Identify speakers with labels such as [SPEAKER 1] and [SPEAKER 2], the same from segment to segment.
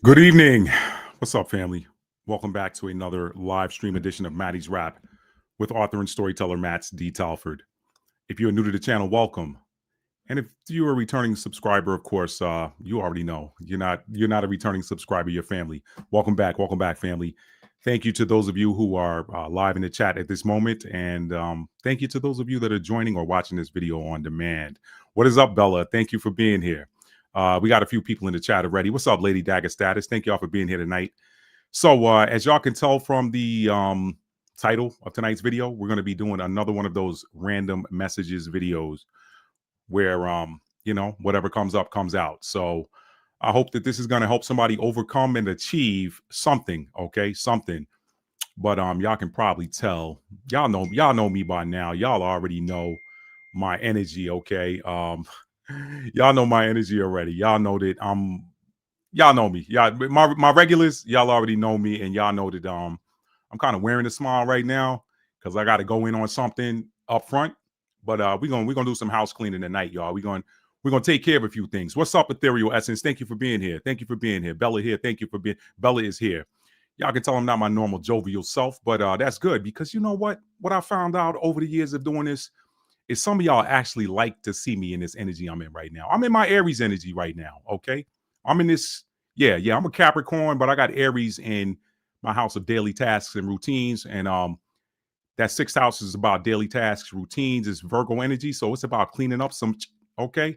[SPEAKER 1] Good evening. What's up, family? Welcome back to another live stream edition of Maddie's Rap with author and storyteller Matt D. Talford. If you're new to the channel, welcome. And if you're a returning subscriber, of course, you already know you're not a returning subscriber. You're family. Welcome back, family. Thank you to those of you who are live in the chat at this moment, and thank you to those of you that are joining or watching this video on demand. What is up, Bella? Thank you for being here. We got a few people in the chat already. What's up, Lady Dagger Status? Thank y'all for being here tonight. So, as y'all can tell from the title of tonight's video, we're going to be doing another one of those random messages videos where, whatever comes up comes out. So, I hope that this is going to help somebody overcome and achieve something. Okay, something. But y'all can probably tell. Y'all know me by now. Y'all already know my energy. Okay. Y'all know my energy already. Y'all know that y'all know me. Yeah, my regulars, y'all already know me, and y'all know that I'm kind of wearing a smile right now because I got to go in on something up front. But we're gonna do some house cleaning tonight, y'all. We're gonna take care of a few things. What's up, Ethereal Essence? Thank you for being here. Thank you for being here. Bella here. Thank you for being. Bella is here. Y'all can tell I'm not my normal jovial self, but that's good because you know what? What I found out over the years of doing this is some of y'all actually like to see me in this energy I'm in right now. I'm in my Aries energy right now. Okay, I'm in this. Yeah. I'm a Capricorn, but I got Aries in my house of daily tasks and routines, and that sixth house is about daily tasks, routines. It's Virgo energy, so it's about cleaning up some. Okay,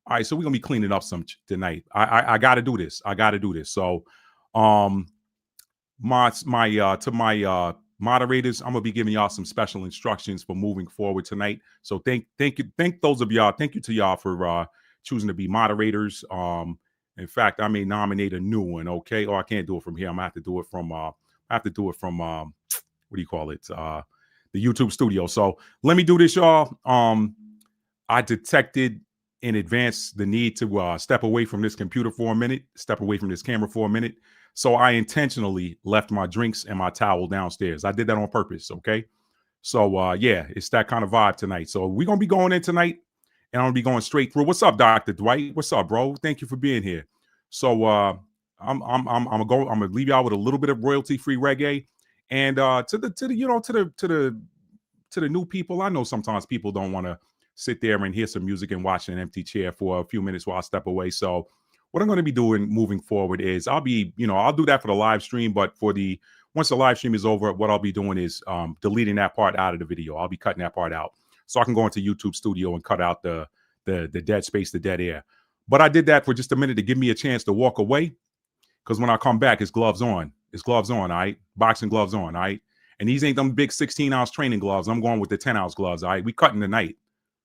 [SPEAKER 1] all right. So we're gonna be cleaning up some tonight. I got to do this. I got to do this. So, my moderators, I'm gonna be giving y'all some special instructions for moving forward tonight. So thank those of y'all. Thank you to y'all for choosing to be moderators. In fact, I may nominate a new one. Okay, or I can't do it from here. I'm gonna have to do it from. What do you call it? The YouTube studio. So let me do this, y'all. I detected in advance the need to step away from this computer for a minute, step away from this camera for a minute. So I intentionally left my drinks and my towel downstairs. I did that on purpose. Okay. So yeah, it's that kind of vibe tonight. So we're gonna be going in tonight, and I'm gonna be going straight through. What's up, Dr. Dwight? What's up, bro? Thank you for being here. So I'm gonna leave y'all with a little bit of royalty-free reggae. And to the new people, I know sometimes people don't want to sit there and hear some music and watch an empty chair for a few minutes while I step away. So what I'm going to be doing moving forward is I'll do that for the live stream, but once the live stream is over, what I'll be doing is deleting that part out of the video. I'll be cutting that part out so I can go into YouTube Studio and cut out the dead space, the dead air. But I did that for just a minute to give me a chance to walk away, because when I come back, it's gloves on. It's gloves on, all right? Boxing gloves on, all right? And these ain't them big 16-ounce training gloves. I'm going with the 10-ounce gloves, all right? We cutting tonight.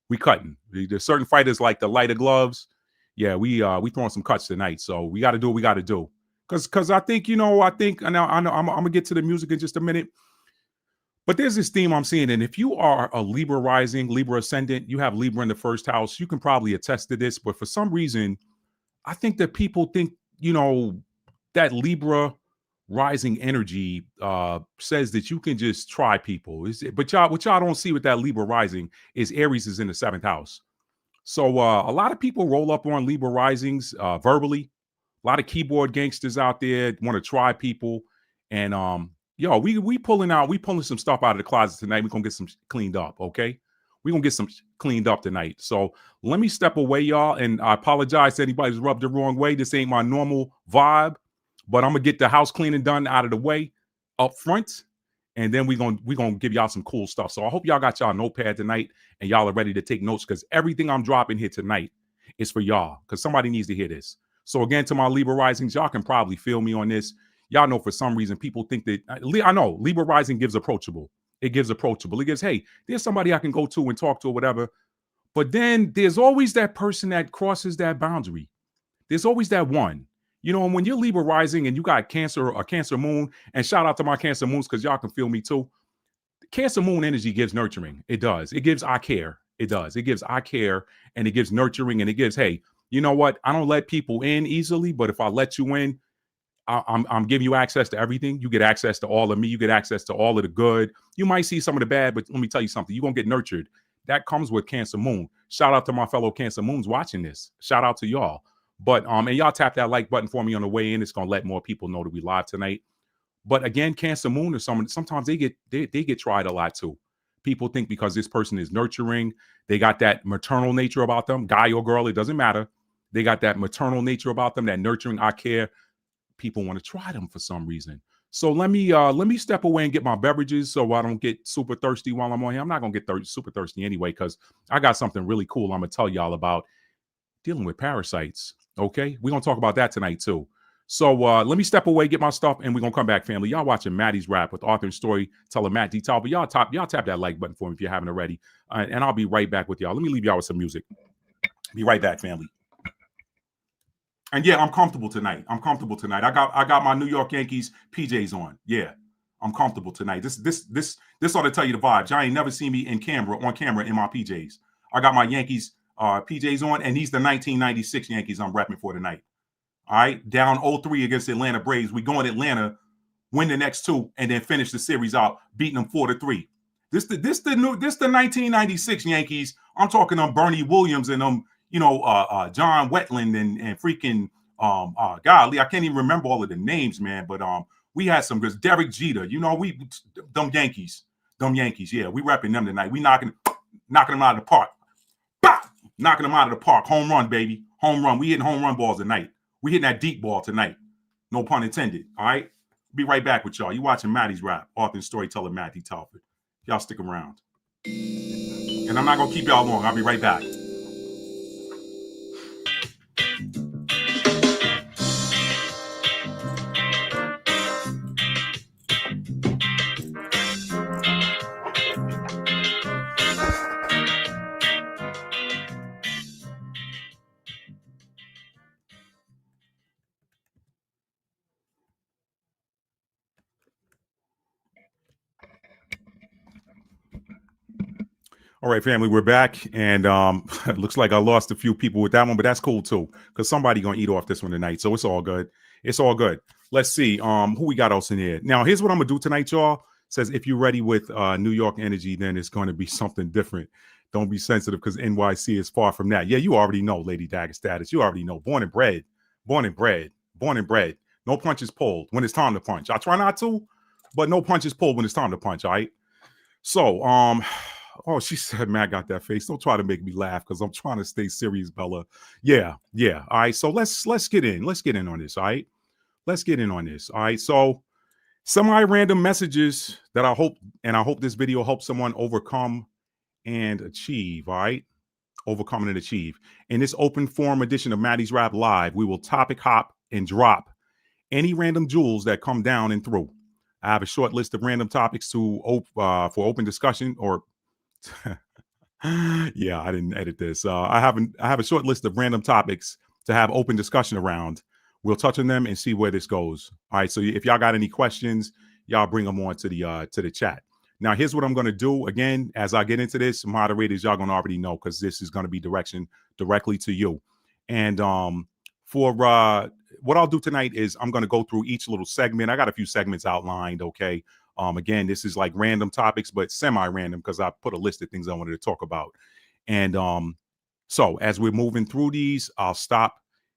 [SPEAKER 1] We cutting. There's certain fighters like the lighter gloves. Yeah, we throwing some cuts tonight. So we got to do what we got to do. Because I think, and now I know I'm going to get to the music in just a minute. But there's this theme I'm seeing. And if you are a Libra rising, Libra ascendant, you have Libra in the first house, you can probably attest to this. But for some reason, I think that people think, that Libra rising energy says that you can just try people. But what y'all don't see with that Libra rising is Aries is in the seventh house. So a lot of people roll up on Libra risings verbally. A lot of keyboard gangsters out there want to try people. And we pulling some stuff out of the closet tonight. We're gonna get some cleaned up, okay? We're gonna get some cleaned up tonight. So let me step away, y'all. And I apologize to anybody who's rubbed the wrong way. This ain't my normal vibe. But I'm gonna get the house cleaning done out of the way up front, and then we're gonna give y'all some cool stuff. So I hope y'all got y'all notepad tonight and y'all are ready to take notes, because everything I'm dropping here tonight is for y'all, because somebody needs to hear this. So again, to my Libra risings, y'all can probably feel me on this. Y'all know for some reason people think that I know Libra rising gives approachable. It gives approachable. It gives, hey, there's somebody I can go to and talk to or whatever. But then there's always that person that crosses that boundary. There's always that one. And when you're Libra rising and you got a Cancer moon, and shout out to my Cancer moons because y'all can feel me too. Cancer moon energy gives nurturing. It does. It gives I care. It does. It gives I care, and it gives nurturing, and it gives, hey, you know what? I don't let people in easily, but if I let you in, I'm giving you access to everything. You get access to all of me. You get access to all of the good. You might see some of the bad, but let me tell you something. You're going to get nurtured. That comes with Cancer moon. Shout out to my fellow Cancer moons watching this. Shout out to y'all. But and y'all tap that like button for me on the way in. It's gonna let more people know that we live tonight. But again, Cancer Moon or someone, sometimes they get tried a lot too. People think because this person is nurturing, they got that maternal nature about them, guy or girl, it doesn't matter. They got that maternal nature about them, that nurturing, I care. People want to try them for some reason. So let me step away and get my beverages so I don't get super thirsty while I'm on here. I'm not gonna get super thirsty anyway, because I got something really cool I'm gonna tell y'all about dealing with parasites. Okay, we're gonna talk about that tonight too. So let me step away, get my stuff, and we're gonna come back, family. Y'all watching Maddie's Rap with author and storyteller Matt D. Talbot. Y'all tap that like button for me if you haven't already, and I'll be right back with y'all. Let me leave y'all with some music. Be right back, family. And yeah, I'm comfortable tonight. I got my New York Yankees PJs on. Yeah, I'm comfortable tonight. This ought to tell you the vibes. Y'all ain't never seen me on camera in my PJs. I got my Yankees PJs on, and these the 1996 Yankees I'm repping for tonight. All right, down 0-3 against the Atlanta Braves. We go in Atlanta, win the next two, and then finish the series out, beating them 4-3. This the 1996 Yankees. I'm talking on Bernie Williams and John Wetland and freaking golly, I can't even remember all of the names, man. But we had some good Derek Jeter. Them Yankees. Yeah, we repping them tonight. We knocking them out of the park. Bah! Knocking them out of the park. Home run, baby. Home run. We hitting home run balls tonight. We hitting that deep ball tonight. No pun intended. All right. Be right back with y'all. You watching Maddie's Rap, author and storyteller Matt D. Talbot. Y'all stick around. And I'm not gonna keep y'all long. I'll be right back. All right, family, we're back, and it looks like I lost a few people with that one, but that's cool too, because somebody gonna eat off this one tonight, so it's all good. It's all good. Let's see who we got else in here. Now, here's what I'm gonna do tonight, y'all. It says if you're ready with New York energy, then it's going to be something different. Don't be sensitive, because NYC is far from that. Yeah, you already know, Lady Dagger status. You already know. Born and bred. No punches pulled when it's time to punch. I try not to, but no punches pulled when it's time to punch. All right. So oh, she said, Matt got that face. Don't try to make me laugh, because I'm trying to stay serious, Bella. Yeah. All right. So let's get in. Let's get in on this. All right. Let's get in on this. All right. So semi-random messages that I hope this video helps someone overcome and achieve. All right. Overcome and achieve. In this open forum edition of Maddie's Rap Live, we will topic hop and drop any random jewels that come down and through. I have a short list of random topics for open discussion, or yeah, I didn't edit this. I have a short list of random topics to have open discussion around. We'll touch on them and see where this goes. All right. So if y'all got any questions, y'all bring them on to the chat. Now, here's what I'm going to do. Again, as I get into this, moderators, y'all going to already know, because this is going to be directly to you. And for what I'll do tonight is I'm going to go through each little segment. I got a few segments outlined. Okay. Again, this is like random topics, but semi-random, because I put a list of things I wanted to talk about. And so as we're moving through these, I'll stop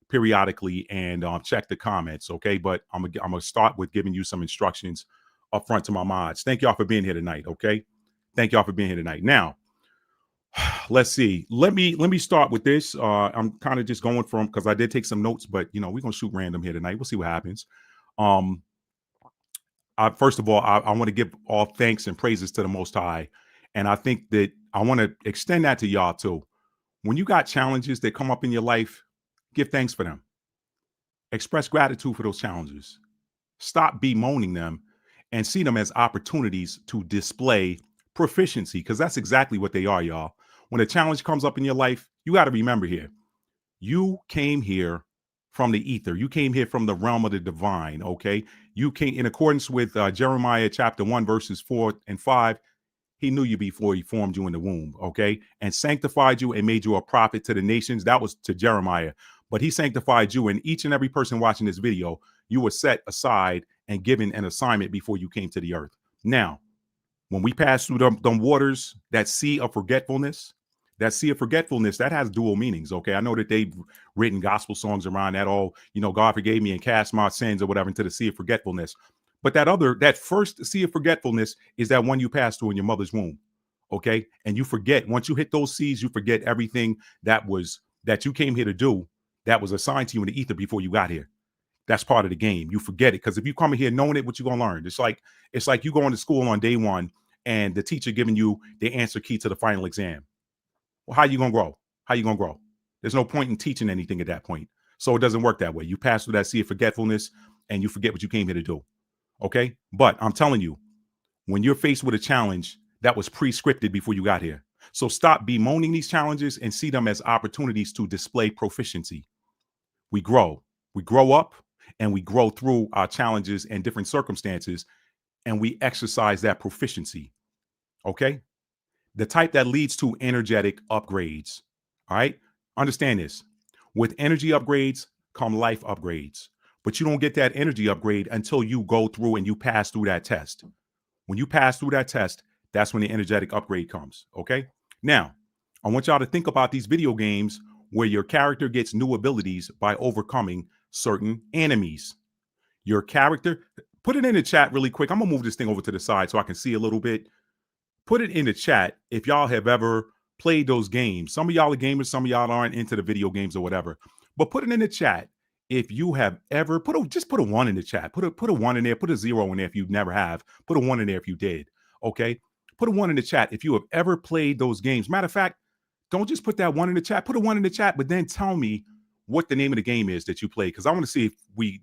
[SPEAKER 1] periodically and check the comments. Okay. But I'm gonna start with giving you some instructions up front to my mods. Thank y'all for being here tonight. Okay. Thank y'all for being here tonight. Now, let's see. Let me start with this. I'm kind of just going from, because I did take some notes, but we're gonna shoot random here tonight. We'll see what happens. First of all, I want to give all thanks and praises to the Most High. And I think that I want to extend that to y'all too. When you got challenges that come up in your life, give thanks for them. Express gratitude for those challenges. Stop bemoaning them and see them as opportunities to display proficiency, because that's exactly what they are, y'all. When a challenge comes up in your life, you got to remember here, you came here from the ether. You came here from the realm of the divine, okay? You came in accordance with Jeremiah chapter 1, verses 4 and 5. He knew you before he formed you in the womb, okay? And sanctified you and made you a prophet to the nations. That was to Jeremiah. But he sanctified you, and each and every person watching this video, you were set aside and given an assignment before you came to the earth. Now, when we pass through them waters, that sea of forgetfulness, That sea of forgetfulness, that has dual meanings. Okay. I know that they've written gospel songs around that, all, God forgave me and cast my sins or whatever into the sea of forgetfulness. But that first sea of forgetfulness is that one you passed through in your mother's womb. Okay. And you forget, once you hit those seas, you forget everything that you came here to do, that was assigned to you in the ether before you got here. That's part of the game. You forget it. Because if you come in here knowing it, what you going to learn? It's like you going to school on day one and the teacher giving you the answer key to the final exam. Well, how you going to grow? How you going to grow? There's no point in teaching anything at that point. So it doesn't work that way. You pass through that sea of forgetfulness and you forget what you came here to do. Okay. But I'm telling you, when you're faced with a challenge, that was pre-scripted before you got here. So stop bemoaning these challenges and see them as opportunities to display proficiency. We grow up, and we grow through our challenges and different circumstances, and we exercise that proficiency. Okay. The type that leads to energetic upgrades. All right. Understand this. With energy upgrades come life upgrades, but you don't get that energy upgrade until you go through and you pass through that test. When you pass through that test, that's when the energetic upgrade comes. Okay. Now, I want y'all to think about these video games where your character gets new abilities by overcoming certain enemies. Your character, put it in the chat really quick. I'm going to move this thing over to the side so I can see a little bit. Put it in the chat if y'all have ever played those games. Some of y'all are gamers, some of y'all aren't into the video games or whatever. But put it in the chat if you have ever just put a 1 in the chat. Put a 1 in there, put a 0 in there if you never have. Put a 1 in there if you did. Okay. Put a 1 in the chat if you have ever played those games. Matter of fact, don't just put that 1 in the chat. Put a 1 in the chat, but then tell me what the name of the game is that you play. Because I want to see if we,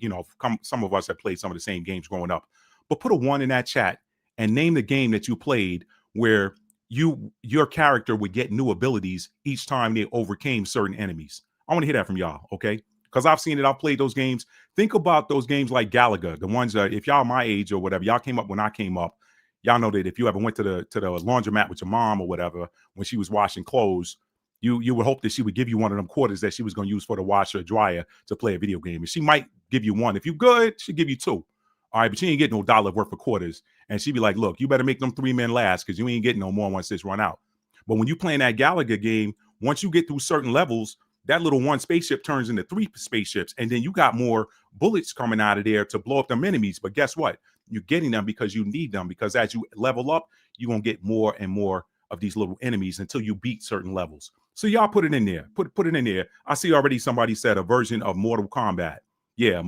[SPEAKER 1] some of us have played some of the same games growing up. But put a 1 in that chat and name the game that you played where your character would get new abilities each time they overcame certain enemies. I want to hear that from y'all, okay? Because I've seen it. I've played those games. Think about those games like Galaga, the ones that if y'all my age or whatever, y'all came up when I came up. Y'all know that if you ever went to the laundromat with your mom or whatever, when she was washing clothes, you would hope that she would give you one of them quarters that she was going to use for the washer or dryer to play a video game. And she might give you one. If you good, she'd give you 2. All right, but she ain't getting no dollar worth of quarters. And she'd be like, look, you better make them 3 men last because you ain't getting no more once this run out. But when you playing that Galaga game, once you get through certain levels, that little 1 spaceship turns into 3 spaceships. And then you got more bullets coming out of there to blow up them enemies. But guess what? You're getting them because you need them, because as you level up, you're going to get more and more of these little enemies until you beat certain levels. So y'all put it in there. Put it in there. I see already somebody said a version of Mortal Kombat. Yeah,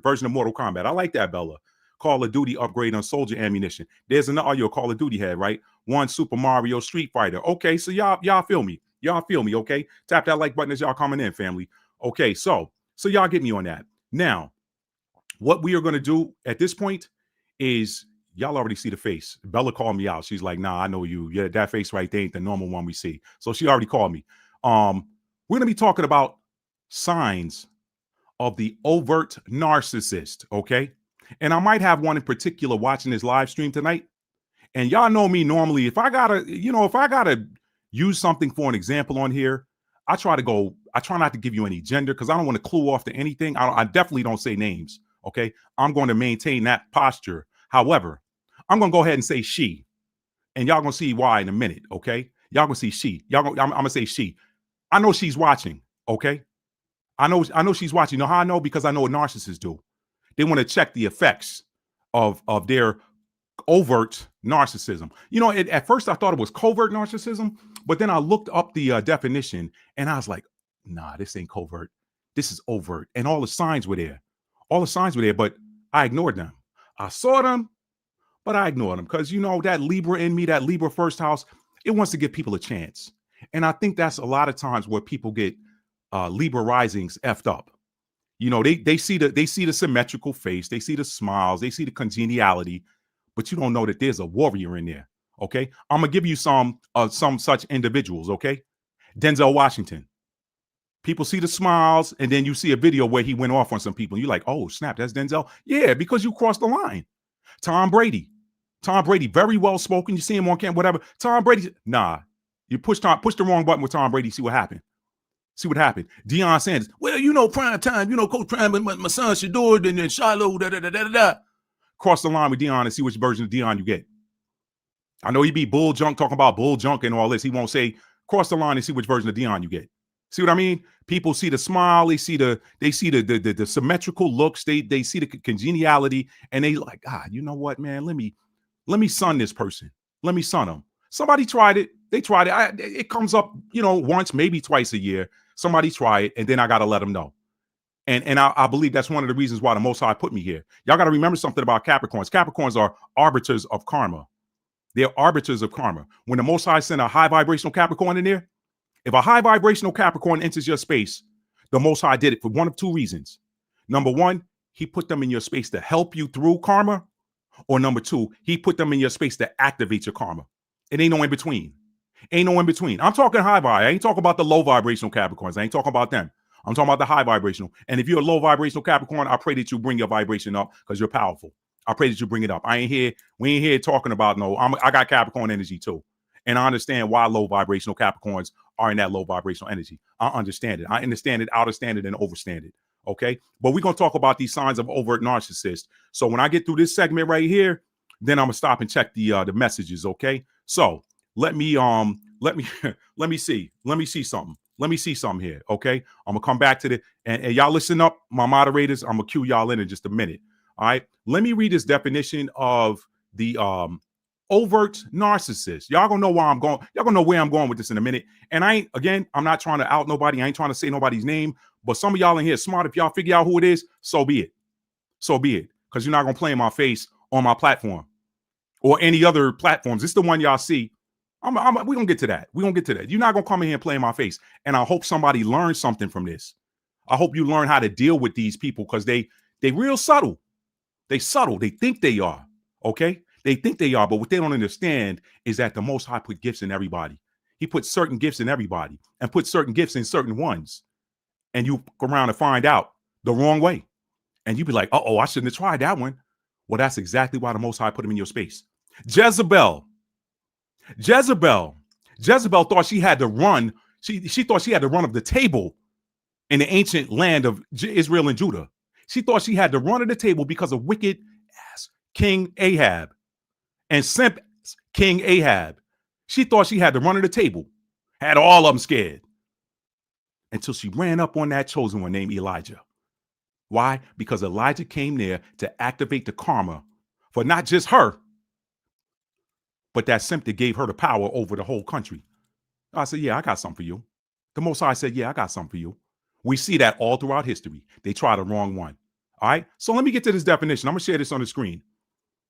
[SPEAKER 1] version of Mortal Kombat. I like that, Bella. Call of Duty upgrade on soldier ammunition. There's another your Call of Duty head, right? 1 Super Mario Street Fighter. Okay, so y'all feel me. Y'all feel me, okay? Tap that like button as y'all coming in, family. Okay, so y'all get me on that. Now, what we are going to do at this point is y'all already see the face. Bella called me out. She's like, nah, I know you. Yeah, that face right there ain't the normal one we see. So she already called me. We're going to be talking about signs of the overt narcissist, okay? And I might have one in particular watching this live stream tonight. And y'all know me normally, if I gotta use something for an example on here, I try not to give you any gender because I don't want to clue off to anything. I definitely don't say names. Okay. I'm going to maintain that posture. However, I'm going to go ahead and say she, and y'all going to see why in a minute. Okay. Y'all going to see she, I'm going to say she. I know she's watching. Okay. I know she's watching. You know how I know? Because I know what narcissists do. They want to check the effects of their overt narcissism. At first I thought it was covert narcissism, but then I looked up the definition and I was like, nah, this ain't covert. This is overt. And all the signs were there. But I ignored them. I saw them, but I ignored them because, that Libra in me, that Libra first house, it wants to give people a chance. And I think that's a lot of times where people get Libra risings effed up. They see the symmetrical face, they see the smiles, they see the congeniality, but you don't know that there's a warrior in there. Okay, I'm gonna give you some such individuals. Okay, Denzel Washington. People see the smiles, and then you see a video where he went off on some people. And you're like, oh snap, that's Denzel. Yeah, because you crossed the line. Tom Brady, very well spoken. You see him on camera, whatever. Tom Brady, nah, you push the wrong button with Tom Brady. See what happened. Deion Sanders. Well, prime time. Coach Prime, my son Shador, and then Shiloh. Cross the line with Deion and see which version of Deion you get. I know he be bull junk talking about bull junk and all this. He won't say cross the line and see which version of Dion you get. See what I mean? People see the smile, they see the symmetrical looks, they see the congeniality, and they like, you know what, man? Let me son this person. Let me son them. Somebody tried it. They tried it. It comes up, once, maybe twice a year. Somebody try it, and then I gotta let them know. And I believe that's one of the reasons why the Most High put me here. Y'all got to remember something about Capricorns. Capricorns are arbiters of karma. They're arbiters of karma. When the Most High sent a high vibrational Capricorn in there, if a high vibrational Capricorn enters your space, the Most High did it for one of two reasons. Number one, he put them in your space to help you through karma. Or number two, he put them in your space to activate your karma. It ain't no in between. Ain't no in between. I'm talking high vibe. I ain't talking about the low vibrational Capricorns. I ain't talking about them. I'm talking about the high vibrational. And if you're a low vibrational Capricorn, I pray that you bring your vibration up because you're powerful. I pray that you bring it up. We ain't here talking about I got Capricorn energy too. And I understand why low vibrational Capricorns are in that low vibrational energy. I understand it. I understand it, understand it, and overstand it. Okay. But we're going to talk about these signs of overt narcissist. So when I get through this segment right here, then I'm gonna stop and check the messages. Okay. So let me see something. Let me see something here. Okay. I'm gonna come back to and y'all listen up, my moderators. I'm gonna cue y'all in just a minute. All right. Let me read this definition of the overt narcissist. Y'all gonna know why I'm going. Y'all gonna know where I'm going with this in a minute. And I'm not trying to out nobody. I ain't trying to say nobody's name, but some of y'all in here smart. If y'all figure out who it is, so be it. So be it. Because you're not gonna play in my face on my platform or any other platforms. It's the one y'all see. We're gonna get to that. We're gonna get to that. You're not gonna come in here and play in my face. And I hope somebody learns something from this. I hope you learn how to deal with these people because they real subtle. They subtle. They think they are. Okay. They think they are, but what they don't understand is that the Most High put gifts in everybody. He put certain gifts in everybody and put certain gifts in certain ones. And you go around and find out the wrong way. And you be like, I shouldn't have tried that one. Well, that's exactly why the Most High put him in your space. Jezebel thought she had to run. She thought she had to run of the table in the ancient land of Israel and Judah. She thought she had to run of the table because of wicked ass King Ahab and simp King Ahab. She thought she had to run of the table, had all of them scared until she ran up on that chosen one named Elijah. Why? Because Elijah came there to activate the karma for not just her, but that simp that gave her the power over the whole country. I said, yeah, I got something for you. The Most High said, yeah, I got something for you. We see that all throughout history. They try the wrong one. All right. So let me get to this definition. I'm going to share this on the screen.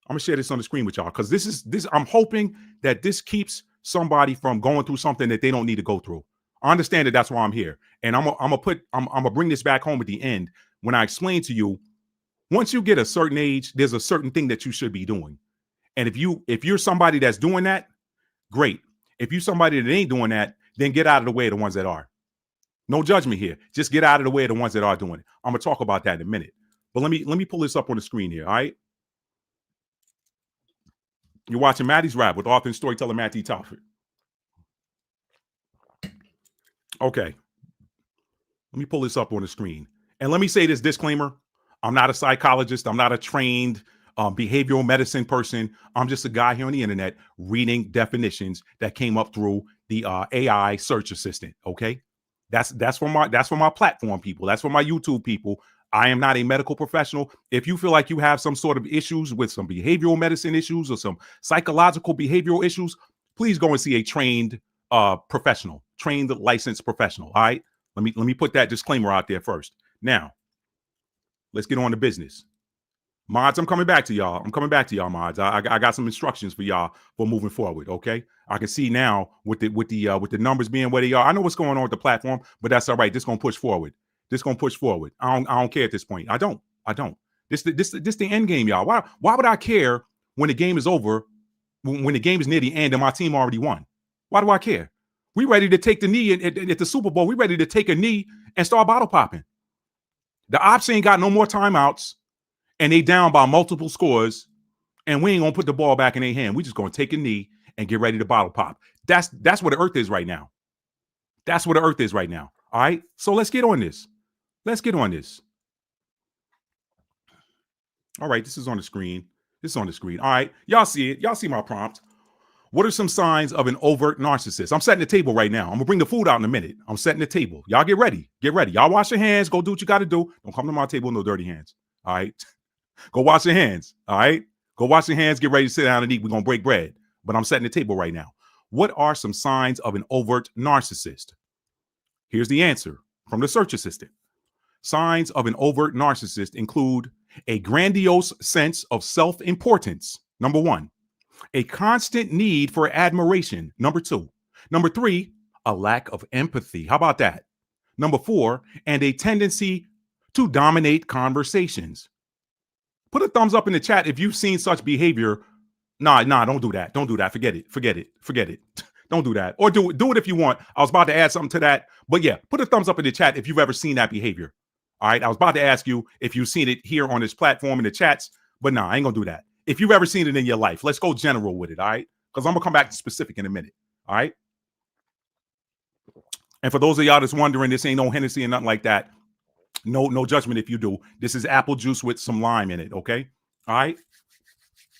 [SPEAKER 1] I'm going to share this on the screen with y'all because this I'm hoping that this keeps somebody from going through something that they don't need to go through. I understand that that's why I'm here. And I'm gonna bring this back home at the end when I explain to you, once you get a certain age, there's a certain thing that you should be doing. And if you're somebody that's doing that, great. If you're somebody that ain't doing that, then get out of the way of the ones that are. No judgment here. Just get out of the way of the ones that are doing it. I'm gonna talk about that in a minute. But let me pull this up on the screen here. All right. You're watching Maddie's Rap with author and storyteller Matty Talford. Okay. Let me pull this up on the screen. And let me say this disclaimer. I'm not a psychologist. I'm not a trained behavioral medicine person. I'm just a guy here on the internet reading definitions that came up through the AI search assistant. Okay. That's for my platform people. That's for my YouTube people. I am not a medical professional. If you feel like you have some sort of issues with some behavioral medicine issues or some psychological behavioral issues, please go and see a trained professional, trained licensed professional. All right. Let me put that disclaimer out there first. Now, let's get on to business. Mods, I'm coming back to y'all. Mods. I got some instructions for y'all for moving forward. Okay. I can see now with the numbers being where they are. I know what's going on with the platform, but that's all right. This gonna push forward. I don't care at this point. I don't. This the end game, y'all. Why would I care when the game is over, when the game is near the end and my team already won? Why do I care? We ready to take the knee at the Super Bowl. We ready to take a knee and start bottle popping. The ops ain't got no more timeouts, and they down by multiple scores, and we ain't gonna put the ball back in their hand. We just gonna take a knee and get ready to bottle pop. That's where the earth is right now. That's where the earth is right now. All right. So let's get on this. All right. This is on the screen. All right. Y'all see it. Y'all see my prompt. What are some signs of an overt narcissist? I'm setting the table right now. I'm gonna bring the food out in a minute. I'm setting the table. Y'all get ready. Get ready. Y'all wash your hands. Go do what you got to do. Don't come to my table with no dirty hands. All right. Go wash your hands. All right. Go wash your hands. Get ready to sit down and eat. We're gonna break bread. But I'm setting the table right now. What are some signs of an overt narcissist? Here's the answer from the search assistant. Signs of an overt narcissist include a grandiose sense of self-importance. Number one. A constant need for admiration. Number two. Number three, a lack of empathy. How about that? Number four, and a tendency to dominate conversations. Put a thumbs up in the chat if you've seen such behavior. Nah, don't do that. Don't do that. Forget it. Don't do that. Or do it if you want. I was about to add something to that. But yeah, put a thumbs up in the chat if you've ever seen that behavior. All right. I was about to ask you if you've seen it here on this platform in the chats, but nah, I ain't gonna do that. If you've ever seen it in your life, let's go general with it, all right? Because I'm going to come back to specific in a minute, all right? And for those of y'all that's wondering, this ain't no Hennessy and nothing like that. No judgment if you do. This is apple juice with some lime in it, okay? All right?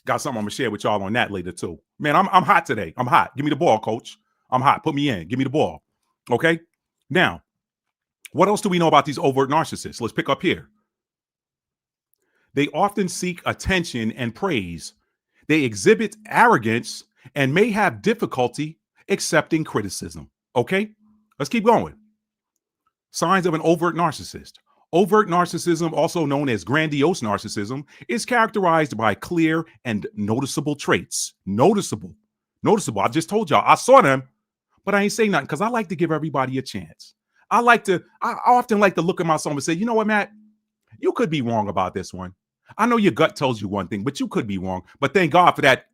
[SPEAKER 1] Got something I'm going to share with y'all on that later, too. Man, I'm hot today. I'm hot. Give me the ball, coach. I'm hot. Put me in. Give me the ball, okay? Now, what else do we know about these overt narcissists? Let's pick up here. They often seek attention and praise. They exhibit arrogance and may have difficulty accepting criticism. Okay, let's keep going. Signs of an overt narcissist. Overt narcissism, also known as grandiose narcissism, is characterized by clear and noticeable traits. Noticeable. I just told y'all, I saw them, but I ain't say nothing because I like to give everybody a chance. I often like to look at myself and say, you know what, Matt? You could be wrong about this one. I know your gut tells you one thing, but you could be wrong. But thank God for that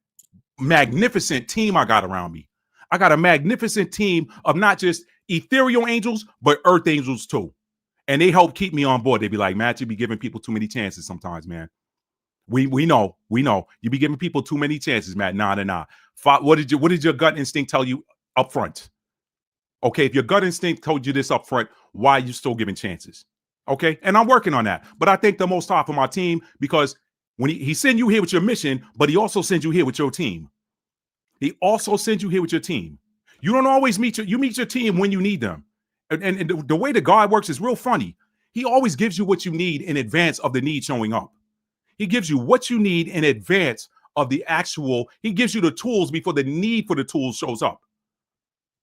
[SPEAKER 1] magnificent team I got around me. I got a magnificent team of not just ethereal angels, but earth angels too. And they help keep me on board. They be like, Matt, you be giving people too many chances sometimes, man. We know. You be giving people too many chances, Matt. Nah. What did your gut instinct tell you up front? Okay, if your gut instinct told you this up front, why are you still giving chances? Okay, and I'm working on that. But I thank the Most High for my team because when he sends you here with your mission, but he also sends you here with your team. He also sends you here with your team. You don't always meet your team when you need them. And the way that God works is real funny. He always gives you what you need in advance of the need showing up. He gives you what you need in advance of he gives you the tools before the need for the tools shows up.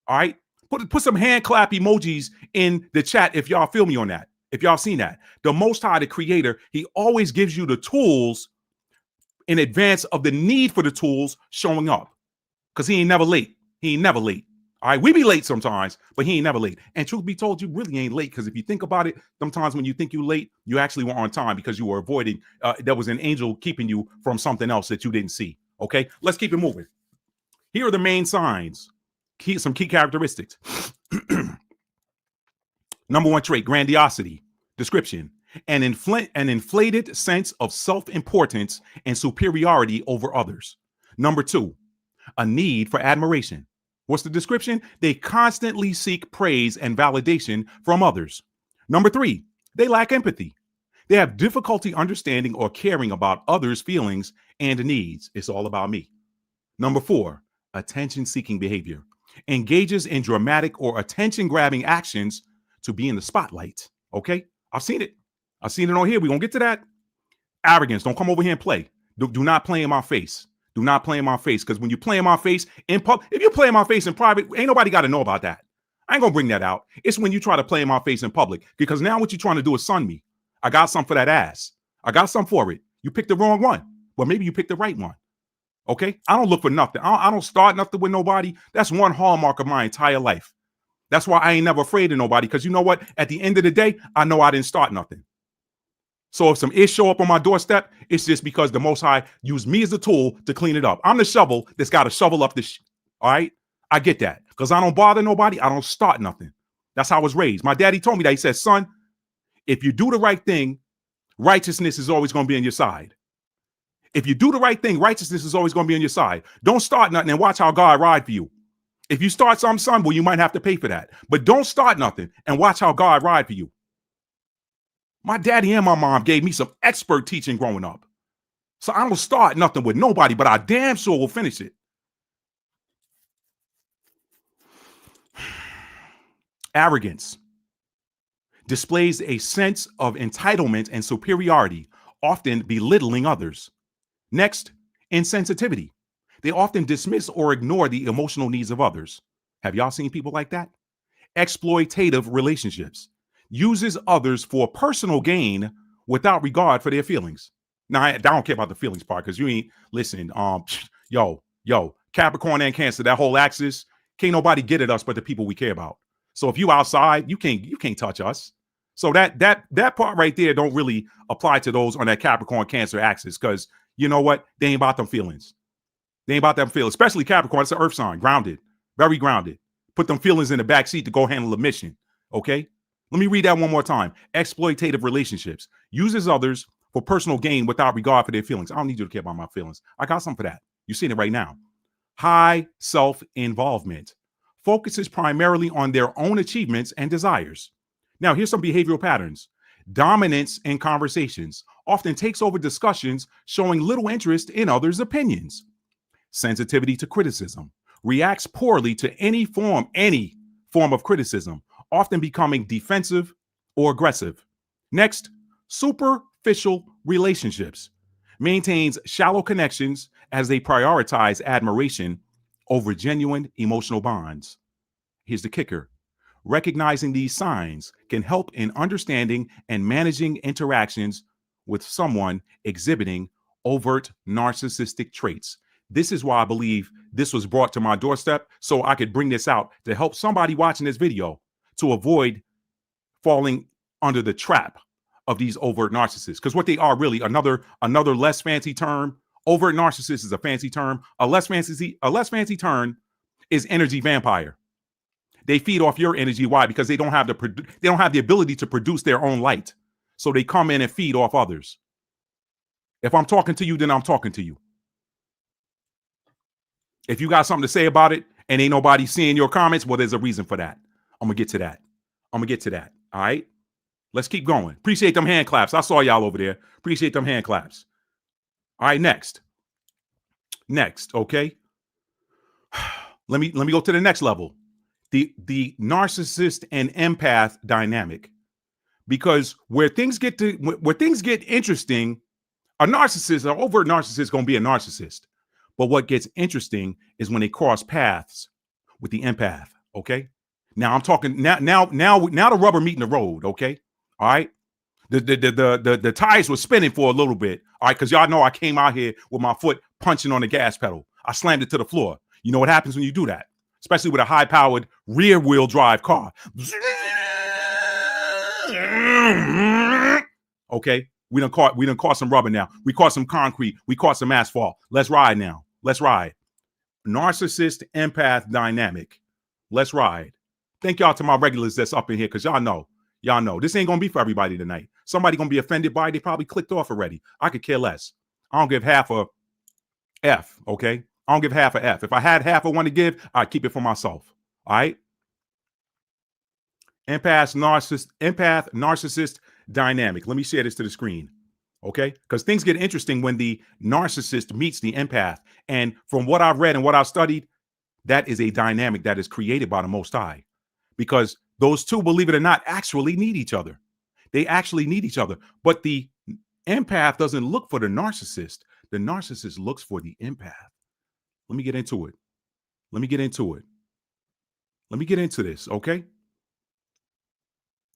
[SPEAKER 1] All right, put some hand clap emojis in the chat if y'all feel me on that. If y'all seen that, the Most High, the Creator, he always gives you the tools in advance of the need for the tools showing up because he ain't never late. All right, we be late sometimes, but he ain't never late. And truth be told, you really ain't late because if you think about it, sometimes when you think you late, you actually were on time because you were avoiding, there was an angel keeping you from something else that you didn't see. Okay, let's keep it moving. Here are the main signs, some key characteristics. Number one trait, grandiosity. Description, an inflated sense of self-importance and superiority over others. Number two, a need for admiration. What's the description? They constantly seek praise and validation from others. Number three, they lack empathy. They have difficulty understanding or caring about others' feelings and needs. It's all about me. Number four, attention-seeking behavior. Engages in dramatic or attention-grabbing actions to be in the spotlight. Okay? I've seen it on here. We're going to get to that. Arrogance. Don't come over here and play. Do not play in my face. Do not play in my face. Because when you play in my face in public, if you play in my face in private, ain't nobody got to know about that. I ain't going to bring that out. It's when you try to play in my face in public. Because now what you're trying to do is sun me. I got some for that ass. I got some for it. You picked the wrong one. But maybe you picked the right one. Okay? I don't look for nothing. I don't start nothing with nobody. That's one hallmark of my entire life. That's why I ain't never afraid of nobody. Because you know what? At the end of the day, I know I didn't start nothing. So if some ish show up on my doorstep, it's just because the Most High used me as a tool to clean it up. I'm the shovel that's got to shovel up this shit. All right? I get that. Because I don't bother nobody. I don't start nothing. That's how I was raised. My daddy told me that. He said, son, if you do the right thing, righteousness is always going to be on your side. If you do the right thing, righteousness is always going to be on your side. Don't start nothing and watch how God ride for you. If you start something, son, well, you might have to pay for that. But don't start nothing and watch how God ride for you. My daddy and my mom gave me some expert teaching growing up. So I don't start nothing with nobody, but I damn sure will finish it. Arrogance displays a sense of entitlement and superiority, often belittling others. Next, insensitivity. They often dismiss or ignore the emotional needs of others. Have y'all seen people like that? Exploitative relationships. Uses others for personal gain without regard for their feelings. Now, I don't care about the feelings part because you ain't, listen, Capricorn and Cancer, that whole axis, can't nobody get at us but the people we care about. So if you outside, you can't touch us. So that part right there don't really apply to those on that Capricorn Cancer axis because you know what? They ain't about them feelings. They ain't about them feelings, especially Capricorn. It's an earth sign, grounded, very grounded. Put them feelings in the back seat to go handle a mission. Okay? Let me read that one more time. Exploitative relationships. Uses others for personal gain without regard for their feelings. I don't need you to care about my feelings. I got something for that. You're seeing it right now. High self-involvement. Focuses primarily on their own achievements and desires. Now, here's some behavioral patterns. Dominance in conversations. Often takes over discussions, showing little interest in others' opinions. Sensitivity to criticism. Reacts poorly to any form of criticism, often becoming defensive or aggressive. Next, superficial relationships. Maintains shallow connections as they prioritize admiration over genuine emotional bonds. Here's the kicker. Recognizing these signs can help in understanding and managing interactions with someone exhibiting overt narcissistic traits. This is why I believe this was brought to my doorstep so I could bring this out to help somebody watching this video to avoid falling under the trap of these overt narcissists. Because what they are really, another less fancy term, overt narcissist is a fancy term. A less fancy term is energy vampire. They feed off your energy. Why? Because they don't have the ability to produce their own light. So they come in and feed off others. If I'm talking to you, then I'm talking to you. If you got something to say about it and ain't nobody seeing your comments, well, there's a reason for that. I'm going to get to that. All right. Let's keep going. Appreciate them hand claps. I saw y'all over there. Appreciate them hand claps. All right. Next. Okay. Let me go to the next level. The narcissist and empath dynamic, because where things get interesting, an overt narcissist is going to be a narcissist. But what gets interesting is when they cross paths with the empath. Okay. Now I'm talking now the rubber meeting the road. Okay. All right. The tires were spinning for a little bit. All right. Because y'all know I came out here with my foot punching on the gas pedal. I slammed it to the floor. You know what happens when you do that? Especially with a high-powered rear-wheel drive car. Okay, we done caught some rubber now. We caught some concrete. We caught some asphalt. Let's ride now. Let's ride. Narcissist empath dynamic. Let's ride. Thank y'all to my regulars that's up in here because y'all know this ain't gonna be for everybody tonight. Somebody gonna be offended by it. They probably clicked off already. I could care less. I don't give half a F. Okay. I don't give half a F. If I had half a one to give, I'd keep it for myself. All right. Empath narcissist dynamic. Let me share this to the screen. Okay. Because things get interesting when the narcissist meets the empath. And from what I've read and what I've studied, that is a dynamic that is created by the Most High. Because those two, believe it or not, actually need each other. They actually need each other. But the empath doesn't look for the narcissist. The narcissist looks for the empath. Let me get into it. Let me get into this, okay?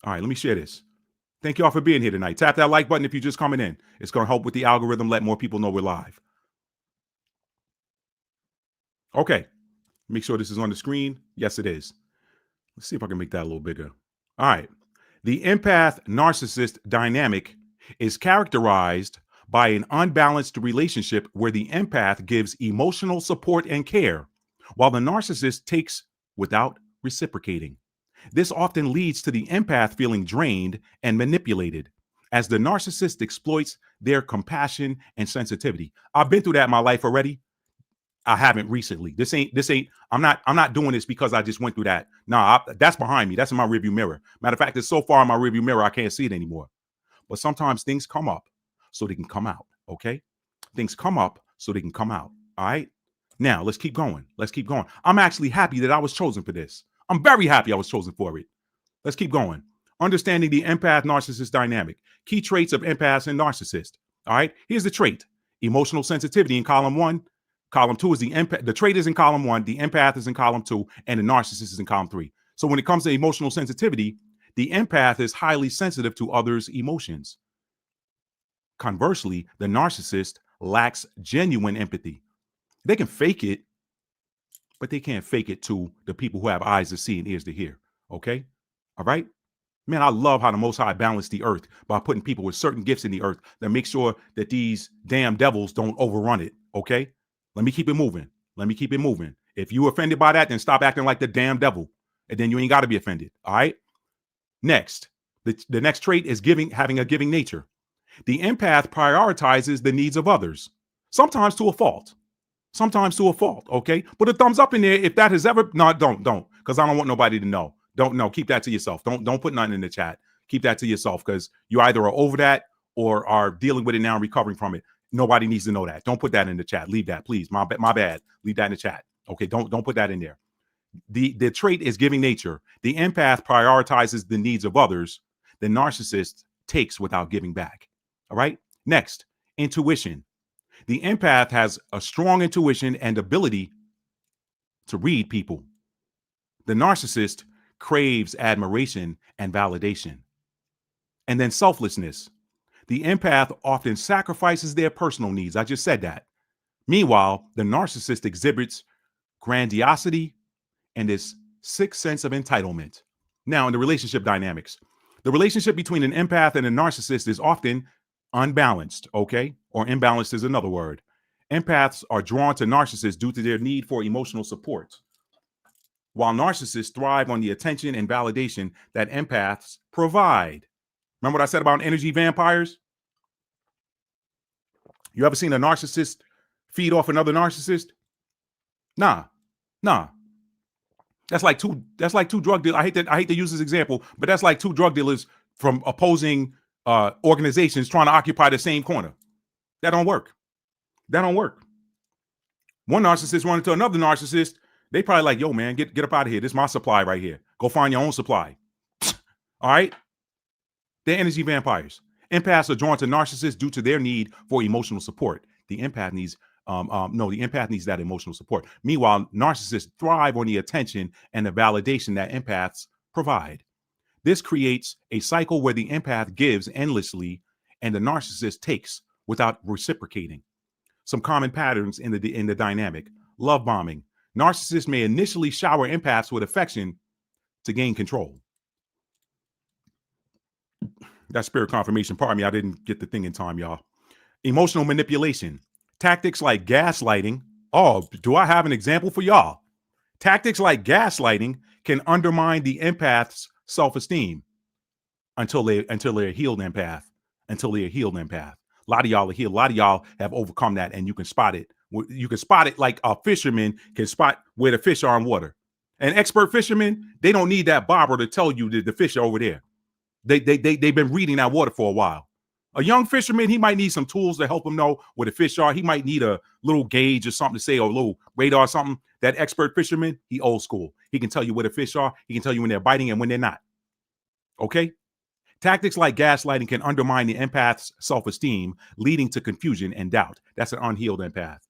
[SPEAKER 1] All right, let me share this. Thank y'all for being here tonight. Tap that like button if you're just coming in. It's going to help with the algorithm, let more people know we're live. Okay, make sure this is on the screen. Yes, it is. Let's see if I can make that a little bigger. All right. The empath narcissist dynamic is characterized by an unbalanced relationship where the empath gives emotional support and care, while the narcissist takes without reciprocating. This often leads to the empath feeling drained and manipulated as the narcissist exploits their compassion and sensitivity. I've been through that in my life already. I haven't recently. I'm not doing this because I just went through that. Nah, that's behind me. That's in my rearview mirror. Matter of fact, it's so far in my rearview mirror, I can't see it anymore. But sometimes things come up so they can come out. Okay. Things come up so they can come out. All right. Now let's keep going. I'm actually happy that I was chosen for this. I'm very happy I was chosen for it. Let's keep going. Understanding the empath-narcissist dynamic. Key traits of empaths and narcissists. All right, here's the trait. Emotional sensitivity in column 1. Column 2 is the empath. The trait is in column 1, the empath is in column 2, and the narcissist is in column 3. So when it comes to emotional sensitivity, the empath is highly sensitive to others' emotions. Conversely, the narcissist lacks genuine empathy. They can fake it, but they can't fake it to the people who have eyes to see and ears to hear. Okay? All right? Man, I love how the Most High balanced the earth by putting people with certain gifts in the earth that make sure that these damn devils don't overrun it. Okay? Let me keep it moving. Let me keep it moving. If you're offended by that, then stop acting like the damn devil. And then you ain't got to be offended. All right? Next, the next trait is having a giving nature. The empath prioritizes the needs of others, sometimes to a fault. Sometimes to a fault, okay? Put a thumbs up in there if that has ever... No, don't, because I don't want nobody to know. Don't know. Keep that to yourself. Don't put nothing in the chat. Keep that to yourself because you either are over that or are dealing with it now and recovering from it. Nobody needs to know that. Don't put that in the chat. Leave that, please. My bad. Leave that in the chat. Okay, don't put that in there. The trait is giving nature. The empath prioritizes the needs of others. The narcissist takes without giving back. All right? Next, intuition. The empath has a strong intuition and ability to read people. The narcissist craves admiration and validation. And then selflessness. The empath often sacrifices their personal needs. I just said that. Meanwhile, the narcissist exhibits grandiosity and this sixth sense of entitlement. Now, in the relationship dynamics, the relationship between an empath and a narcissist is often unbalanced, okay? Or imbalanced is another word. Empaths are drawn to narcissists due to their need for emotional support, while narcissists thrive on the attention and validation that empaths provide. Remember what I said about energy vampires? You ever seen a narcissist feed off another narcissist? Nah. That's like two drug dealers. I hate to use this example, but that's like two drug dealers from opposing organizations trying to occupy the same corner. That don't work. One narcissist running to another narcissist, they probably like, yo, man, get up out of here. This is my supply right here. Go find your own supply. All right? They're energy vampires. Empaths are drawn to narcissists due to their need for emotional support. The empath needs the empath needs that emotional support. Meanwhile, narcissists thrive on the attention and the validation that empaths provide. This creates a cycle where the empath gives endlessly and the narcissist takes without reciprocating. Some common patterns in the dynamic. Love bombing. Narcissists may initially shower empaths with affection to gain control. That's spirit confirmation. Pardon me, I didn't get the thing in time, y'all. Emotional manipulation. Tactics like gaslighting. Oh, do I have an example for y'all? Tactics like gaslighting can undermine the empath's self-esteem until they're a healed empath. A lot of y'all are healed. A lot of y'all have overcome that, and you can spot it. You can spot it like a fisherman can spot where the fish are in water. An expert fisherman, they don't need that bobber to tell you that the fish are over there. They've been reading that water for a while. A young fisherman, he might need some tools to help him know where the fish are. He might need a little gauge or something to say, or a little radar or something. That expert fisherman, he old school. He can tell you where the fish are. He can tell you when they're biting and when they're not. Okay? Tactics like gaslighting can undermine the empath's self-esteem, leading to confusion and doubt. That's an unhealed empath.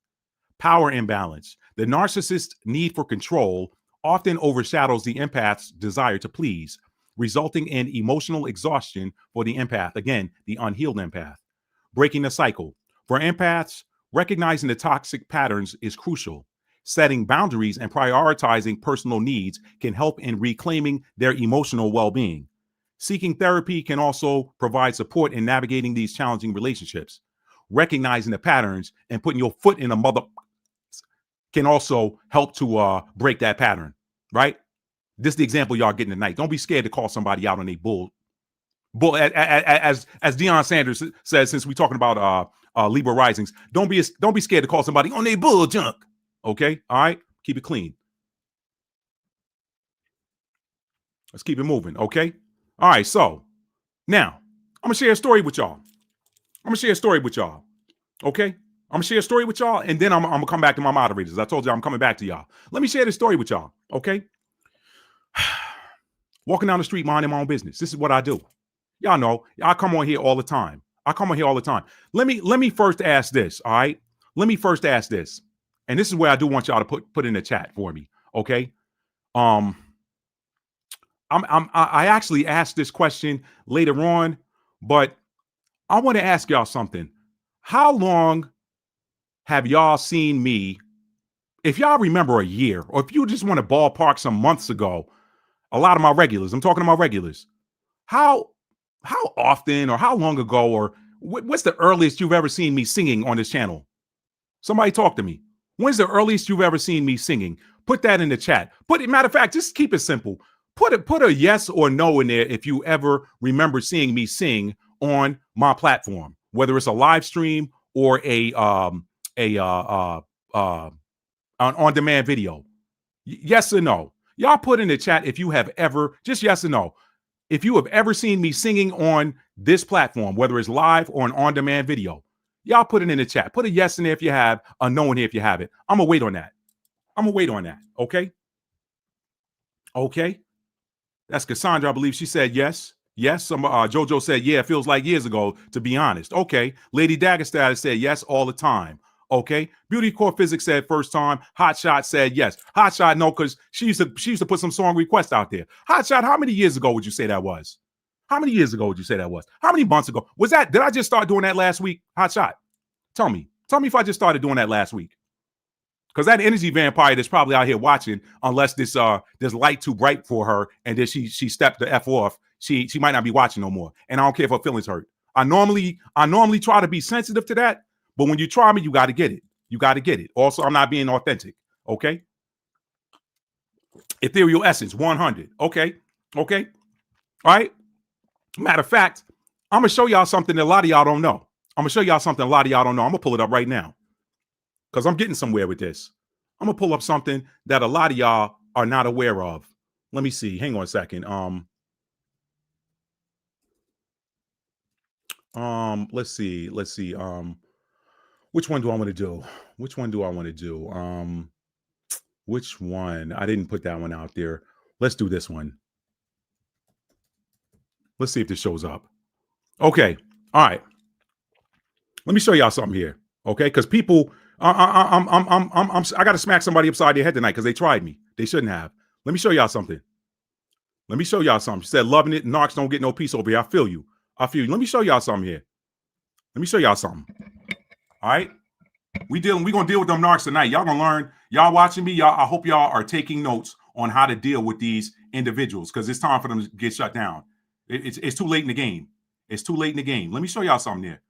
[SPEAKER 1] Power imbalance. The narcissist's need for control often overshadows the empath's desire to please, resulting in emotional exhaustion for the empath. Again, the unhealed empath. Breaking the cycle. For empaths, recognizing the toxic patterns is crucial. Setting boundaries and prioritizing personal needs can help in reclaiming their emotional well-being. Seeking therapy can also provide support in navigating these challenging relationships. Recognizing the patterns and putting your foot in the mother can also help to break that pattern, right? This is the example y'all getting tonight. Don't be scared to call somebody out on a bull. As Deion Sanders says, since we're talking about Libra risings, don't be scared to call somebody on a bull junk. Okay, all right, keep it clean. Let's keep it moving. Okay, all right. So now I'm gonna share a story with y'all. Okay, I'm gonna share a story with y'all, and then I'm gonna come back to my moderators. I told you I'm coming back to y'all. Let me share this story with y'all. Okay. Walking down the street, minding my own business. This is what I do. Y'all know, I come on here all the time. Let me first ask this, all right? Let me first ask this. And this is where I do want y'all to put in the chat for me, okay? I actually asked this question later on, but I want to ask y'all something. How long have y'all seen me? If y'all remember a year, or if you just want to ballpark some months ago, a lot of my regulars, I'm talking to my regulars, how often or how long ago or what's the earliest you've ever seen me singing on this channel? Somebody talk to me. When's the earliest you've ever seen me singing? Put that in the chat. Matter of fact, just keep it simple. Put a yes or no in there if you ever remember seeing me sing on my platform, whether it's a live stream or an on-demand video. Yes or no? Y'all put in the chat if you have ever, just yes or no, if you have ever seen me singing on this platform, whether it's live or an on-demand video. Y'all put it in the chat. Put a yes in there if you have, a no in here if you have it. I'm gonna wait on that. Okay? Okay. That's Cassandra, I believe she said yes. Yes. Jojo said, yeah, it feels like years ago, to be honest. Okay. Lady Daggerstad said yes all the time. Okay. Beauty Core Physics said first time. Hot Shot said yes. Hot Shot, no, because she used to put some song requests out there. Hot Shot, how many years ago would you say that was? How many years ago would you say that was? How many months ago? Was that, did I just start doing that last week? Hot Shot. Tell me if I just started doing that last week. Because that energy vampire that's probably out here watching, unless this light too bright for her and then she stepped the F off, she might not be watching no more. And I don't care if her feelings hurt. I normally try to be sensitive to that, but when you try me, you got to get it. You got to get it. Also, I'm not being authentic. Okay. Ethereal Essence 100. Okay. All right. Matter of fact, I'm gonna show y'all something that a lot of y'all don't know. I'm gonna pull it up right now because I'm getting somewhere with this. I'm gonna pull up something that a lot of y'all are not aware of. Let me see. Hang on a second. Let's see. Which one do I want to do? Which one? I didn't put that one out there. Let's do this one. Let's see if this shows up. Okay. All right. Let me show y'all something here. Okay. Because people, I got to smack somebody upside their head tonight because they tried me. They shouldn't have. Let me show y'all something. She said, loving it. Narcs don't get no peace over here. I feel you. Let me show y'all something here. All right. We're going to deal with them narcs tonight. Y'all going to learn. Y'all watching me. I hope y'all are taking notes on how to deal with these individuals because it's time for them to get shut down. It's too late in the game. Let me show y'all something there.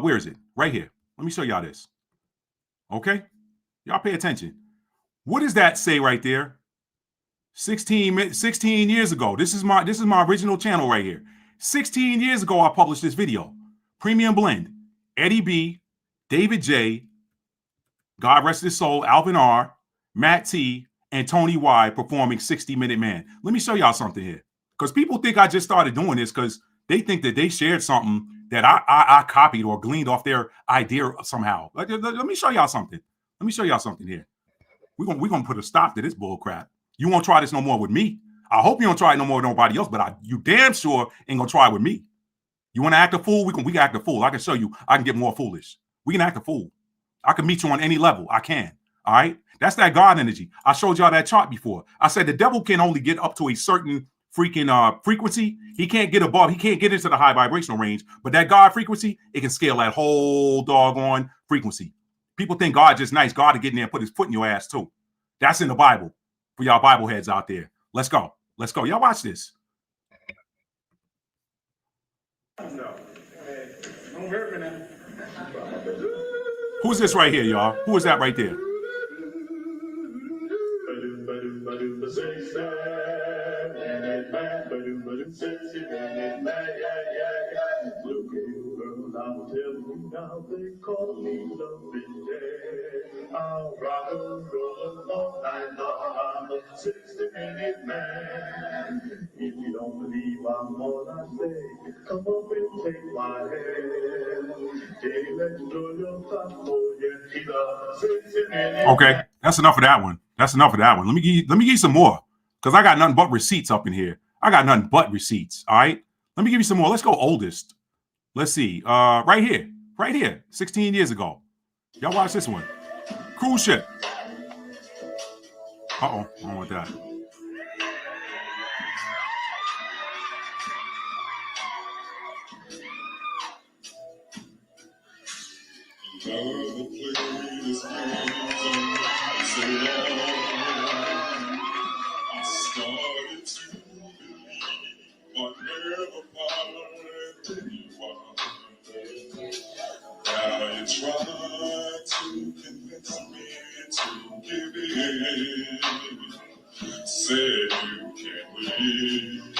[SPEAKER 1] Where is it? Right here. Let me show y'all this. Okay? Y'all pay attention. What does that say right there? 16 years ago. This is my original channel right here. 16 years ago, I published this video. Premium Blend. Eddie B, David J, God rest his soul, Alvin R, Matt T, and Tony Y performing 60-Minute Man. Let me show y'all something here. Because people think I just started doing this because they think that they shared something that I copied or gleaned off their idea somehow. Let me show y'all something. Here. We're gonna put a stop to this bull crap. You won't try this no more with me. I hope you don't try it no more with nobody else, but you damn sure ain't gonna try it with me. You want to act a fool? We can act a fool. I can show you. I can get more foolish. We can act a fool. I can meet you on any level. I can. All right. That's that God energy. I showed y'all that chart before. I said the devil can only get up to a certain freaking frequency. He can't get above. He can't get into the high vibrational range. But that God frequency, it can scale that whole doggone frequency. People think God just nice. God to get in there and put his foot in your ass too. That's in the Bible for y'all Bible heads out there. Let's go. Y'all watch this. Who's this right here, y'all? Who is that right there? I'll tell you now, they call me loving day. I'll rock and roll all night long. I'm a 60-minute man. If you don't believe I'm all I say, come up and take my hand. Hey, let's do your top for you. Okay, that's enough of that one. Let me give you some more. because I got nothing but receipts up in here. I got nothing but receipts. All right. Let me give you some more. Let's go oldest. Let's see. Right here. 16 years ago. Y'all watch this one. Cruise ship. Uh-oh. I don't want that.
[SPEAKER 2] Try to convince me to give in. Say you can't win.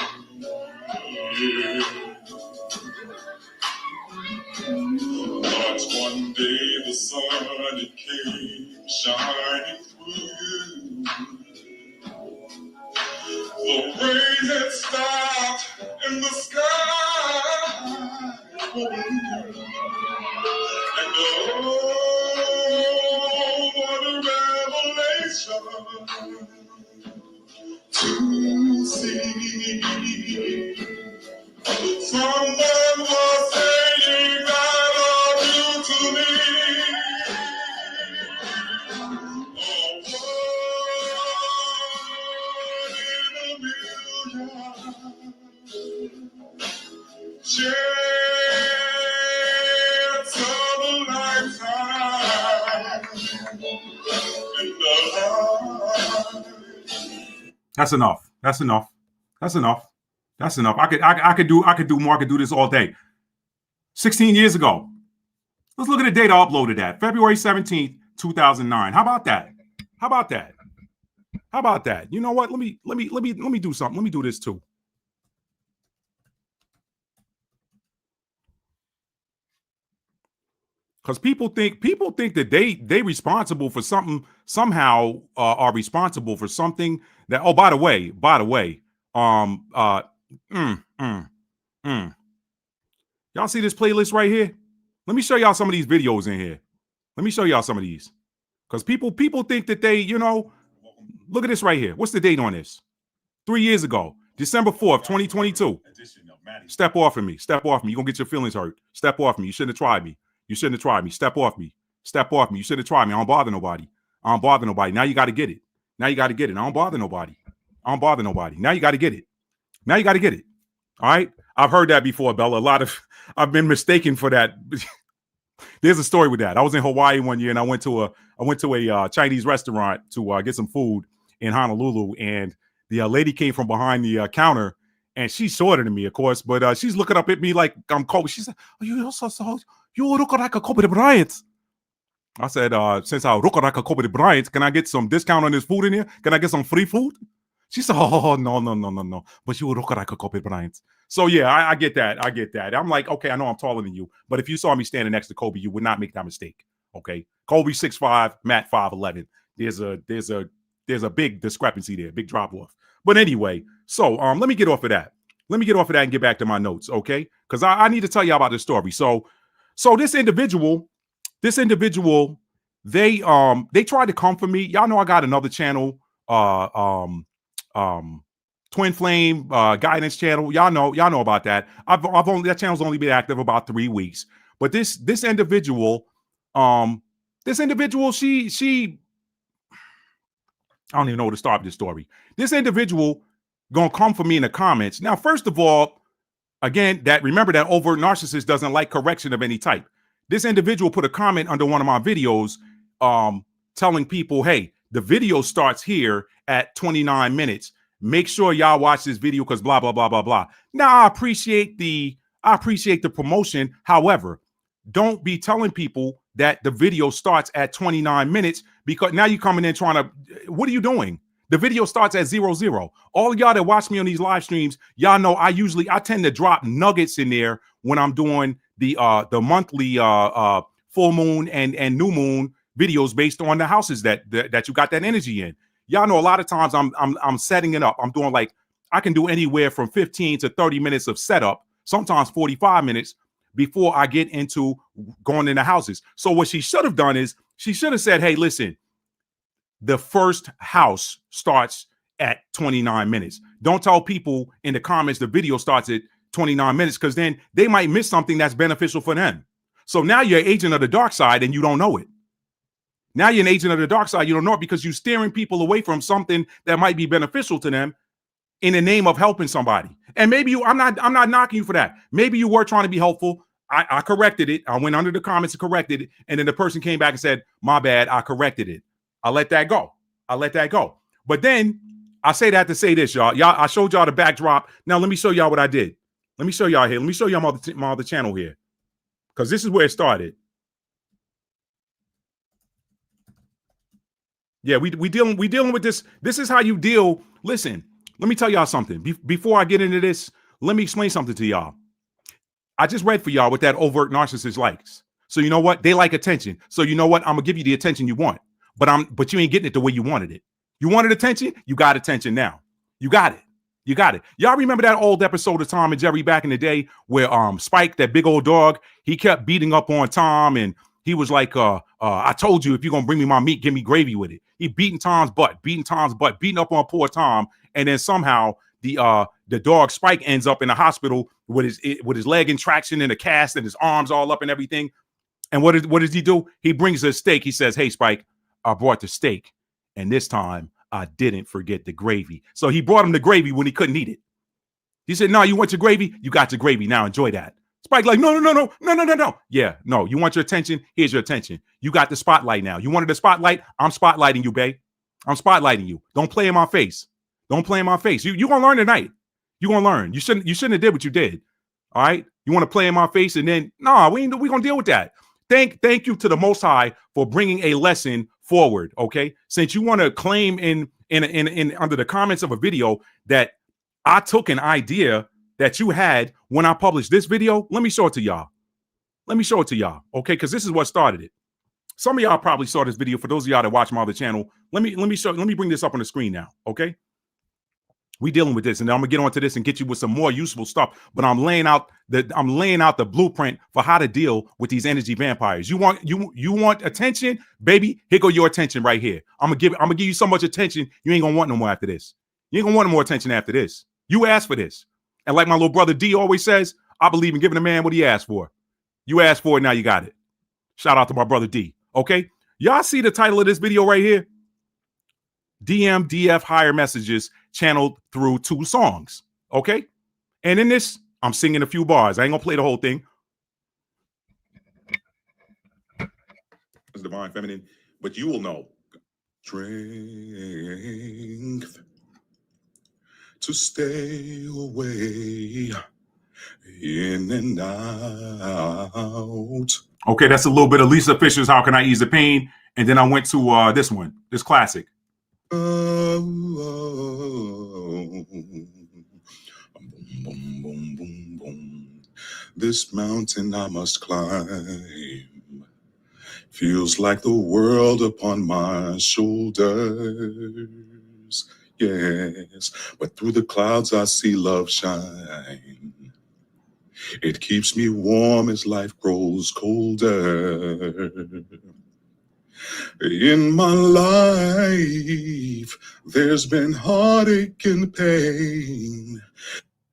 [SPEAKER 2] But one day the sun it came shining through. The rain had stopped in the sky. And oh, what a revelation to see. Someone was saying I love you to me. Oh, one in a million. Chance of a lifetime.
[SPEAKER 1] That's enough. That's enough. That's enough. That's enough. I could do more. I could do this all day. 16 years ago. Let's look at the date I uploaded that. February 17th, 2009. How about that? How about that? How about that? You know what? Let me do something. Let me do this too. Because people think that they responsible for something, somehow are responsible for something that, oh, by the way, y'all see this playlist right here? Let me show y'all some of these videos in here. Let me show y'all some of these. Because people think that they, you know, look at this right here. What's the date on this? 3 years ago, December 4th, 2022. Step off of me. Step off me. You're going to get your feelings hurt. Step off me. You shouldn't have tried me. You shouldn't have tried me. Step off me. Step off me. You shouldn't have tried me. I don't bother nobody. I don't bother nobody. Now you got to get it. Now you got to get it. I don't bother nobody. I don't bother nobody. Now you got to get it. Now you got to get it. All right. I've heard that before, Bella. I've been mistaken for that. There's a story with that. I was in Hawaii one year and I went to a Chinese restaurant to get some food in Honolulu, and the lady came from behind the counter, and she's shorter than me, of course, but she's looking up at me like I'm Kobe. She said, "Oh, you look like a Kobe Bryant." I said, "Since I look like a Kobe Bryant, can I get some discount on this food in here? Can I get some free food?" She said, "Oh, no. But you look like a Kobe Bryant." So yeah, I get that. I get that. I'm like, okay, I know I'm taller than you, but if you saw me standing next to Kobe, you would not make that mistake. Okay, Kobe 6'5", Matt 5'11". There's a big discrepancy there, big drop off. But anyway, so let me get off of that. Let me get off of that and get back to my notes, okay? Because I need to tell you about this story. So this individual, they tried to come for me. Y'all know I got another channel, Twin Flame guidance channel. Y'all know about that. That channel's only been active about 3 weeks. But this individual, she I don't even know where to start this story. This individual gonna come for me in the comments. Now, first of all, again, remember that overt narcissist doesn't like correction of any type. This individual put a comment under one of my videos, telling people, "Hey, the video starts here at 29 minutes. Make sure y'all watch this video because blah blah blah blah blah." Now, I appreciate the promotion. However, don't be telling people that the video starts at 29 minutes because now you're coming in trying to, what are you doing? The video starts at 00. All of y'all that watch me on these live streams, y'all know I tend to drop nuggets in there when I'm doing the monthly full moon and new moon videos based on the houses that you got that energy in. Y'all know a lot of times I'm setting it up. I'm doing like, I can do anywhere from 15 to 30 minutes of setup, sometimes 45 minutes before I get into going into houses. So what she should have done is she should have said, "Hey, listen, the first house starts at 29 minutes. Don't tell people in the comments the video starts at 29 minutes, because then they might miss something that's beneficial for them. So now you're an agent of the dark side and you don't know it. Now you're an agent of the dark side. You don't know it because you're steering people away from something that might be beneficial to them in the name of helping somebody. And maybe I'm not knocking you for that. Maybe you were trying to be helpful. I corrected it. I went under the comments and corrected it. And then the person came back and said, my bad, I corrected it. I let that go. But then I say that to say this, y'all. I showed y'all the backdrop. Now let me show y'all what I did. Let me show y'all here. Let me show y'all my other channel here, because this is where it started. Yeah, we dealing with this. This is how you deal. Listen, let me tell y'all something. Before I get into this, let me explain something to y'all. I just read for y'all what that overt narcissist likes. So you know what? They like attention. So you know what? I'm gonna give you the attention you want. But you ain't getting it the way you wanted it. You wanted attention? You got attention now. You got it. Y'all remember that old episode of Tom and Jerry back in the day where Spike, that big old dog, he kept beating up on Tom, and he was like, I told you, if you're gonna bring me my meat, give me gravy with it. He beating Tom's butt, beating up on poor Tom, and then somehow the dog Spike ends up in the hospital with his leg in traction and a cast and his arms all up and everything. And what does he do? He brings a steak. He says, hey, Spike, I brought the steak, and this time I didn't forget the gravy. So he brought him the gravy when he couldn't eat it. He said, no, you want your gravy? You got your gravy. Now enjoy that. Spike like, no. Yeah, no, you want your attention? Here's your attention. You got the spotlight now. You wanted the spotlight? I'm spotlighting you, babe. I'm spotlighting you. Don't play in my face. You're going to learn tonight. You're going to learn. You shouldn't have did what you did. All right? You want to play in my face, and then, we going to deal with that. Thank you to the Most High for bringing a lesson forward, okay? Since you want to claim in under the comments of a video that I took an idea that you had when I published this video, let me show it to y'all. Okay? Because this is what started it. Some of y'all probably saw this video. For those of y'all that watch my other channel, let me bring this up on the screen now, okay? We dealing with this, and I'm gonna get onto this and get you with some more useful stuff. But I'm laying out the blueprint for how to deal with these energy vampires. You want attention, baby? Here go your attention right here. I'm gonna give you so much attention, you ain't gonna want no more after this. You ain't gonna want no more attention after this. You asked for this, and like my little brother D always says, I believe in giving a man what he asked for. You asked for it, now you got it. Shout out to my brother D. Okay, y'all see the title of this video right here? DMDF higher messages channeled through 2 songs. Okay. And in this, I'm singing a few bars. I ain't gonna play the whole thing. It's divine feminine, but you will know. Strength to stay away in and out. Okay, that's a little bit of Lisa Fisher's How Can I Ease the Pain? And then I went to this classic. Boom, boom, boom, boom, boom. This mountain I must climb feels like the world upon my shoulders. Yes, but through the clouds I see love shine. It keeps me warm as life grows colder. In my life, there's been heartache and pain.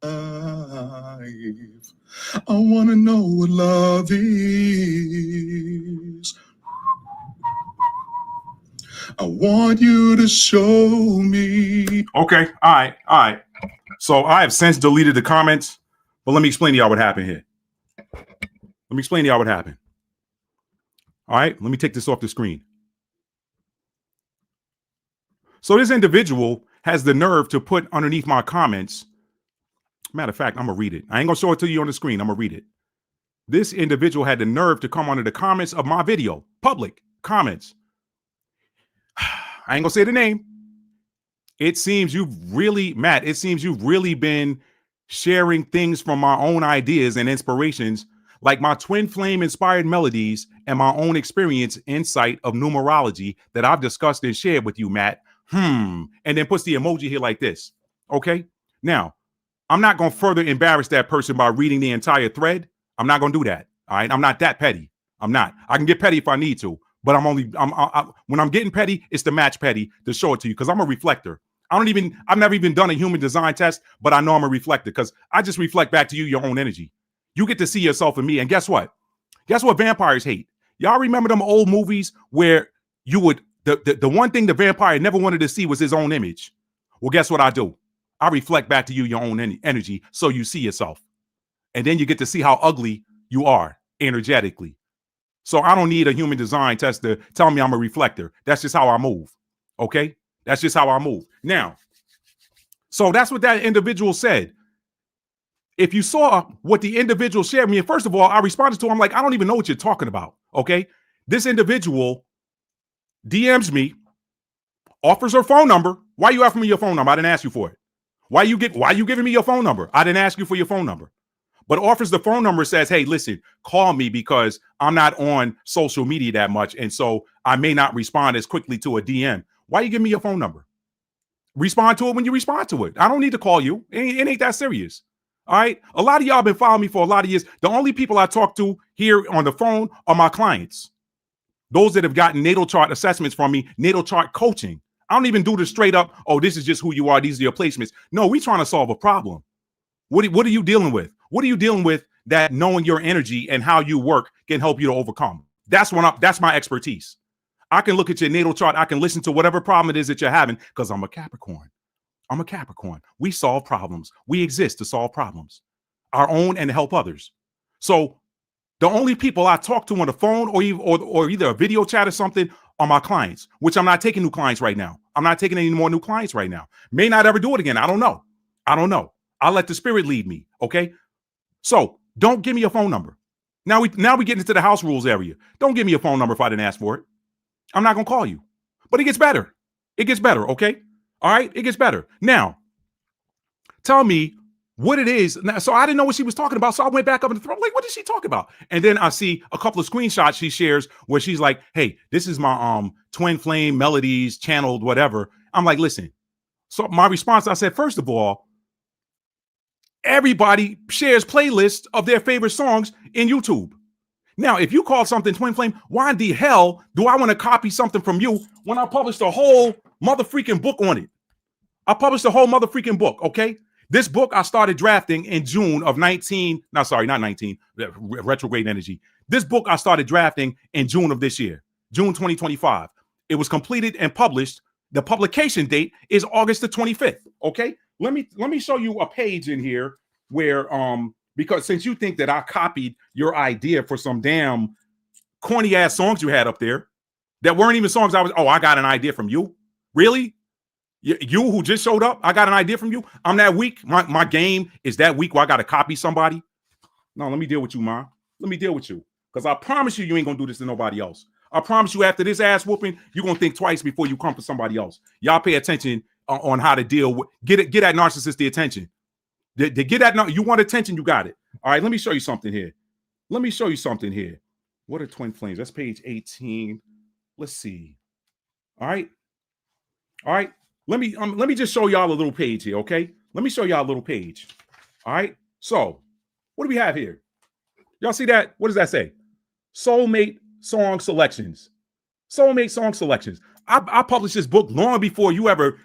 [SPEAKER 1] I want to know what love is. I want you to show me. Okay, all right. So I have since deleted the comments, but let me explain to y'all what happened here. All right, let me take this off the screen. So this individual has the nerve to put underneath my comments. Matter of fact, I'm going to read it. I ain't going to show it to you on the screen. I'm going to read it. This individual had the nerve to come under the comments of my video, public comments. I ain't going to say the name. It seems you've really been sharing things from my own ideas and inspirations, like my twin flame inspired melodies and my own experience insight of numerology that I've discussed and shared with you, Matt. And then puts the emoji here like this. Okay. Now, I'm not going to further embarrass that person by reading the entire thread. I'm not going to do that. All right. I'm not that petty. I'm not. I can get petty if I need to, but when I'm getting petty, it's to match petty to show it to you, because I'm a reflector. I've never even done a human design test, but I know I'm a reflector because I just reflect back to you your own energy. You get to see yourself in me. And guess what? Guess what vampires hate? Y'all remember them old movies where you would, the one thing the vampire never wanted to see was his own image. Well, guess what I do? I reflect back to you your own energy so you see yourself. And then you get to see how ugly you are energetically. So I don't need a human design test to tell me I'm a reflector. That's just how I move. Okay? That's just how I move. Now, so that's what that individual said. If you saw what the individual shared me, and first of all, I responded to him like, I don't even know what you're talking about. Okay? This individual DMs me, offers her phone number. Why you offering me your phone number? I didn't ask you for it. Why you giving me your phone number? I didn't ask you for your phone number. But offers the phone number, says, hey, listen, call me because I'm not on social media that much. And so I may not respond as quickly to a DM. Why you give me your phone number? Respond to it when you respond to it. I don't need to call you. It ain't that serious. All right. A lot of y'all been following me for a lot of years. The only people I talk to here on the phone are my clients. Those that have gotten natal chart assessments from me, natal chart coaching. I don't even do this straight up. Oh, this is just who you are. These are your placements. No, we're trying to solve a problem. What are you dealing with? What are you dealing with that knowing your energy and how you work can help you to overcome? That's my expertise. I can look at your natal chart. I can listen to whatever problem it is that you're having because I'm a Capricorn. I'm a Capricorn. We solve problems. We exist to solve problems, our own and to help others. So the only people I talk to on the phone or either a video chat or something are my clients, which I'm not taking new clients right now. I'm not taking any more new clients right now. May not ever do it again. I don't know. I'll let the spirit lead me. Okay. So don't give me your phone number. Now we get into the house rules area. Don't give me your phone number if I didn't ask for it. I'm not going to call you, but it gets better. It gets better. Okay. All right. It gets better. Now tell me what it is. Now, so I didn't know what she was talking about. So I went back up in the throat. Like, what did she talk about? And then I see a couple of screenshots she shares where she's like, hey, this is my twin flame melodies channeled, whatever. I'm like, listen. So my response, I said, first of all, everybody shares playlists of their favorite songs in YouTube. Now, if you call something twin flame, why in the hell do I want to copy something from you when I published a whole motherfreaking book on it? I published a whole motherfreaking book, okay? This book I started drafting in June of Retrograde Energy. This book I started drafting in June of this year, June 2025. It was completed and published. The publication date is August the 25th, okay? Let me show you a page in here where because since you think that I copied your idea for some damn corny ass songs you had up there that weren't even songs I got an idea from you. Really? You who just showed up, I got an idea from you. I'm that weak. My game is that weak where I got to copy somebody. No, let me deal with you, Ma. Let me deal with you. Because I promise you ain't going to do this to nobody else. I promise you after this ass whooping, you're going to think twice before you come for somebody else. Y'all pay attention on how to deal with, get that narcissist the attention. To get that, you want attention, you got it. All right, let me show you something here. What are twin flames? That's page 18. Let's see. All right. Let me just show y'all a little page here, okay? Let me show y'all a little page. All right. So, what do we have here? Y'all see that? What does that say? Soulmate song selections. Soulmate song selections. I published this book long before you ever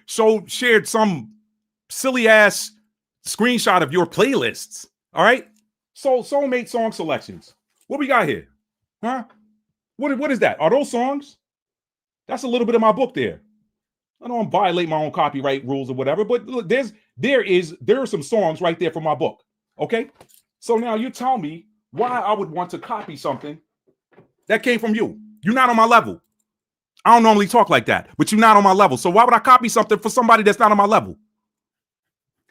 [SPEAKER 1] shared some silly ass screenshot of your playlists. All right. So soulmate song selections. What we got here? Huh? What is that? Are those songs? That's a little bit of my book there. I don't violate my own copyright rules or whatever, but look, there are some songs right there from my book. Okay. So now you tell me why I would want to copy something that came from you. You're not on my level. I don't normally talk like that, but you're not on my level. So why would I copy something for somebody that's not on my level?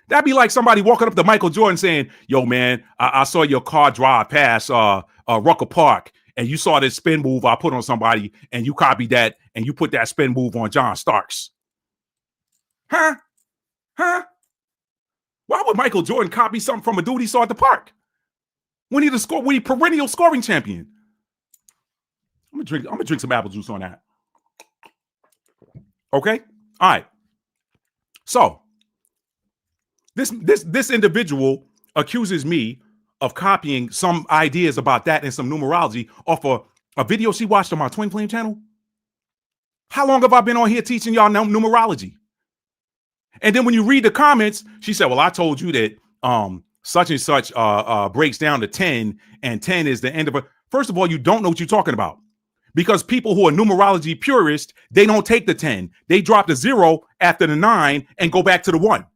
[SPEAKER 1] That'd be like somebody walking up to Michael Jordan saying, yo, man, I saw your car drive past Rucker Park and you saw this spin move I put on somebody and you copied that and you put that spin move on John Starks. Huh? Why would Michael Jordan copy something from a dude he saw at the park? When he perennial scoring champion. I'm gonna drink some apple juice on that. Okay? All right. So this individual accuses me of copying some ideas about that and some numerology off a video she watched on my Twin Flame channel. How long have I been on here teaching y'all numerology? And then when you read the comments, she said, well, I told you that such and such breaks down to 10, and 10 is the end of it. First of all, you don't know what you're talking about, because people who are numerology purists, they don't take the 10. They drop the 0 after the 9 and go back to the 1.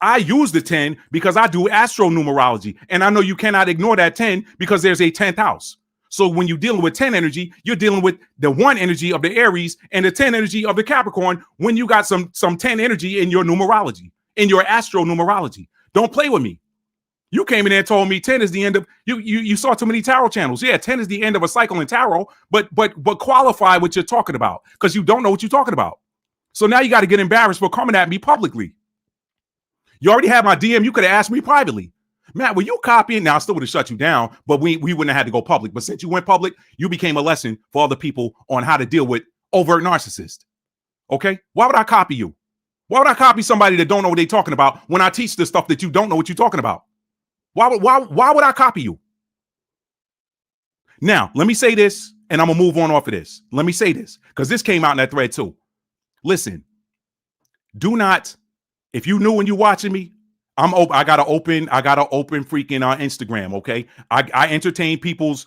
[SPEAKER 1] I use the 10 because I do astronumerology, and I know you cannot ignore that 10 because there's a 10th house. So when you're dealing with 10 energy, you're dealing with the 1 energy of the Aries and the 10 energy of the Capricorn when you got some 10 energy in your numerology, in your astronumerology. Don't play with me. You came in there and told me 10 is the end of you saw too many tarot channels. Yeah, 10 is the end of a cycle in tarot, but qualify what you're talking about, because you don't know what you're talking about. So now you got to get embarrassed for coming at me publicly. You already have my DM. You could have asked me privately. Matt, were you copying? Now I still would have shut you down, but we wouldn't have had to go public. But since you went public, you became a lesson for other people on how to deal with overt narcissists. Okay? Why would I copy you? Why would I copy somebody that don't know what they're talking about when I teach the stuff that you don't know what you're talking about? Why would I copy you? Now, let me say this, and I'm going to move on off of this. Let me say this, because this came out in that thread too. Listen, do not, if you knew when you're watching me, I'm open. I got to open freaking Instagram. Okay. I entertain people's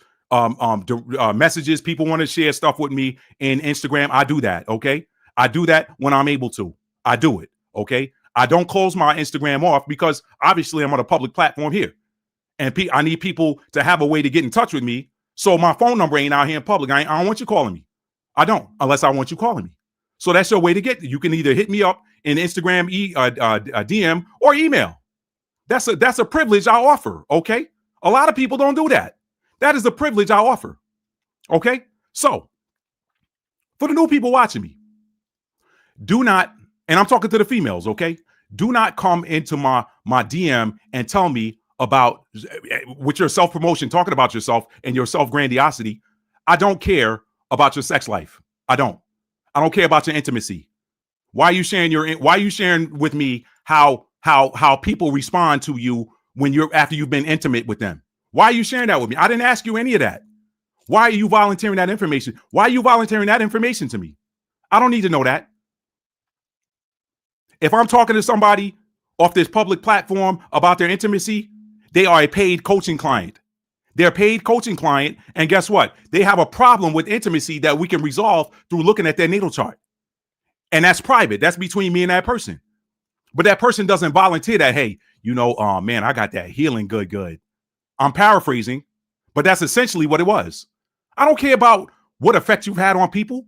[SPEAKER 1] messages. People want to share stuff with me in Instagram. I do that. Okay. I do that when I'm able to. I do it. Okay. I don't close my Instagram off because obviously I'm on a public platform here, and I need people to have a way to get in touch with me. So my phone number ain't out here in public. I don't want you calling me. I don't, unless I want you calling me. So that's your way to get. You can either hit me up in Instagram, DM, or email. That's a privilege I offer. Okay. A lot of people don't do that. That is a privilege I offer. Okay. So for the new people watching me, do not, and I'm talking to the females. Okay. Do not come into my DM and tell me about, with your self-promotion, talking about yourself and your self-grandiosity. I don't care about your sex life. I don't care about your intimacy. Why are you sharing with me how people respond to you when after you've been intimate with them? Why are you sharing that with me? I didn't ask you any of that. Why are you volunteering that information? Why are you volunteering that information to me? I don't need to know that. If I'm talking to somebody off this public platform about their intimacy, they are a paid coaching client. They're a paid coaching client, and guess what? They have a problem with intimacy that we can resolve through looking at their natal chart. And that's private. That's between me and that person. But that person doesn't volunteer that, hey, man, I got that healing good. I'm paraphrasing, but that's essentially what it was. I don't care about what effect you've had on people.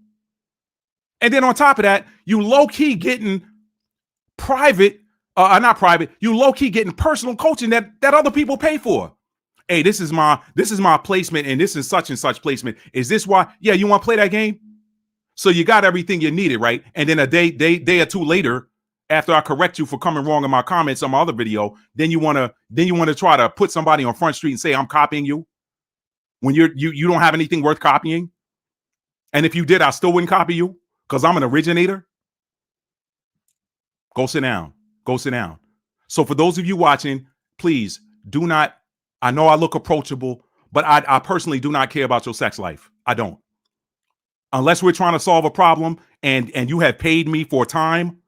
[SPEAKER 1] And then on top of that, you low-key getting you low-key getting personal coaching that other people pay for. Hey, this is my placement, and this is such and such placement. Is this why? Yeah, you want to play that game? So you got everything you needed, right? And then a day or two later, after I correct you for coming wrong in my comments on my other video, then you want to try to put somebody on Front Street and say I'm copying you when you don't have anything worth copying. And if you did, I still wouldn't copy you because I'm an originator. Go sit down. Go sit down. So for those of you watching, please do not. I know I look approachable, but I personally do not care about your sex life. I don't. Unless we're trying to solve a problem and you have paid me for time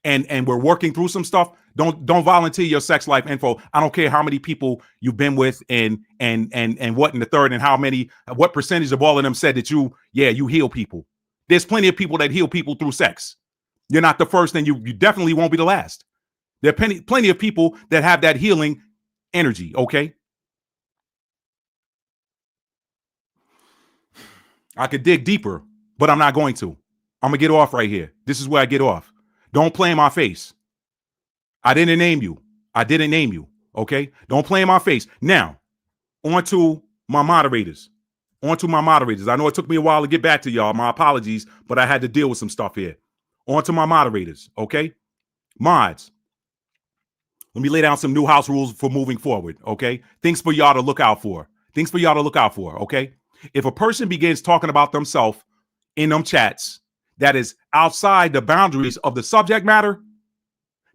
[SPEAKER 1] and we're working through some stuff, don't volunteer your sex life info. I don't care how many people you've been with and what in the third and what percentage of all of them said that you heal people. There's plenty of people that heal people through sex. You're not the first, and you definitely won't be the last. There are plenty of people that have that healing energy, okay? I could dig deeper, but I'm not going to. I'm going to get off right here. This is where I get off. Don't play in my face. I didn't name you. Okay? Don't play in my face. Now, on to my moderators. I know it took me a while to get back to y'all. My apologies, but I had to deal with some stuff here. On to my moderators, okay? Mods. Let me lay down some new house rules for moving forward, okay? Things for y'all to look out for. Okay? If a person begins talking about themselves in them chats that is outside the boundaries of the subject matter,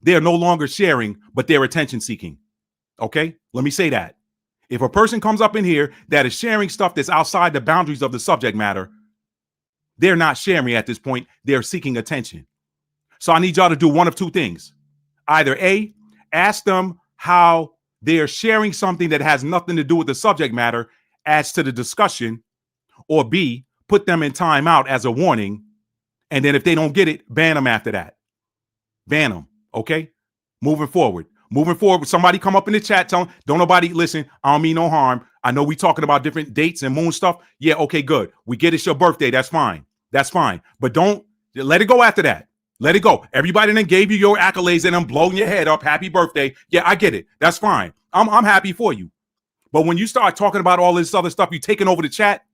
[SPEAKER 1] they are no longer sharing, but they're attention seeking. Okay? Let me say that. If a person comes up in here that is sharing stuff that's outside the boundaries of the subject matter, they're not sharing at this point. They're seeking attention. So I need y'all to do one of two things. Either A, ask them how they're sharing something that has nothing to do with the subject matter adds to the discussion, or B, put them in timeout as a warning. And then if they don't get it, ban them after that. Ban them. Okay. Moving forward, somebody come up in the chat, tell them, don't nobody listen. I don't mean no harm. I know we talking about different dates and moon stuff. Yeah. Okay, good. We get it's your birthday. That's fine. That's fine. But don't let it go after that. Let it go. Everybody then gave you your accolades and I'm blowing your head up. Happy birthday. Yeah, I get it. That's fine. I'm happy for you. But when you start talking about all this other stuff, you taking over the chat,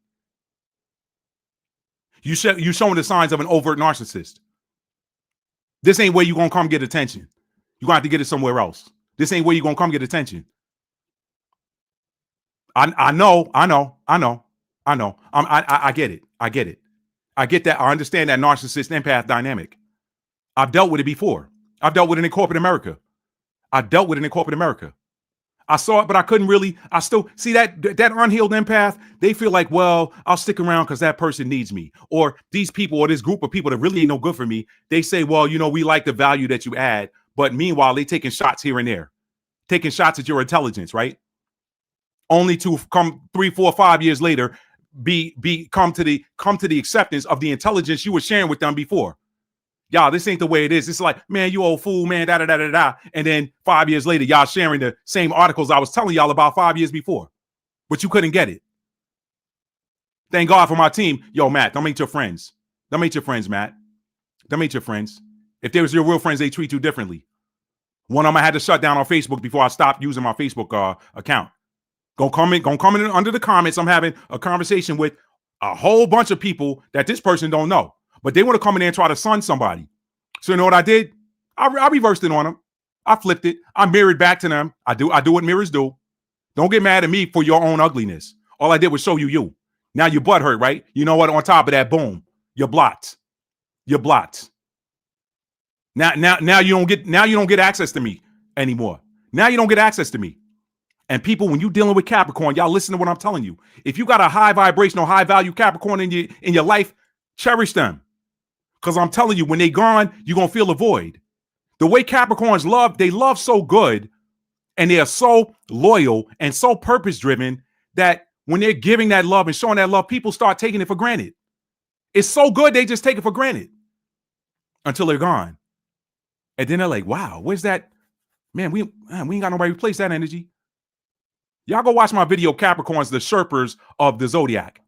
[SPEAKER 1] you showing the signs of an overt narcissist. This ain't where you gonna come get attention. You're gonna have to get it somewhere else. This ain't where you gonna come get attention. I know. I get it. I get that. I understand that narcissist empath dynamic. I've dealt with it before. I've dealt with it in corporate America. I saw it, but I couldn't really. I still see that unhealed empath. They feel like, well, I'll stick around because that person needs me, or these people, or this group of people that really ain't no good for me. They say, well, we like the value that you add, but meanwhile, they taking shots here and there, taking shots at your intelligence, right? Only to come 3, 4, 5 years later, come to the acceptance of the intelligence you were sharing with them before. Y'all, this ain't the way it is. It's like, man, you old fool, man, da. And then 5 years later, y'all sharing the same articles I was telling y'all about 5 years before, but you couldn't get it. Thank God for my team. Yo, Matt, don't make your friends. Don't make your friends, Matt. Don't make your friends. If they was your real friends, they treat you differently. One of them I had to shut down on Facebook before I stopped using my Facebook account. Gonna come in under the comments. I'm having a conversation with a whole bunch of people that this person don't know. But they want to come in there and try to sun somebody. So you know what I did? I reversed it on them. I flipped it. I mirrored back to them. I do what mirrors do. Don't get mad at me for your own ugliness. All I did was show you. Now your butt hurt, right? You know what? On top of that, boom, you're blocked. You're blocked. Now you don't get access to me anymore. Now you don't get access to me. And people, when you're dealing with Capricorn, y'all listen to what I'm telling you. If you got a high vibrational, high value Capricorn in your life, cherish them. Because I'm telling you, when they gone, you're going to feel a void. The way Capricorns love, they love so good, and they are so loyal and so purpose-driven that when they're giving that love and showing that love, people start taking it for granted. It's so good, they just take it for granted until they're gone. And then they're like, wow, where's that? Man, we ain't got nobody to replace that energy. Y'all go watch my video, Capricorns, the Sherpers of the Zodiac.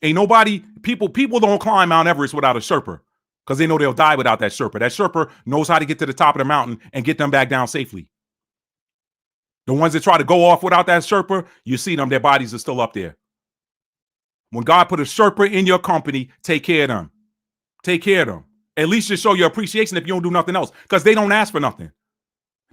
[SPEAKER 1] Ain't nobody, people don't climb Mount Everest without a Sherpa because they know they'll die without that Sherpa. That Sherpa knows how to get to the top of the mountain and get them back down safely. The ones that try to go off without that Sherpa, you see them, their bodies are still up there. When God put a Sherpa in your company, take care of them. Take care of them. At least just show your appreciation if you don't do nothing else, because they don't ask for nothing.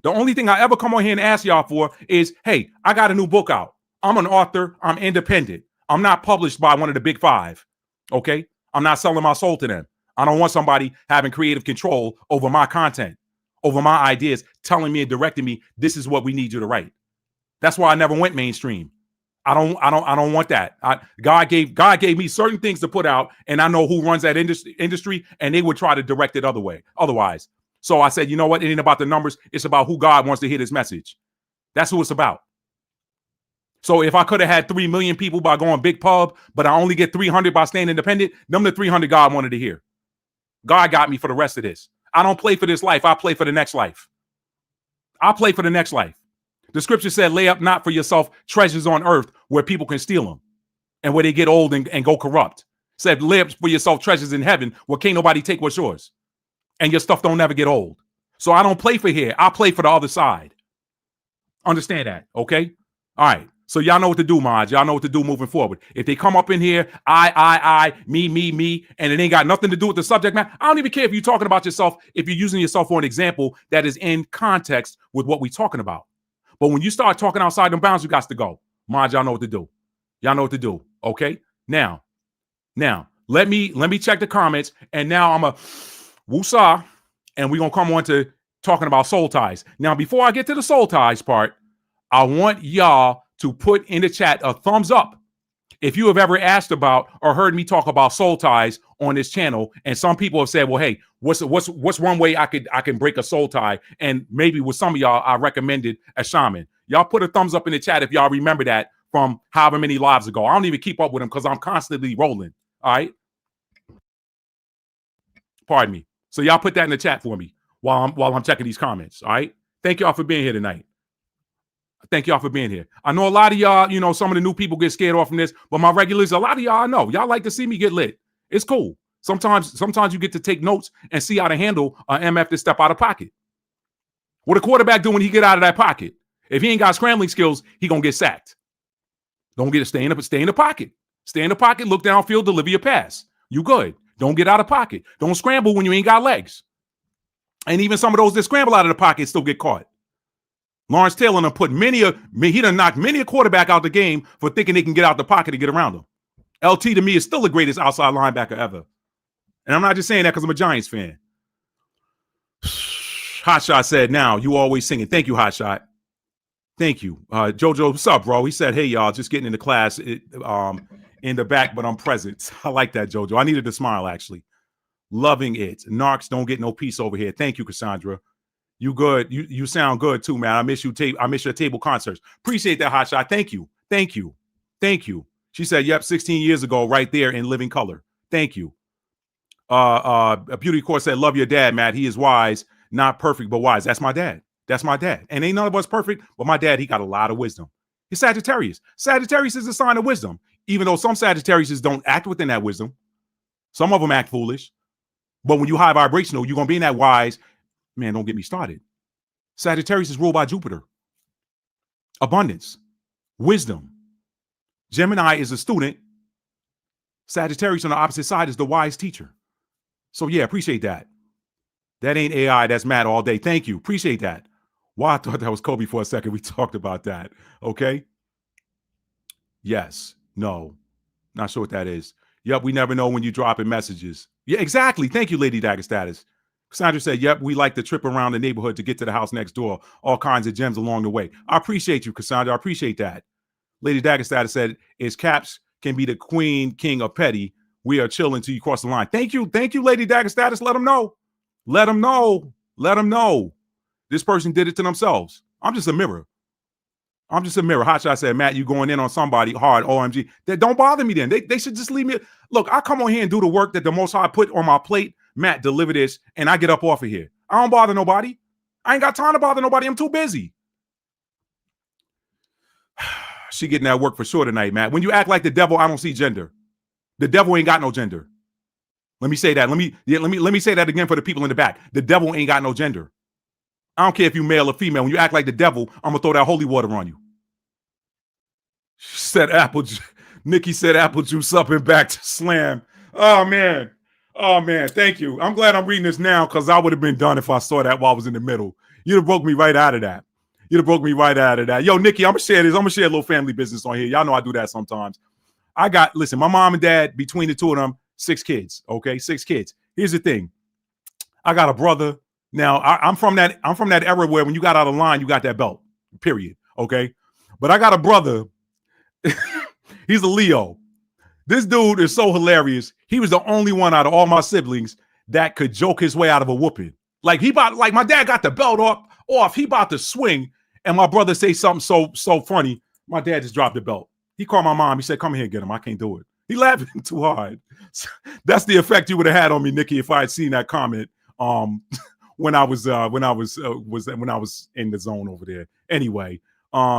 [SPEAKER 1] The only thing I ever come on here and ask y'all for is, hey, I got a new book out. I'm an author. I'm independent. I'm not published by one of the big five. Okay? I'm not selling my soul to them. I don't want somebody having creative control over my content, over my ideas, telling me and directing me, this is what we need you to write. That's why I never went mainstream. I don't want that. God gave me certain things to put out, and I know who runs that industry, and they would try to direct it otherwise. So I said, you know what? It ain't about the numbers. It's about who God wants to hear this message. That's who it's about. So if I could have had 3 million people by going big pub, but I only get 300 by staying independent, them the 300 God wanted to hear. God got me for the rest of this. I don't play for this life. I play for the next life. I play for the next life. The scripture said, lay up not for yourself treasures on earth where people can steal them and where they get old and go corrupt. It said, lay up for yourself treasures in heaven where can't nobody take what's yours. And your stuff don't never get old. So I don't play for here. I play for the other side. Understand that, okay? All right. So y'all know what to do, mods. Y'all know what to do moving forward. If they come up in here, I, me, and it ain't got nothing to do with the subject matter, I don't even care if you're talking about yourself, if you're using yourself for an example that is in context with what we're talking about. But when you start talking outside them bounds, you got to go. Mods, y'all know what to do. Y'all know what to do, okay? Now, let me check the comments, and now I'm a woosah, and we're going to come on to talking about soul ties. Now, before I get to the soul ties part, I want y'all to put in the chat a thumbs up If you have ever asked about or heard me talk about soul ties on this channel, and some people have said, well, hey, what's one way I can break a soul tie? And maybe with some of y'all, I recommended a shaman. Y'all put a thumbs up in the chat if y'all remember that from however many lives ago. I don't even keep up with them because I'm constantly rolling. All right. Pardon me. So y'all put that in the chat for me while I'm checking these comments. All right. Thank y'all for being here tonight. Thank y'all for being here. I know a lot of y'all, you know, some of the new people get scared off from this, but my regulars, a lot of y'all I know. Y'all like to see me get lit. It's cool. Sometimes you get to take notes and see how to handle an MF to step out of pocket. What a quarterback do when he get out of that pocket? If he ain't got scrambling skills, he gonna get sacked. Don't get stay in the pocket. Stay in the pocket, look downfield, deliver your pass. You good. Don't get out of pocket. Don't scramble when you ain't got legs. And even some of those that scramble out of the pocket still get caught. Lawrence Taylor done knocked many a quarterback out the game for thinking they can get out the pocket and get around him. LT to me is still the greatest outside linebacker ever. And I'm not just saying that because I'm a Giants fan. Hotshot said, now you always singing. Thank you, Hotshot. Thank you. Jojo, what's up, bro? He said, hey, y'all, just getting into class in the back, but I'm present. I like that, Jojo. I needed to smile, actually. Loving it. Narcs don't get no peace over here. Thank you, Cassandra. You good. You sound good, too, man. I miss you. I miss your table concerts. Appreciate that, Hotshot. Thank you. Thank you. Thank you. She said, yep, 16 years ago, right there in living color. Thank you. A Beauty Court said, love your dad, Matt. He is wise, not perfect, but wise. That's my dad. That's my dad. And ain't none of us perfect, but my dad, he got a lot of wisdom. He's Sagittarius. Sagittarius is a sign of wisdom, even though some Sagittarius don't act within that wisdom. Some of them act foolish. But when you high vibrational, you're going to be in that wise. Man, don't get me started. Sagittarius is ruled by Jupiter. Abundance. Wisdom. Gemini is a student. Sagittarius on the opposite side is the wise teacher. So yeah, appreciate that. That ain't AI. That's Matt all day. Thank you. Appreciate that. Wow, I thought that was Kobe for a second. We talked about that. Okay. Yes. No. Not sure what that is. Yep. We never know when you drop in messages. Yeah, exactly. Thank you, Lady Dagger Status. Cassandra said, yep, we like to trip around the neighborhood to get to the house next door. All kinds of gems along the way. I appreciate you, Cassandra. I appreciate that. Lady Dagger Status said, is Caps can be the queen, king of petty. We are chilling until you cross the line. Thank you. Thank you, Lady Dagger Status. Let them know. Let them know. Let them know. This person did it to themselves. I'm just a mirror. I'm just a mirror. Hotshot said, Matt, you going in on somebody hard. OMG. Don't bother me then. They should just leave me. Look, I come on here and do the work that the Most High put on my plate. Matt, deliver this, and I get up off of here. I don't bother nobody. I ain't got time to bother nobody. I'm too busy. She getting that work for sure tonight, Matt. When you act like the devil, I don't see gender. The devil ain't got no gender. Let me say that. Let me say that again for the people in the back. The devil ain't got no gender. I don't care if you male or female. When you act like the devil, I'm gonna throw that holy water on you. She said apple juice. Nikki said apple juice up and back to slam. Oh man. Oh man. Thank you. I'm glad I'm reading this now because I would have been done if I saw that while I was in the middle. You'd have broke me right out of that. Yo, Nikki, I'm gonna share this. I'm gonna share a little family business on here. Y'all know I do that sometimes. Listen, my mom and dad, between the two of them, 6 kids. Okay, 6 kids. Here's the thing. I got a brother. Now, I'm from that era where when you got out of line, you got that belt, period. Okay. But I got a brother. He's a Leo. This dude is so hilarious. He was the only one out of all my siblings that could joke his way out of a whooping. Like my dad got the belt off. He about to swing. And my brother say something so funny. My dad just dropped the belt. He called my mom. He said, come here, get him. I can't do it. He laughing too hard. That's the effect you would have had on me, Nikki, if I had seen that comment. When I was in the zone over there. Anyway,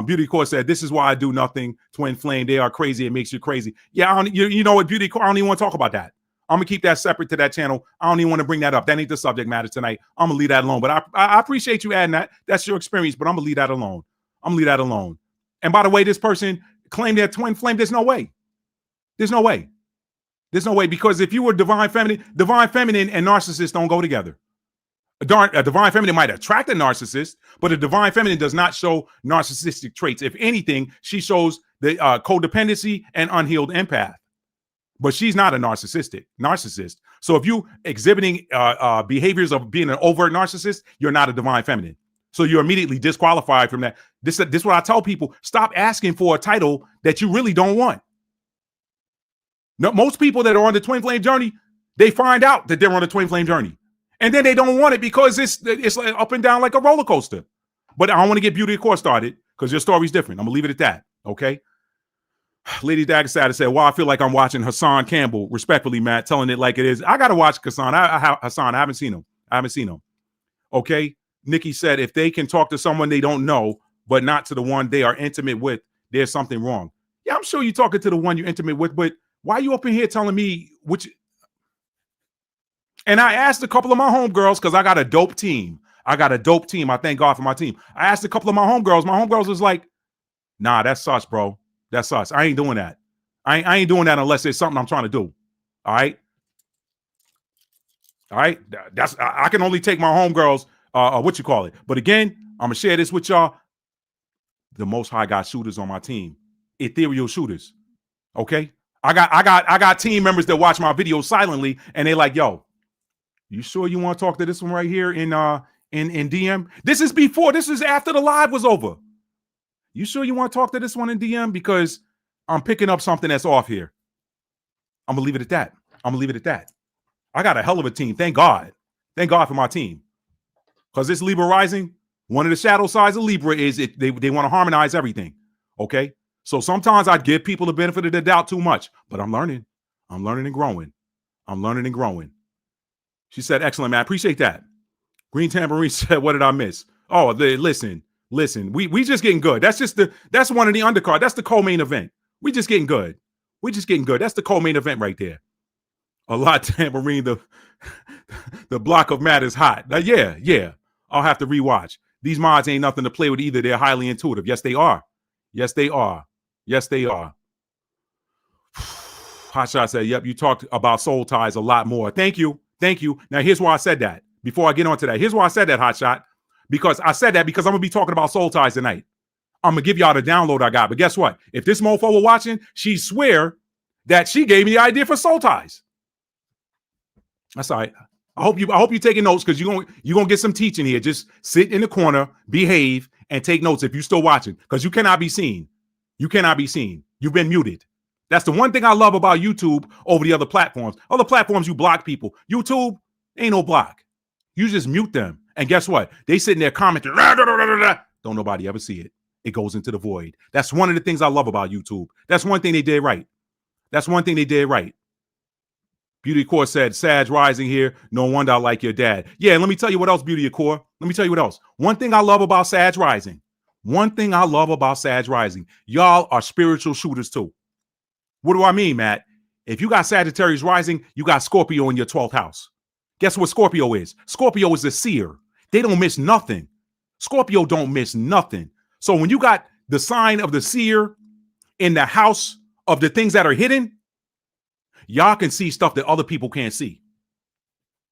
[SPEAKER 1] Beauty Court said, this is why I do nothing. Twin Flame, they are crazy. It makes you crazy. Yeah, you know what, Beauty Court, I don't even want to talk about that. I'm going to keep that separate to that channel. I don't even want to bring that up. That ain't the subject matter tonight. I'm going to leave that alone. But I appreciate you adding that. That's your experience, but I'm going to leave that alone. And by the way, this person claimed their twin flame. There's no way. There's no way. Because if you were divine feminine and narcissist don't go together. A divine feminine might attract a narcissist, but a divine feminine does not show narcissistic traits. If anything, she shows the codependency and unhealed empath. But she's not a narcissist. So if you exhibiting behaviors of being an overt narcissist, you're not a divine feminine. So you're immediately disqualified from that. This is what I tell people. Stop asking for a title that you really don't want. No, most people that are on the twin flame journey, they find out that they're on the twin flame journey. And then they don't want it because it's like up and down like a roller coaster. But I don't want to get Beauty of Course started because your story's different. I'm going to leave it at that. Okay. Lady Dagasada said, well, I feel like I'm watching Hassan Campbell, respectfully, Matt, telling it like it is. I got to watch Hassan. Hassan, I haven't seen him. Okay. Nikki said, if they can talk to someone they don't know, but not to the one they are intimate with, there's something wrong. Yeah, I'm sure you're talking to the one you're intimate with, but why are you up in here telling me which? And I asked a couple of my homegirls, because I got a dope team. I thank God for my team. I asked a couple of my homegirls. My homegirls was like, nah, that's sus, bro. That's sus. I ain't doing that. I ain't doing that unless it's something I'm trying to do. All right. I can only take my homegirls, But again, I'm going to share this with y'all. The Most High got shooters on my team. Ethereal shooters. Okay. I got team members that watch my videos silently, and they like, yo, you sure you want to talk to this one right here in DM? This is after the live was over. You sure you want to talk to this one in DM? Because I'm picking up something that's off here. I'm gonna leave it at that. I got a hell of a team. Thank God for my team. Because this Libra rising, one of the shadow sides of Libra is they want to harmonize everything. Okay. So sometimes I give people the benefit of the doubt too much, but I'm learning and growing. She said, excellent, man. I appreciate that. Green Tambourine said, what did I miss? Oh, listen. We just getting good. That's one of the undercard. That's the co-main event. We just getting good. That's the co-main event right there. A lot, Tambourine, the block of Matt is hot. Yeah. I'll have to rewatch. These mods ain't nothing to play with either. They're highly intuitive. Yes, they are. Hotshot said, yep, you talked about soul ties a lot more. Thank you. Now, here's why I said that. Before I get on to that, here's why I said that, Hotshot. Because I'm going to be talking about soul ties tonight. I'm going to give y'all the download I got. But guess what? If this mofo were watching, she'd swear that she gave me the idea for soul ties. That's all right. I hope you're taking notes, because you're gonna get some teaching here. Just sit in the corner, behave, and take notes if you're still watching, because you cannot be seen. You've been muted. That's the one thing I love about YouTube over the other platforms. Other platforms, you block people. YouTube, ain't no block. You just mute them. And guess what? They sitting there commenting. Don't nobody ever see it. It goes into the void. That's one of the things I love about YouTube. That's one thing they did right. Beauty of Core said, Sag rising here. No wonder I like your dad. Yeah, let me tell you what else, Beauty of Core. One thing I love about Sag rising. Y'all are spiritual shooters too. What do I mean, Matt? If you got Sagittarius rising, you got Scorpio in your 12th house. Guess what Scorpio is? Scorpio is a seer. They don't miss nothing. Scorpio don't miss nothing. So when you got the sign of the seer in the house of the things that are hidden, y'all can see stuff that other people can't see.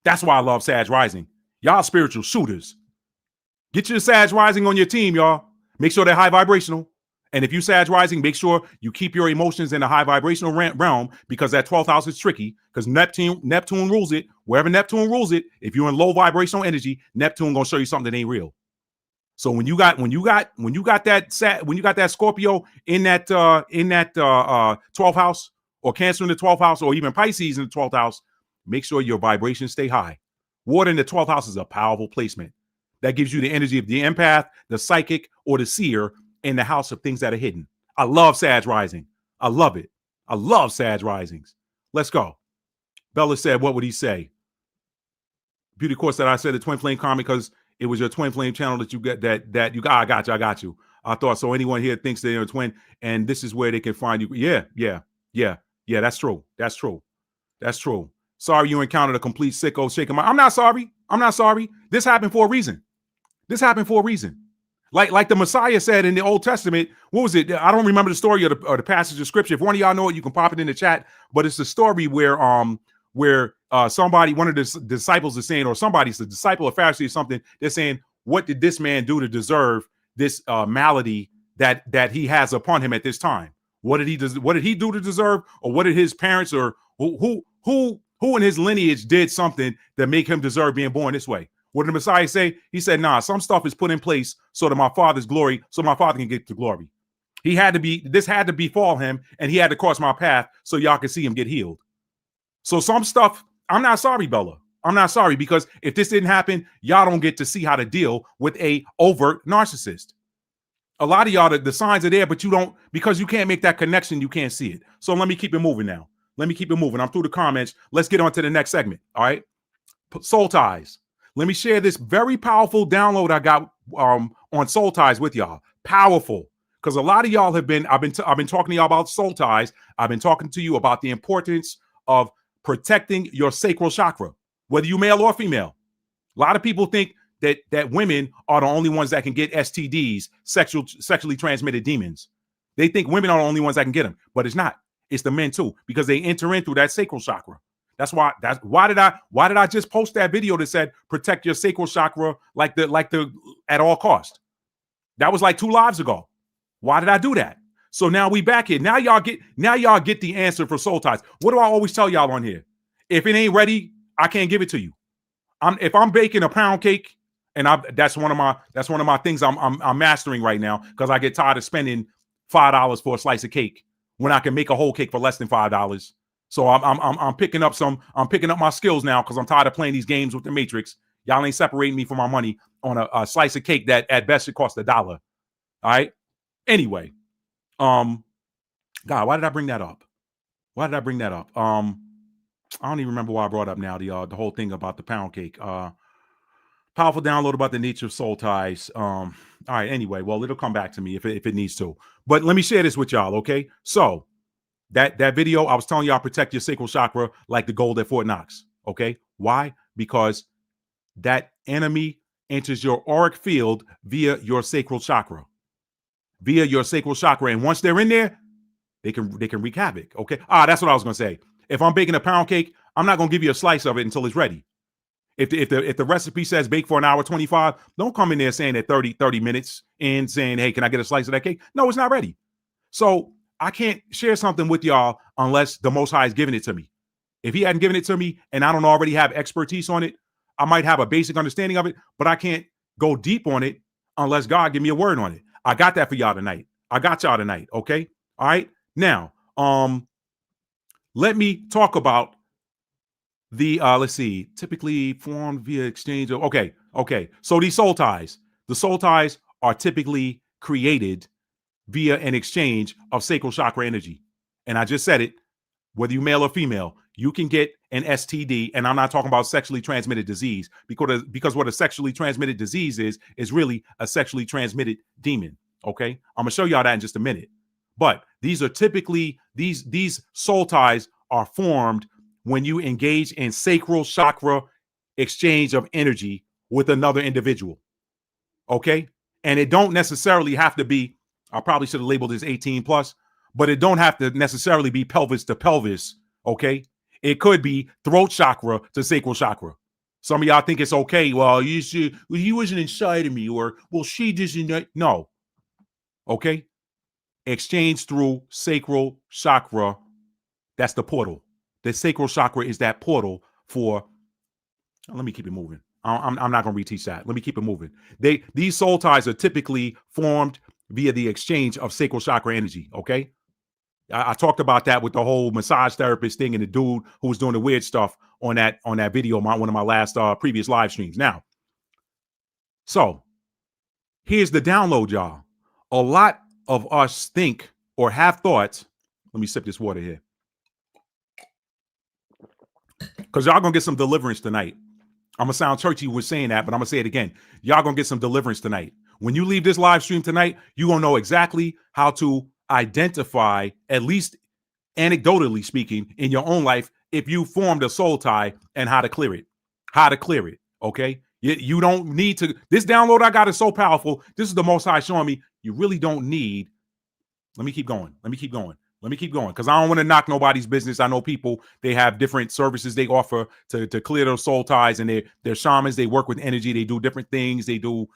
[SPEAKER 1] That's why I love Sag rising. Y'all spiritual shooters. Get your Sag rising on your team, y'all. Make sure they're high vibrational. And if you Sag rising, make sure you keep your emotions in the high vibrational realm, because that 12th house is tricky, because Neptune rules it. Wherever Neptune rules it, if you're in low vibrational energy, Neptune gonna show you something that ain't real. So when you got that Scorpio in that 12th house, or Cancer in the 12th house, or even Pisces in the 12th house, make sure your vibrations stay high. Water in the 12th house is a powerful placement. That gives you the energy of the empath, the psychic, or the seer in the house of things that are hidden. I love Sag rising. I love it. I love Sag risings. Let's go. Bella said, what would he say? Beauty Course said, I said the twin flame comment because it was your twin flame channel that you get that you got. I got you. I thought so. Anyone here thinks they're a twin, and this is where they can find you. Yeah. That's true. Sorry you encountered a complete sicko shaking my. I'm not sorry. This happened for a reason. Like the Messiah said in the Old Testament. What was it? I don't remember the story or the passage of scripture. If one of y'all know it, you can pop it in the chat. But it's the story where somebody, one of the disciples is saying, or somebody's the disciple of Pharisee or something, they're saying, what did this man do to deserve this malady that he has upon him at this time? What did he do to deserve, or what did his parents, or who in his lineage did something that make him deserve being born this way? What did the Messiah say? He said, nah, some stuff is put in place so that my father can get the glory. This had to befall him, and he had to cross my path so y'all could see him get healed. So some stuff, I'm not sorry, Bella. I'm not sorry, because if this didn't happen, y'all don't get to see how to deal with a overt narcissist. A lot of y'all, the signs are there, but you don't, because you can't make that connection, you can't see it. So let me keep it moving now. Let me keep it moving. I'm through the comments. Let's get on to the next segment. All right. Soul ties. Let me share this very powerful download I got on soul ties with y'all. Powerful. Because a lot of y'all I've been talking to y'all about soul ties. I've been talking to you about the importance of protecting your sacral chakra, whether you male or female. A lot of people think that women are the only ones that can get STDs, sexually transmitted demons. They think women are the only ones that can get them, but it's not. It's the men too, because they enter in through that sacral chakra. Why did I just post that video that said protect your sacral chakra like the at all cost? That was like 2 lives ago. Why did I do that? So now we back here. Now y'all get the answer for soul ties. What do I always tell y'all on here? If it ain't ready, I can't give it to you. If I'm baking a pound cake, and that's one of my things I'm mastering right now, because I get tired of spending $5 for a slice of cake when I can make a whole cake for less than $5. So I'm picking up my skills now, because I'm tired of playing these games with the Matrix. Y'all ain't separating me from my money on a slice of cake that at best should cost $1. All right. Anyway, God, why did I bring that up? I don't even remember why I brought up now the whole thing about the pound cake. Powerful download about the nature of soul ties. All right. Anyway, well, it'll come back to me if it needs to. But let me share this with y'all. Okay. So that video, I was telling y'all, protect your sacral chakra like the gold at Fort Knox. Okay. Why? Because that enemy enters your auric field via your sacral chakra. And once they're in there, they can wreak havoc. Okay. That's what I was going to say. If I'm baking a pound cake, I'm not going to give you a slice of it until it's ready. If the recipe says bake for an hour 25, don't come in there saying that 30 minutes and saying, hey, can I get a slice of that cake? No, it's not ready. So I can't share something with y'all unless the Most High is giving it to me. If he hadn't given it to me and I don't already have expertise on it, I might have a basic understanding of it, but I can't go deep on it unless God give me a word on it. I got that for y'all tonight. Okay. All right. Now, let me talk about the let's see, typically formed via exchange of okay. So these soul ties, the soul ties are typically created via an exchange of sacral chakra energy. And I just said it, whether you male or female, you can get an STD, and I'm not talking about sexually transmitted disease, because what a sexually transmitted disease is really a sexually transmitted demon. Okay, I'm gonna show y'all that in just a minute. But these are typically these soul ties are formed when you engage in sacral chakra exchange of energy with another individual. Okay. And it don't necessarily have to be, I probably should have labeled this 18 plus, but it don't have to necessarily be pelvis to pelvis. Okay. It could be throat chakra to sacral chakra. Some of y'all think it's okay. Well, he wasn't inside of me, or, well, she doesn't. No. Okay. Exchange through sacral chakra. That's the portal. The sacral chakra is that portal for, let me keep it moving. I'm not going to reteach that. Let me keep it moving. These soul ties are typically formed via the exchange of sacral chakra energy. Okay. I talked about that with the whole massage therapist thing and the dude who was doing the weird stuff on that video, one of my last previous live streams. Now, so here's the download, y'all. A lot of us think or have thought, let me sip this water here, because y'all gonna get some deliverance tonight. I'm gonna sound churchy with saying that, but I'm gonna say it again. Y'all gonna get some deliverance tonight. When you leave this live stream tonight, you're gonna know exactly how to identify, at least anecdotally speaking, in your own life, if you formed a soul tie, and how to clear it. Okay. You don't need to. This download I got is so powerful. This is the Most High showing me you really don't need. Let me keep going. Because I don't want to knock nobody's business. I know people, they have different services they offer to clear those soul ties, and they're shamans. They work with energy. They do different things. They do,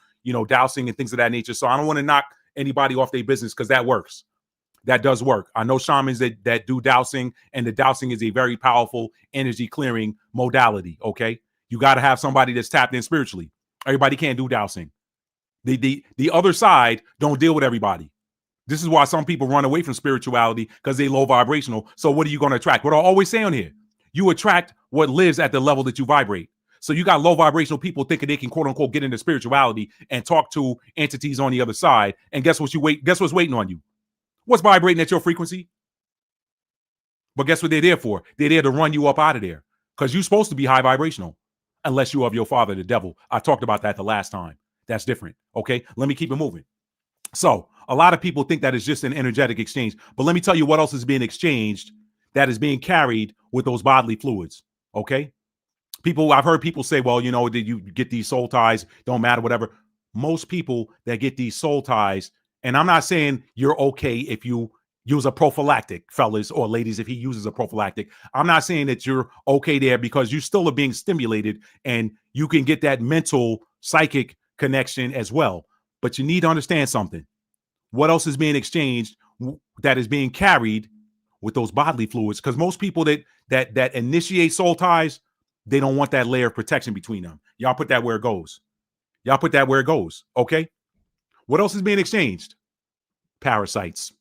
[SPEAKER 1] dowsing and things of that nature. So I don't want to knock anybody off their business, because that works. That does work. I know shamans that do dowsing, and the dowsing is a very powerful energy clearing modality. Okay. You got to have somebody that's tapped in spiritually. Everybody can't do dowsing. The other side don't deal with everybody. This is why some people run away from spirituality, because they low vibrational. So what are you going to attract? What I always say on here, you attract what lives at the level that you vibrate. So you got low vibrational people thinking they can quote unquote get into spirituality and talk to entities on the other side. And guess what? Guess what's waiting on you? What's vibrating at your frequency? But guess what they're there for? They're there to run you up out of there, because you're supposed to be high vibrational, unless you have your father, the devil. I talked about that the last time. That's different. Okay, let me keep it moving. So a lot of people think that it's just an energetic exchange, but let me tell you what else is being exchanged that is being carried with those bodily fluids. Okay, I've heard people say, well, did you get these soul ties? Don't matter, whatever. Most people that get these soul ties, and I'm not saying you're okay if you use a prophylactic, fellas or ladies, if he uses a prophylactic. I'm not saying that you're okay there, because you still are being stimulated and you can get that mental psychic connection as well. But you need to understand something. What else is being exchanged that is being carried with those bodily fluids? Because most people that initiate soul ties, they don't want that layer of protection between them. Y'all put that where it goes. Y'all put that where it goes. Okay. What else is being exchanged? Parasites.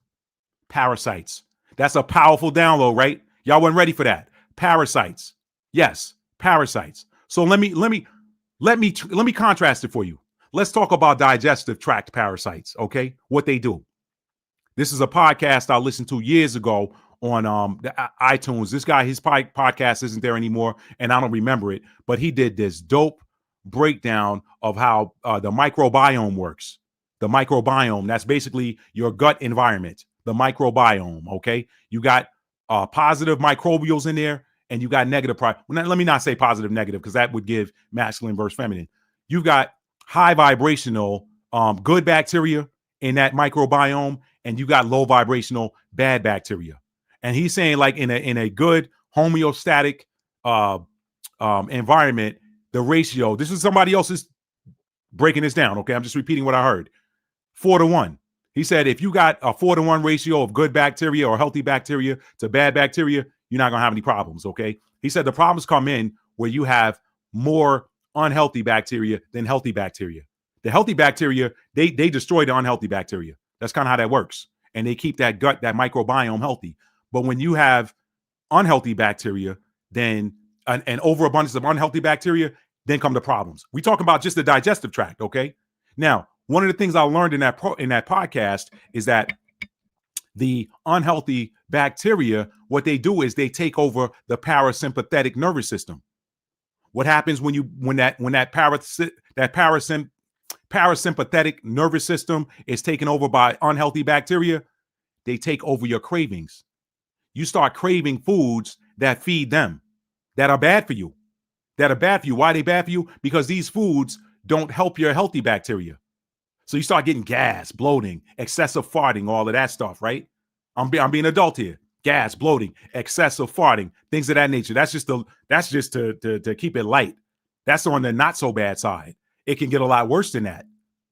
[SPEAKER 1] Parasites. That's a powerful download, right? Y'all weren't ready for that. Parasites. Yes, parasites. So let me contrast it for you. Let's talk about digestive tract parasites, okay? What they do. This is a podcast I listened to years ago on iTunes. This guy, his podcast isn't there anymore, and I don't remember it, but he did this dope breakdown of how the microbiome works. The microbiome, that's basically your gut environment. The microbiome, okay? You got positive microbials in there, and you got negative. Let me not say positive, negative, because that would give masculine versus feminine. You've got high vibrational, good bacteria in that microbiome, and you got low vibrational, bad bacteria. And he's saying, like, in a good homeostatic environment, the ratio. This is somebody else's breaking this down. Okay, I'm just repeating what I heard. 4-to-1. He said, if you got a 4-to-1 ratio of good bacteria or healthy bacteria to bad bacteria, you're not going to have any problems, okay? He said the problems come in where you have more unhealthy bacteria than healthy bacteria. The healthy bacteria, they destroy the unhealthy bacteria. That's kind of how that works. And they keep that gut, that microbiome healthy. But when you have unhealthy bacteria, then an overabundance of unhealthy bacteria, then come the problems. We talk about just the digestive tract, okay? Now, one of the things I learned in that podcast is that the unhealthy bacteria, what they do is they take over the parasympathetic nervous system. What happens when that parasympathetic nervous system is taken over by unhealthy bacteria? They take over your cravings. You start craving foods that feed them, that are bad for you. Why are they bad for you? Because these foods don't help your healthy bacteria. So you start getting gas, bloating, excessive farting, all of that stuff, right? I'm being adult here. Gas, bloating, excessive farting, things of that nature. That's just to keep it light. That's on the not so bad side. It can get a lot worse than that,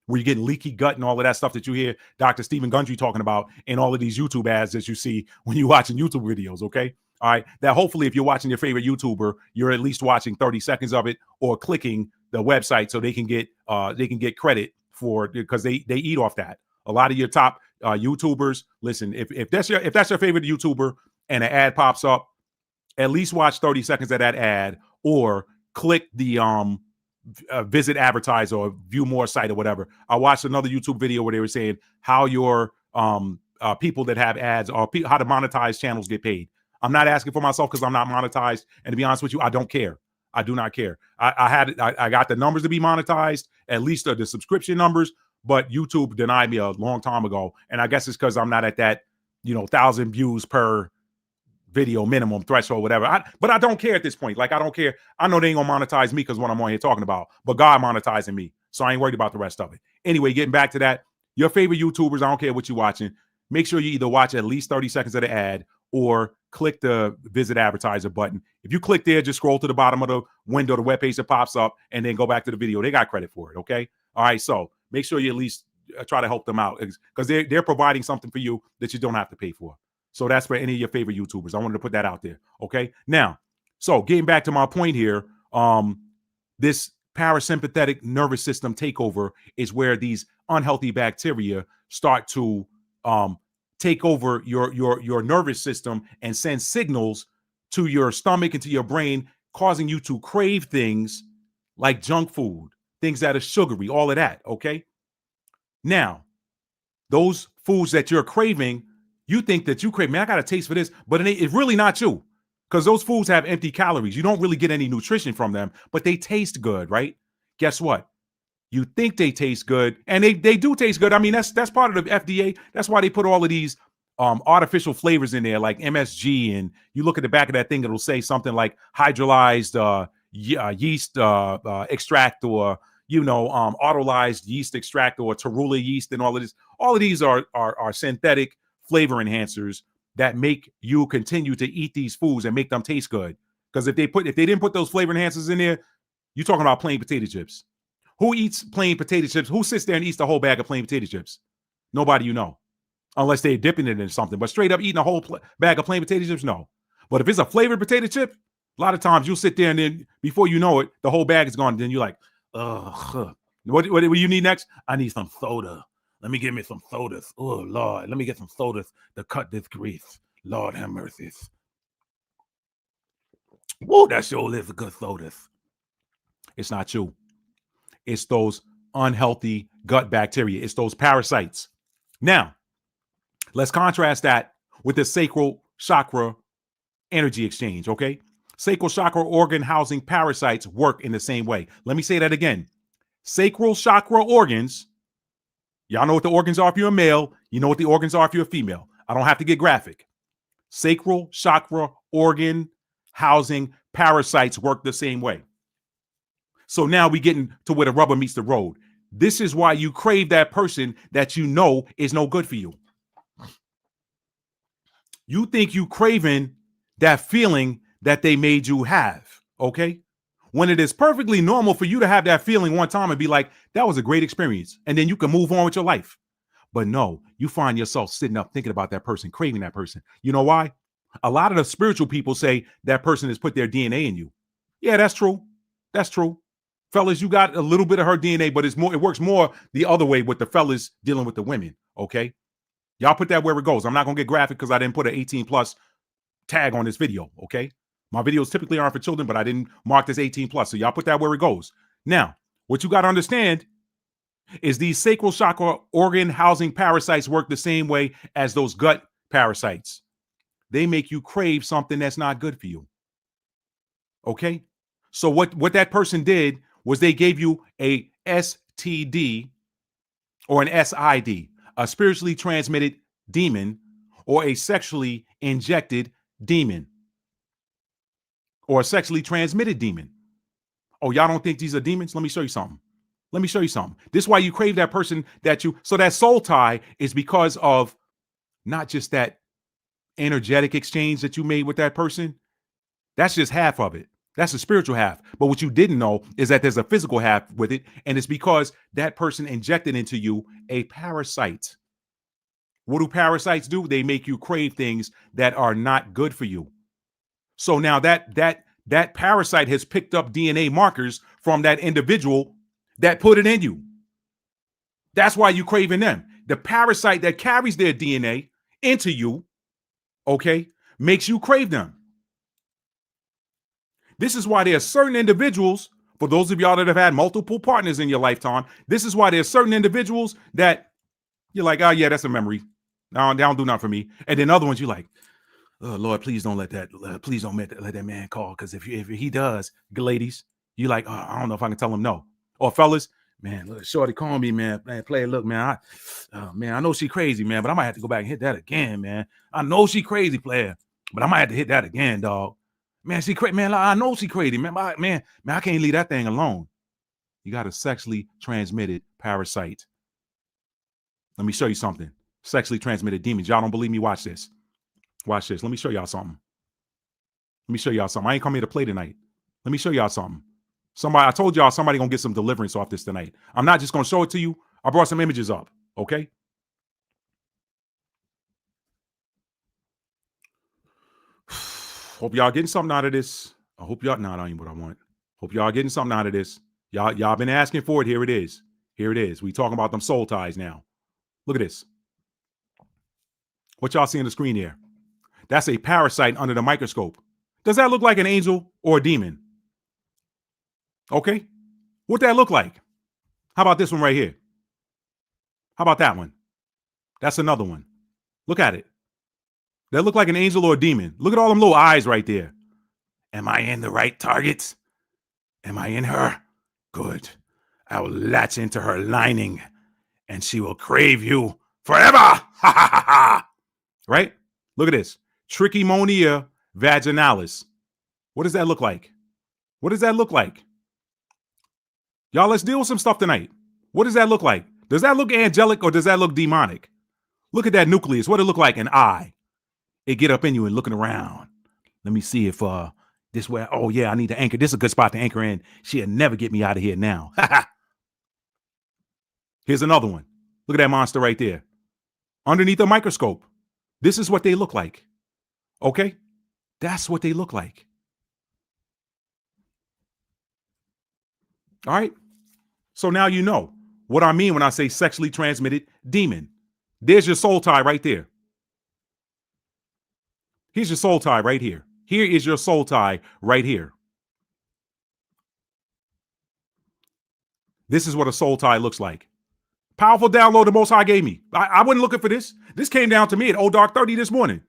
[SPEAKER 1] where you're getting leaky gut and all of that stuff that you hear Dr. Stephen Gundry talking about in all of these YouTube ads that you see when you're watching YouTube videos, okay? All right, that hopefully if you're watching your favorite YouTuber, you're at least watching 30 seconds of it or clicking the website so they can get credit for, because they eat off that. A lot of your top YouTubers, listen, if that's your favorite YouTuber and an ad pops up, at least watch 30 seconds of that ad or click the visit advertise or view more site or whatever. I watched another YouTube video where they were saying how your people that have ads or how to monetize channels get paid. I'm not asking for myself because I'm not monetized, and to be honest with you, I don't care. I do not care. I got the numbers to be monetized, at least the subscription numbers, but YouTube denied me a long time ago. And I guess it's because I'm not at that, 1,000 views per video minimum threshold, whatever. But I don't care at this point. Like, I don't care. I know they ain't gonna monetize me because what I'm on here talking about, but God monetizing me. So I ain't worried about the rest of it. Anyway, getting back to that, your favorite YouTubers, I don't care what you're watching. Make sure you either watch at least 30 seconds of the ad or click the visit advertiser button. If you click there, just scroll to the bottom of the window, the webpage that pops up, and then go back to the video. They got credit for it, okay? All right, so make sure you at least try to help them out because they're providing something for you that you don't have to pay for. So that's for any of your favorite YouTubers. I wanted to put that out there, okay? Now, so getting back to my point here, this parasympathetic nervous system takeover is where these unhealthy bacteria start to take over your nervous system and send signals to your stomach and to your brain, causing you to crave things like junk food, things that are sugary, all of that. Okay. Now, those foods that you're craving, you think that you crave, man, I got a taste for this, but it's really not you, because those foods have empty calories. You don't really get any nutrition from them, but they taste good, right? Guess what? You think they taste good, and they do taste good. I mean, that's part of the FDA. That's why they put all of these artificial flavors in there, like MSG. And you look at the back of that thing, it'll say something like hydrolyzed yeast extract, or autolyzed yeast extract, or Tarula yeast, and all of this. All of these are synthetic flavor enhancers that make you continue to eat these foods and make them taste good. Because if they didn't put those flavor enhancers in there, you're talking about plain potato chips. Who eats plain potato chips? Who sits there and eats the whole bag of plain potato chips? Nobody you know, unless they're dipping it in something. But straight up eating a whole bag of plain potato chips, no. But if it's a flavored potato chip, a lot of times you'll sit there and then before you know it, the whole bag is gone. Then you're like, ugh. What do you need next? I need some soda. Let me get me some sodas. Oh, Lord, let me get some sodas to cut this grease. Lord have mercy. Whoa, that sure is a good sodas. It's not you. It's those unhealthy gut bacteria. It's those parasites. Now, let's contrast that with the sacral chakra energy exchange, okay? Sacral chakra organ housing parasites work in the same way. Let me say that again. Sacral chakra organs, y'all know what the organs are if you're a male. You know what the organs are if you're a female. I don't have to get graphic. Sacral chakra organ housing parasites work the same way. So now we getting to where the rubber meets the road. This is why you crave that person that you know is no good for you. You think you craving that feeling that they made you have, okay? When it is perfectly normal for you to have that feeling one time and be like, that was a great experience, and then you can move on with your life. But no, you find yourself sitting up thinking about that person, craving that person. You know why? A lot of the spiritual people say that person has put their DNA in you. Yeah, that's true. That's true. Fellas, you got a little bit of her DNA, but it works more the other way with the fellas dealing with the women, okay? Y'all put that where it goes. I'm not going to get graphic because I didn't put an 18 plus tag on this video, okay? My videos typically aren't for children, but I didn't mark this 18 plus, so y'all put that where it goes. Now, what you got to understand is these sacral chakra organ housing parasites work the same way as those gut parasites. They make you crave something that's not good for you, okay? So what that person did was they gave you a STD or an SID, a spiritually transmitted demon, or a sexually injected demon, or a sexually transmitted demon. Oh, y'all don't think these are demons? Let me show you something. Let me show you something. This is why you crave that person so that soul tie is because of not just that energetic exchange that you made with that person. That's just half of it. That's the spiritual half. But what you didn't know is that there's a physical half with it. And it's because that person injected into you a parasite. What do parasites do? They make you crave things that are not good for you. So now that parasite has picked up DNA markers from that individual that put it in you. That's why you're craving them. The parasite that carries their DNA into you, okay, makes you crave them. This is why there are certain individuals, for those of y'all that have had multiple partners in your lifetime, this is why there are certain individuals that you're like, oh yeah, that's a memory. No, they don't do nothing for me. And then other ones you're like, oh Lord, please don't let that man call. Because if he does, ladies, you're like, oh, I don't know if I can tell him no. Or fellas, man, look, shorty call me, man. Player, look, man, I know she crazy, man, but I might have to go back and hit that again, man. I know she crazy, player, but I might have to hit that again, dog. Man, she crazy, man. I know she crazy, man. Man, I can't leave that thing alone. You got a sexually transmitted parasite. Let me show you something. Sexually transmitted demons. Y'all don't believe me? Watch this. Watch this. Let me show y'all something. Let me show y'all something. I ain't come here to play tonight. Let me show y'all something. I told y'all somebody gonna get some deliverance off this tonight. I'm not just gonna show it to you. I brought some images up. Okay. Hope y'all getting something out of this. I hope y'all not ain't what I want. Hope y'all getting something out of this. Y'all been asking for it. Here it is. Here it is. We talking about them soul ties now. Look at this. What y'all see on the screen here? That's a parasite under the microscope. Does that look like an angel or a demon? Okay. What that look like? How about this one right here? How about that one? That's another one. Look at it. That look like an angel or a demon. Look at all them little eyes right there. Am I in the right target? Am I in her? Good. I will latch into her lining and she will crave you forever. Ha ha ha ha. Right? Look at this. Trichomonia vaginalis. What does that look like? What does that look like? Y'all, let's deal with some stuff tonight. What does that look like? Does that look angelic or does that look demonic? Look at that nucleus. What it look like? An eye. It get up in you and looking around. Let me see if this way. Oh yeah, I need to anchor. This is a good spot to anchor in. She'll never get me out of here now. Here's another one. Look at that monster right there. Underneath a microscope. This is what they look like. Okay? That's what they look like. All right? So now you know what I mean when I say sexually transmitted demon. There's your soul tie right there. Here's your soul tie right here. Here is your soul tie right here. This is what a soul tie looks like. Powerful download the Most High gave me. I wasn't looking for this. This came down to me at dark 30 this morning.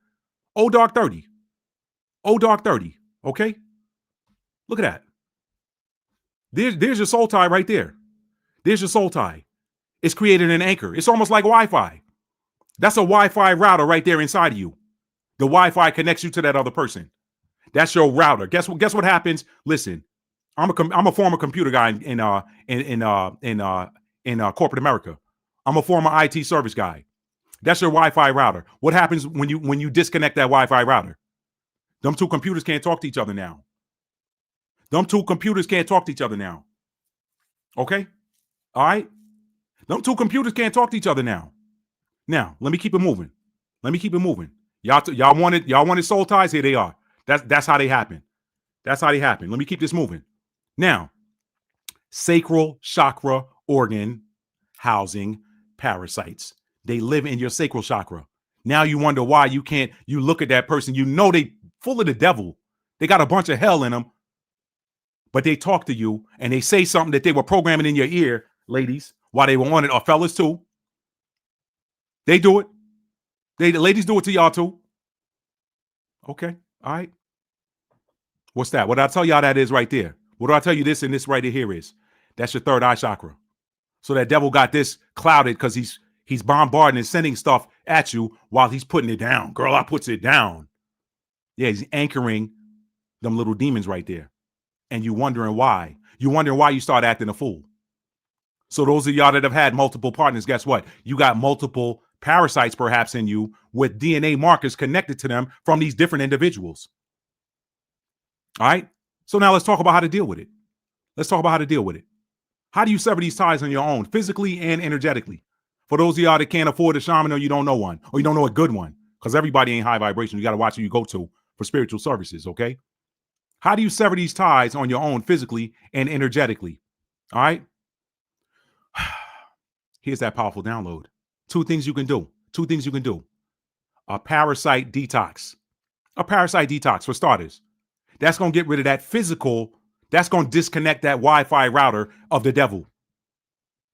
[SPEAKER 1] dark 30. dark 30. Okay? Look at that. There's your soul tie right there. There's your soul tie. It's created an anchor. It's almost like Wi-Fi. That's a Wi-Fi router right there inside of you. The Wi-Fi connects you to that other person. That's your router. Guess what happens? Listen, I'm a former computer guy in corporate America. I'm a former IT service guy. That's your Wi-Fi router. What happens when you disconnect that Wi-Fi router? Them two computers can't talk to each other now. Them two computers can't talk to each other now. Okay? All right? Them two computers can't talk to each other now. Now, let me keep it moving. Y'all wanted soul ties? Here they are. That's how they happen. That's how they happen. Let me keep this moving. Now, sacral chakra organ housing parasites. They live in your sacral chakra. Now you wonder why you look at that person, you know they full of the devil. They got a bunch of hell in them, but they talk to you and they say something that they were programming in your ear, ladies, while they were on it, or fellas too. They do it. The ladies do it to y'all too. Okay. All right. What's that? What did I tell y'all that is right there? What do I tell you this and this right here is? That's your third eye chakra. So that devil got this clouded because he's bombarding and sending stuff at you while he's putting it down. Girl, I puts it down. Yeah, he's anchoring them little demons right there. And you wondering why. You wondering why you start acting a fool. So those of y'all that have had multiple partners, guess what? You got multiple parasites perhaps in you with DNA markers connected to them from these different individuals. All right. So now let's talk about how to deal with it. How do you sever these ties on your own, physically and energetically? For those of y'all that can't afford a shaman or you don't know one, or you don't know a good one, because everybody ain't high vibration. You got to watch who you go to for spiritual services. Okay. How do you sever these ties on your own, physically and energetically? All right. Here's that powerful download. Two things you can do. A parasite detox. For starters. That's going to get rid of that physical. That's going to disconnect that Wi-Fi router of the devil.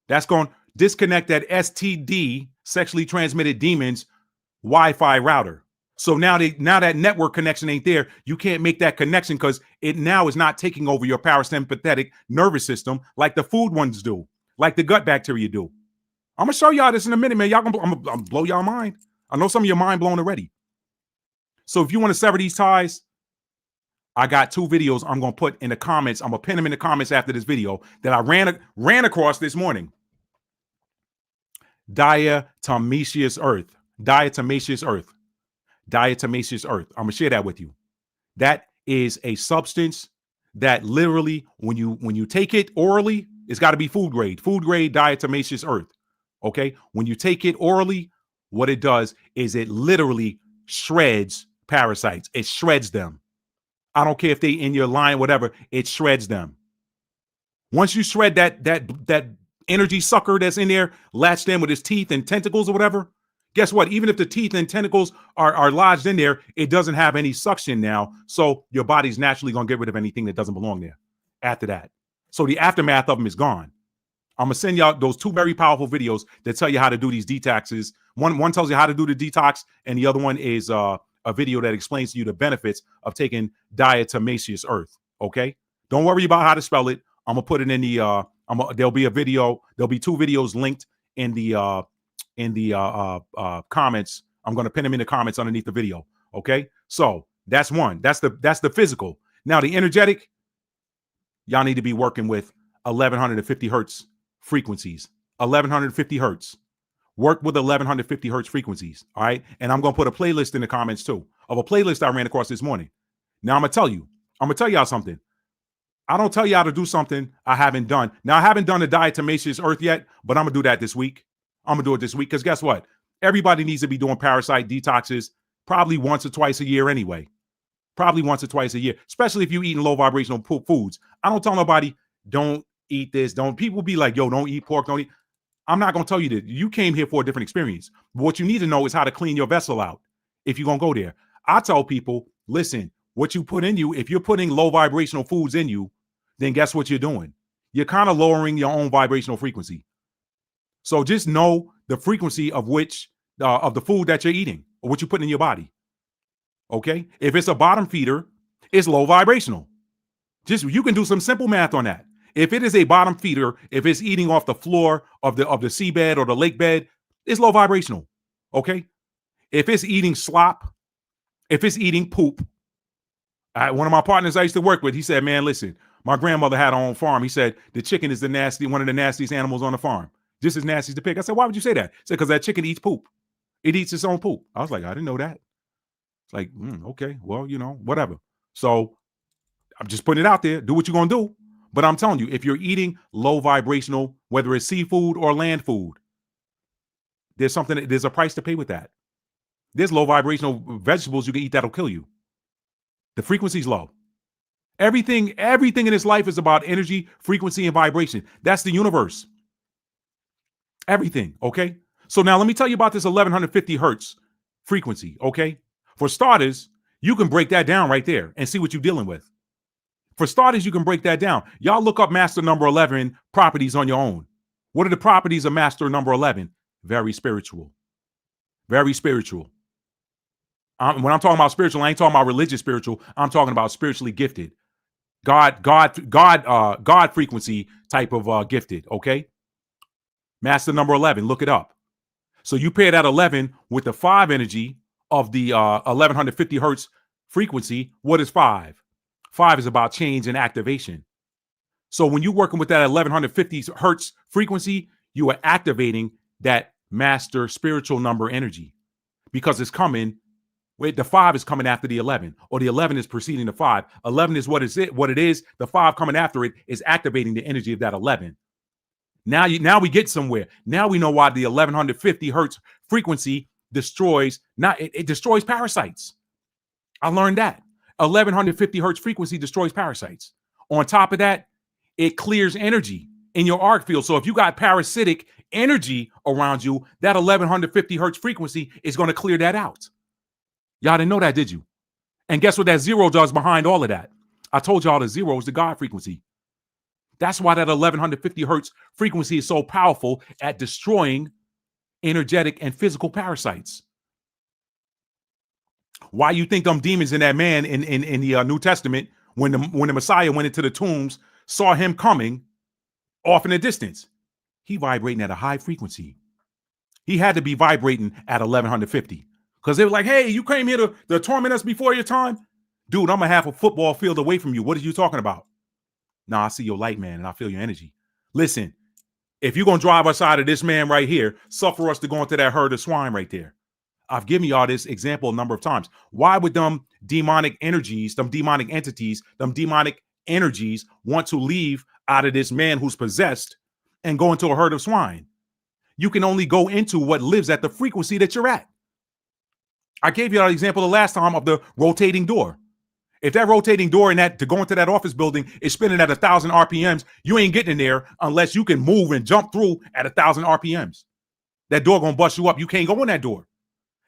[SPEAKER 1] That's going to disconnect that STD, sexually transmitted demons, Wi-Fi router. So now that network connection ain't there. You can't make that connection because it now is not taking over your parasympathetic nervous system like the food ones do, like the gut bacteria do. I'm going to show y'all this in a minute, man. I'm going to blow y'all mind. I know some of your mind blown already. So if you want to sever these ties, I got 2 videos I'm going to put in the comments. I'm going to pin them in the comments after this video that I ran across this morning. Diatomaceous earth. I'm going to share that with you. That is a substance that literally, when you take it orally, it's got to be food grade diatomaceous earth. Okay. When you take it orally, what it does is it literally shreds parasites. It shreds them. I don't care if they in your line, whatever, it shreds them. Once you shred that energy sucker that's in there, latched in with his teeth and tentacles or whatever, Guess what? Even if the teeth and tentacles are lodged in there, it doesn't have any suction now. So your body's naturally going to get rid of anything that doesn't belong there after that. So the aftermath of them is gone. I'm going to send y'all those 2 very powerful videos that tell you how to do these detoxes. One tells you how to do the detox, and the other one is a video that explains to you the benefits of taking diatomaceous earth. Okay? Don't worry about how to spell it. I'm going to put it in the there'll be a video. There'll be 2 videos linked in the comments. I'm going to pin them in the comments underneath the video. Okay? So, that's one. That's the physical. Now, the energetic, y'all need to be working with 1150 hertz frequencies. 1150 hertz. Work with 1150 hertz frequencies. All right. And I'm going to put a playlist in the comments too of a playlist I ran across this morning. Now I'm going to tell y'all something. I don't tell you how to do something I haven't done. Now I haven't done the diatomaceous earth yet, but I'm going to do that this week. I'm going to do it this week because guess what? Everybody needs to be doing parasite detoxes probably once or twice a year anyway. Probably once or twice a year, especially if you're eating low vibrational foods. I don't tell nobody, don't eat this. Don't. People be like, yo, don't eat pork. Don't eat. I'm not going to tell you that. You came here for a different experience. But what you need to know is how to clean your vessel out if you're going to go there. I tell people, listen, what you put in you, if you're putting low vibrational foods in you, then guess what you're doing? You're kind of lowering your own vibrational frequency. So just know the frequency of which, of the food that you're eating or what you're putting in your body. Okay? If it's a bottom feeder, it's low vibrational. Just, you can do some simple math on that. If it is a bottom feeder, if it's eating off the floor of the seabed or the lake bed, it's low vibrational. Okay? If it's eating slop, if it's eating poop, one of my partners I used to work with, he said, man, listen, my grandmother had her own farm. He said, the chicken is one of the nastiest animals on the farm. Just as nasty as the pig. I said, why would you say that? He said, because that chicken eats poop. It eats its own poop. I was like, I didn't know that. It's like, okay, well, whatever. So I'm just putting it out there. Do what you're going to do. But I'm telling you, if you're eating low vibrational, whether it's seafood or land food, there's a price to pay with that. There's low vibrational vegetables you can eat that'll kill you. The frequency's low. Everything in this life is about energy, frequency, and vibration. That's the universe. Everything, okay? So now let me tell you about this 1150 hertz frequency, okay? For starters, you can break that down right there and see what you're dealing with. For starters, you can break that down. Y'all look up master number 11 properties on your own. What are the properties of master number 11? Very spiritual. Very spiritual. When I'm talking about spiritual, I ain't talking about religious spiritual. I'm talking about spiritually gifted. God frequency type of gifted, okay? Master number 11, look it up. So you pair that 11 with the 5 energy of the 1150 hertz frequency. What is 5? 5 is about change and activation. So when you're working with that 1150 hertz frequency, you are activating that master spiritual number energy because it's coming. The 5 is coming after the 11, or the 11 is preceding the 5. 11 is what it is. The 5 coming after it is activating the energy of that 11. Now we get somewhere. Now we know why the 1150 hertz frequency destroys parasites. I learned that 1150 hertz frequency destroys parasites. On top of that, it clears energy in your arc field. So if you got parasitic energy around you, that 1150 hertz frequency is going to clear that out. Y'all didn't know that, did you? And guess what that 0 does behind all of that? I told y'all the 0 is the God frequency. That's why that 1150 hertz frequency is so powerful at destroying energetic and physical parasites. Why you think them demons in that man in the New Testament, when the Messiah went into the tombs, saw him coming off in the distance? He vibrating at a high frequency. He had to be vibrating at 1150 because they were like, hey, you came here to torment us before your time? Dude, I'm a half a football field away from you. What are you talking about? Nah, I see your light, man, and I feel your energy. Listen, if you're going to drive us out of this man right here, suffer us to go into that herd of swine right there. I've given y'all this example a number of times. Why would them demonic energies, them demonic entities, them demonic energies want to leave out of this man who's possessed and go into a herd of swine? You can only go into what lives at the frequency that you're at. I gave you an example the last time of the rotating door. If that rotating door to go into that office building is spinning at 1,000 RPMs, you ain't getting in there unless you can move and jump through at 1,000 RPMs. That door gonna bust you up. You can't go in that door.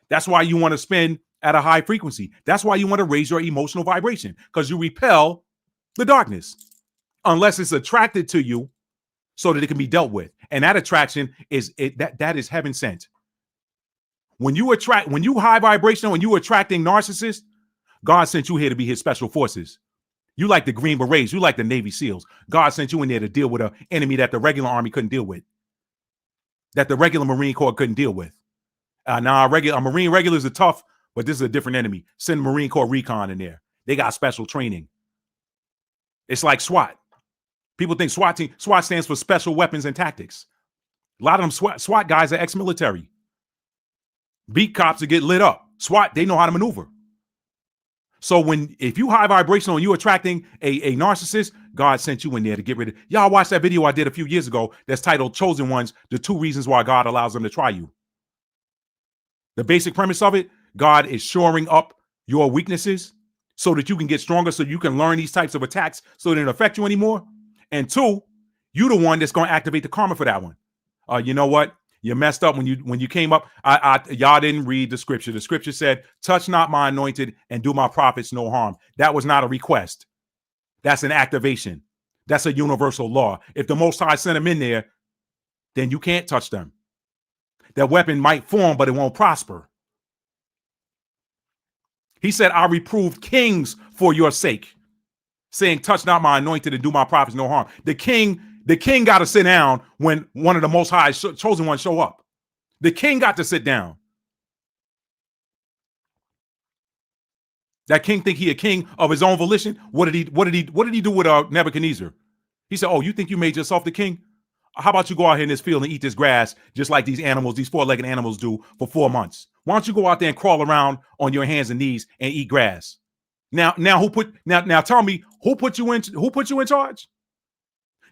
[SPEAKER 1] That's why you want to spin at a high frequency. That's why you want to raise your emotional vibration, because you repel the darkness unless it's attracted to you so that it can be dealt with. And that attraction is that is heaven sent. When you high vibrational and you attracting narcissists, God sent you here to be his special forces. You like the Green Berets, you like the Navy SEALs. God sent you in there to deal with an enemy that the regular army couldn't deal with, that the regular Marine Corps couldn't deal with. Marine regulars are tough, but this is a different enemy. Send Marine Corps recon in there. They got special training. It's like SWAT. People think SWAT stands for Special Weapons and Tactics. A lot of them SWAT guys are ex-military. Beat cops to get lit up. SWAT, they know how to maneuver. So if you high vibrational and you attracting a narcissist, God sent you in there to get rid of. Y'all watch that video I did a few years ago that's titled Chosen Ones, the 2 reasons why God allows them to try you. The basic premise of it, God is shoring up your weaknesses so that you can get stronger, so you can learn these types of attacks so they don't affect you anymore. And 2, you the one that's going to activate the karma for that one. You know what? You messed up when you came up. Y'all didn't read the scripture. The scripture said, touch not my anointed and do my prophets no harm. That was not a request. That's an activation. That's a universal law. If the Most High sent them in there, then you can't touch them. That weapon might form, but it won't prosper. He said, I reproved kings for your sake, saying, touch not my anointed and do my prophets no harm. The king got to sit down when one of the Most High chosen ones show up. The king got to sit down. That king think he a king of his own volition. What did he do with Nebuchadnezzar? He said, oh, you think you made yourself the king? How about you go out here in this field and eat this grass just like these animals, these 4-legged animals do for 4 months? Why don't you go out there and crawl around on your hands and knees and eat grass? Now tell me who put you in charge?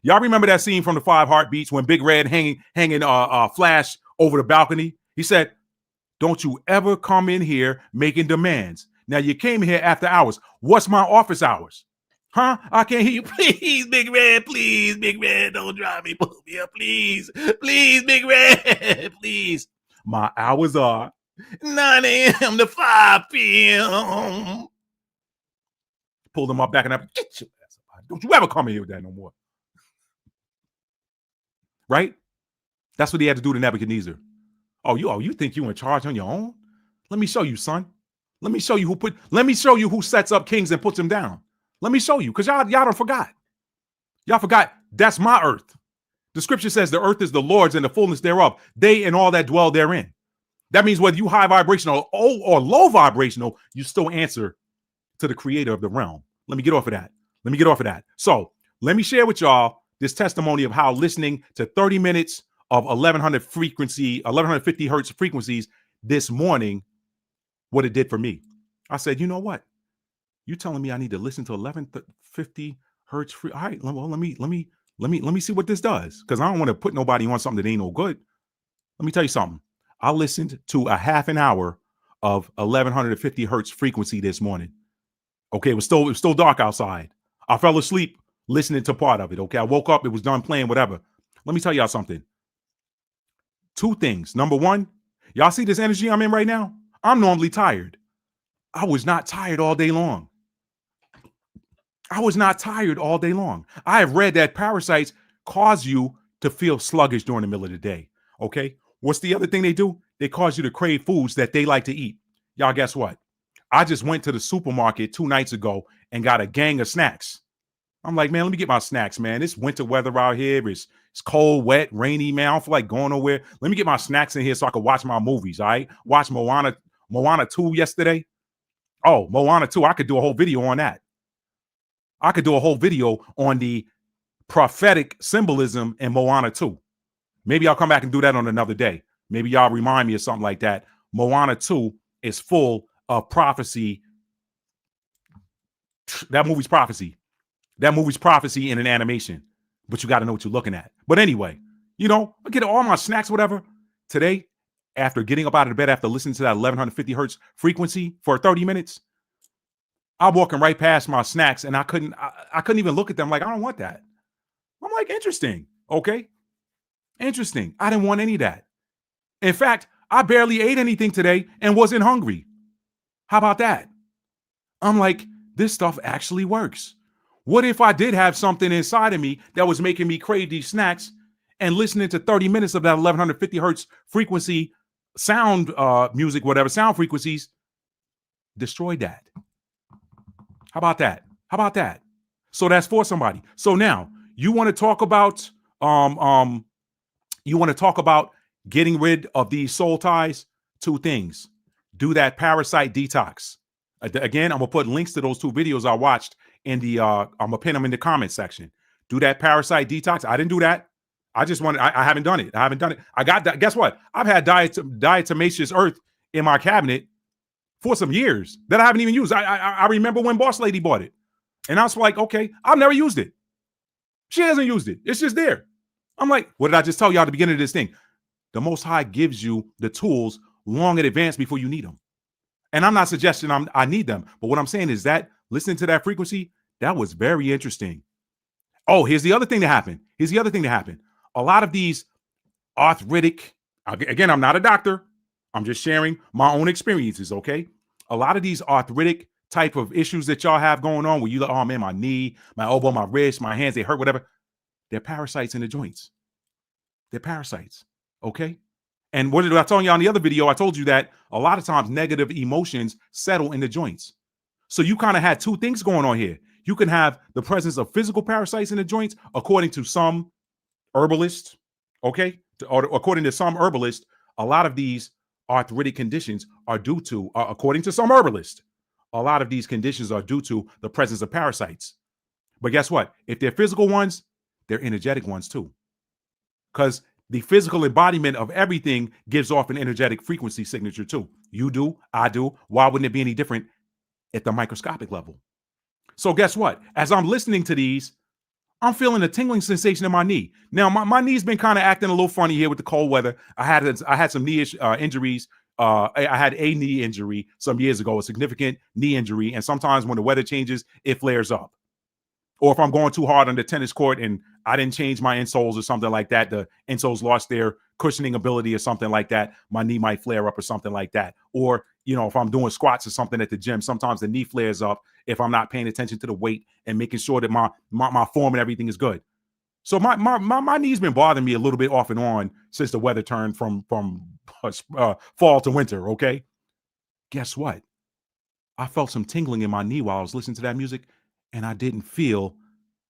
[SPEAKER 1] Y'all remember that scene from the 5 Heartbeats when Big Red hanging Flash over the balcony? He said, don't you ever come in here making demands. Now you came here after hours. What's my office hours? Huh? I can't hear you. Please, Big Red. Please, Big Red. Don't drive me. Put me up. Please. Please, Big Red. Please. My hours are 9 a.m. to 5 p.m. Pull them up back and up. Get your ass up. Don't you ever come in here with that no more. Right? That's what he had to do to Nebuchadnezzar. Oh, you think you in charge on your own? Let me show you, son. Let me show you who sets up kings and puts them down. Let me show you, because y'all don't forgot. Y'all forgot that's my earth. The scripture says the earth is the Lord's and the fullness thereof. They and all that dwell therein. That means whether you high vibrational or low vibrational, you still answer to the creator of the realm. Let me get off of that. So let me share with y'all this testimony of how listening to 30 minutes of 1150 hertz frequencies this morning, what it did for me. I said, you know what? You telling me I need to listen to 1150 hertz free? All right, well, let me see what this does, because I don't want to put nobody on something that ain't no good. Let me tell you something. I listened to a half an hour of 1150 hertz frequency this morning. Okay, it was still dark outside. I fell asleep listening to part of it. Okay, I woke up, it was done playing, whatever. Let me tell y'all something. 2 things. Number 1, y'all see this energy I'm in right now? I'm normally tired. I was not tired all day long. I have read that parasites cause you to feel sluggish during the middle of the day. Okay. What's the other thing they do? They cause you to crave foods that they like to eat. Y'all, guess what? I just went to the supermarket 2 nights ago and got a gang of snacks. I'm like, man, let me get my snacks, man. It's winter weather out here. It's cold, wet, rainy, man. I don't feel like going nowhere. Let me get my snacks in here so I can watch my movies. All right. Watch Moana 2 yesterday. Oh, Moana 2. I could do a whole video on that. I could do a whole video on the prophetic symbolism in Moana 2. Maybe I'll come back and do that on another day. Maybe y'all remind me of something like that. Moana 2 is full of prophecy. That movie's prophecy in an animation, but you got to know what you're looking at. But anyway, I get all my snacks, whatever. Today, after getting up out of the bed, after listening to that 1150 hertz frequency for 30 minutes, I'm walking right past my snacks and I couldn't even look at them like, I don't want that. I'm like, interesting. Okay. Interesting. I didn't want any of that. In fact, I barely ate anything today and wasn't hungry. How about that? I'm like, this stuff actually works. What if I did have something inside of me that was making me crave these snacks, and listening to 30 minutes of that 1150 hertz frequency sound music, whatever sound frequencies, destroyed that? How about that? How about that? So that's for somebody. So now you want to talk about getting rid of these soul ties. Two things. Do that parasite detox. Again, I'm gonna put links to those two videos I watched in the I'm gonna pin them in the comment section. Do that parasite detox. I didn't do that. I just wanted, I haven't done it. I got that. Guess what? I've had diatomaceous earth in my cabinet for some years that I haven't even used. I remember when Boss Lady bought it. And I was like, okay, I've never used it. She hasn't used it. It's just there. I'm like, what did I just tell you at the beginning of this thing? The Most High gives you the tools long in advance before you need them. And I'm not suggesting I need them. But what I'm saying is that listening to that frequency, that was very interesting. Oh, here's the other thing that happened. A lot of these arthritic, again, I'm not a doctor. I'm just sharing my own experiences, okay? A lot of these arthritic type of issues that y'all have going on where you like, oh man, my knee, my elbow, my wrist, my hands, they hurt, whatever. They're parasites in the joints. They're parasites, okay? And what did I tell you on the other video? I told you that a lot of times negative emotions settle in the joints. So you kind of had two things going on here. You can have the presence of physical parasites in the joints, according to some herbalists, okay? Or according to some herbalists, a lot of these arthritic conditions are due to, according to some herbalists, a lot of these conditions are due to the presence of parasites. But guess what? If they're physical ones, they're energetic ones too. Because the physical embodiment of everything gives off an energetic frequency signature too. You do, I do. Why wouldn't it be any different at the microscopic level? So guess what? As I'm listening to these, I'm feeling a tingling sensation in my knee. Now, my knee's been kind of acting a little funny here with the cold weather. I had some knee injuries. I had a knee injury some years ago, a significant knee injury. And sometimes when the weather changes, it flares up. Or if I'm going too hard on the tennis court and I didn't change my insoles or something like that, the insoles lost their cushioning ability or something like that, my knee might flare up or something like that. Or, you know, if I'm doing squats or something at the gym, sometimes the knee flares up if I'm not paying attention to the weight and making sure that my form and everything is good. So my knee's been bothering me a little bit off and on since the weather turned from fall to winter, okay? Guess what? I felt some tingling in my knee while I was listening to that music, and I didn't feel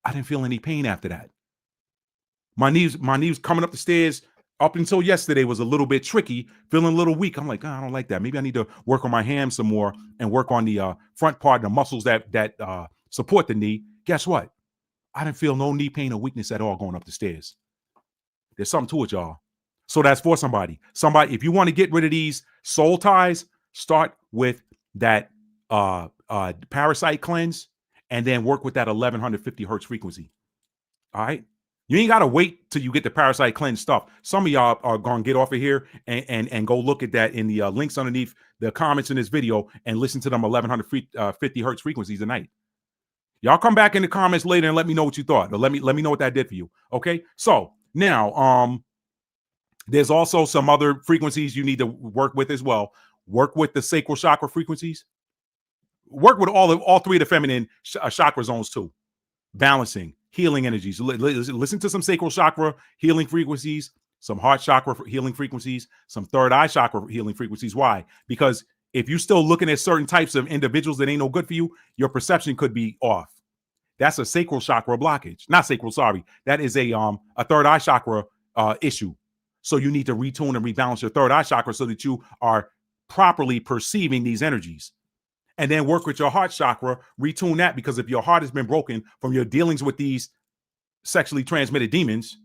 [SPEAKER 1] any pain after that. My knees coming up the stairs up until yesterday was a little bit tricky, feeling a little weak. I'm like, oh, I don't like that. Maybe I need to work on my hams some more and work on the front part, the muscles that support the knee. Guess what? I didn't feel no knee pain or weakness at all going up the stairs. There's something to it, y'all. So that's for somebody. If you want to get rid of these soul ties, start with that parasite cleanse and then work with that 1150 hertz frequency. All right. You ain't got to wait till you get the parasite cleanse stuff. Some of y'all are going to get off of here and go look at that in the links underneath the comments in this video and listen to them 1150 hertz frequencies a night. Y'all come back in the comments later and let me know what you thought. Or let me know what that did for you. Okay. So now, there's also some other frequencies you need to work with as well. Work with the sacral chakra frequencies. Work with all three of the feminine chakra zones too. Balancing, healing energies. Listen to some sacral chakra healing frequencies, some heart chakra healing frequencies, some third eye chakra healing frequencies. Why? Because if you're still looking at certain types of individuals that ain't no good for you, your perception could be off. That's a sacral chakra blockage. Not sacral, sorry. That is a third eye chakra issue. So you need to retune and rebalance your third eye chakra so that you are properly perceiving these energies. And then work with your heart chakra, retune that, because if your heart has been broken from your dealings with these sexually transmitted demons,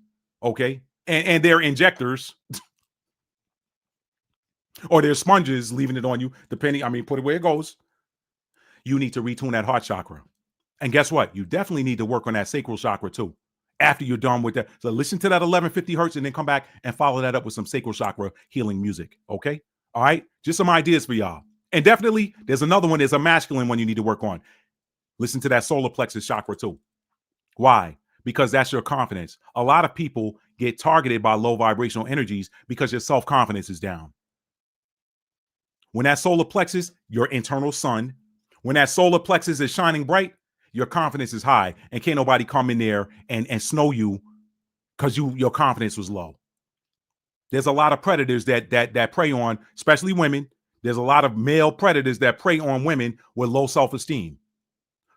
[SPEAKER 1] okay, and their injectors or their sponges leaving it on you, depending, put it where it goes, you need to retune that heart chakra. And guess what? You definitely need to work on that sacral chakra too after you're done with that. So listen to that 1150 hertz and then come back and follow that up with some sacral chakra healing music, okay? All right? Just some ideas for y'all. And definitely, there's another one. There's a masculine one you need to work on. Listen to that solar plexus chakra too. Why? Because that's your confidence. A lot of people get targeted by low vibrational energies because your self-confidence is down. When that solar plexus, your internal sun, when that solar plexus is shining bright, your confidence is high, and can't nobody come in there and snow you because your confidence was low. There's a lot of predators that prey on, especially women. There's a lot of male predators that prey on women with low self-esteem.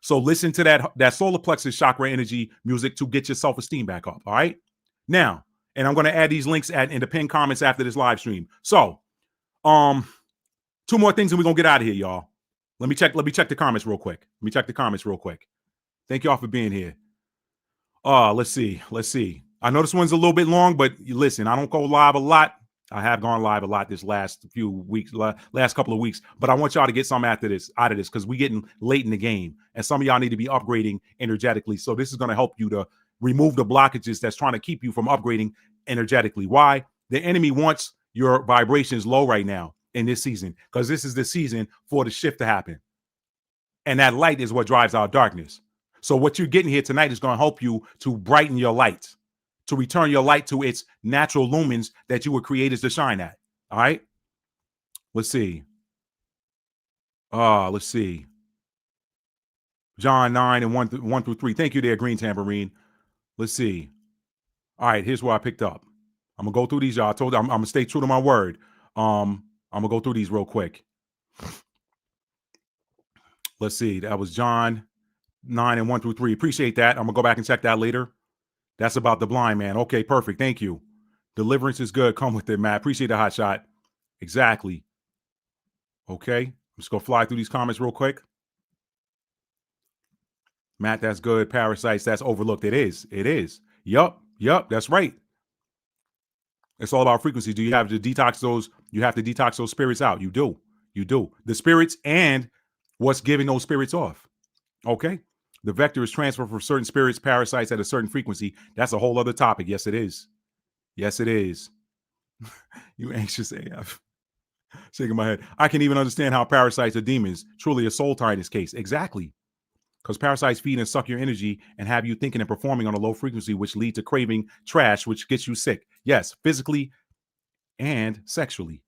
[SPEAKER 1] So listen to that solar plexus chakra energy music to get your self-esteem back up. All right. Now, and I'm going to add these links in the pinned comments after this live stream. So, 2 more things and we're going to get out of here, y'all. Let me check the comments real quick. Thank y'all for being here. Let's see. I know this one's a little bit long, but listen, I don't go live a lot. I have gone live a lot this last few weeks, last couple of weeks, but I want y'all to get some out of this because we're getting late in the game and some of y'all need to be upgrading energetically. So this is going to help you to remove the blockages that's trying to keep you from upgrading energetically. Why? The enemy wants your vibrations low right now in this season because this is the season for the shift to happen. And that light is what drives our darkness. So what you're getting here tonight is going to help you to brighten your light, to return your light to its natural lumens that you were created to shine at. All right. Let's see. John 9 and 1 through 3. Thank you there, Green Tambourine. Let's see. All right. Here's where I picked up. I'm going to go through these, y'all. I told you I'm going to stay true to my word. I'm going to go through these real quick. Let's see. That was John 9 and 1 through 3. Appreciate that. I'm going to go back and check that later. That's about the blind man. Okay, perfect. Thank you. Deliverance is good. Come with it, Matt. Appreciate the hot shot. Exactly. Okay. I'm just going to fly through these comments real quick. Matt, that's good. Parasites, that's overlooked. It is. Yup. That's right. It's all about frequency. Do you have to detox those? You have to detox those spirits out. You do. The spirits and what's giving those spirits off. Okay. The vector is transferred from certain spirits, parasites at a certain frequency. That's a whole other topic. Yes, it is. You anxious AF. Shaking my head. I can even understand how parasites are demons. Truly a soul tie in this case. Exactly. Because parasites feed and suck your energy and have you thinking and performing on a low frequency, which lead to craving trash, which gets you sick. Yes, physically and sexually.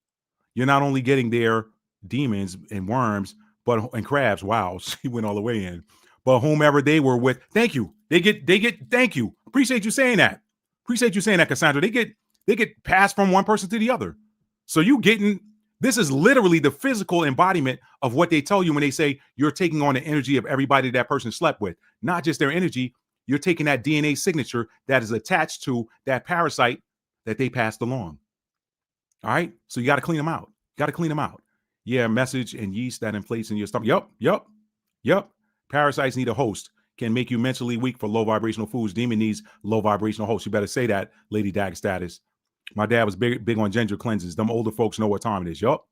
[SPEAKER 1] You're not only getting their demons and worms, and crabs. Wow, she went all the way in. But whomever they were with, thank you. They get thank you. Appreciate you saying that. Cassandra. They get passed from one person to the other. So this is literally the physical embodiment of what they tell you when they say you're taking on the energy of everybody that person slept with. Not just their energy, you're taking that DNA signature that is attached to that parasite that they passed along. All right. So you got to clean them out. Yeah. Message and yeast that inflates in your stomach. Yup. Parasites need a host. Can make you mentally weak for low vibrational foods. Demon needs low vibrational host. You better say that, Lady Dag Status. My dad was big on ginger cleanses. Them older folks know what time it is. Yup.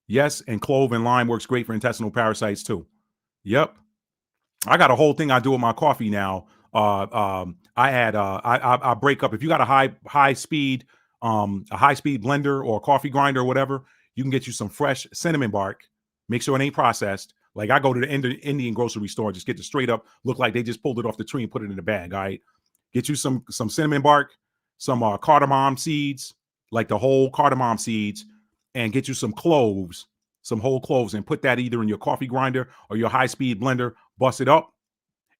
[SPEAKER 1] Yes, and clove and lime works great for intestinal parasites too. Yup. I got a whole thing I do with my coffee now. I break up. If you got a high speed blender or a coffee grinder or whatever, you can get you some fresh cinnamon bark. Make sure it ain't processed. Like I go to the Indian grocery store, just get the straight up, look like they just pulled it off the tree and put it in the bag. All right. Get you some cinnamon bark, some cardamom seeds, like the whole cardamom seeds, and get you some cloves, some whole cloves, and put that either in your coffee grinder or your high-speed blender, bust it up,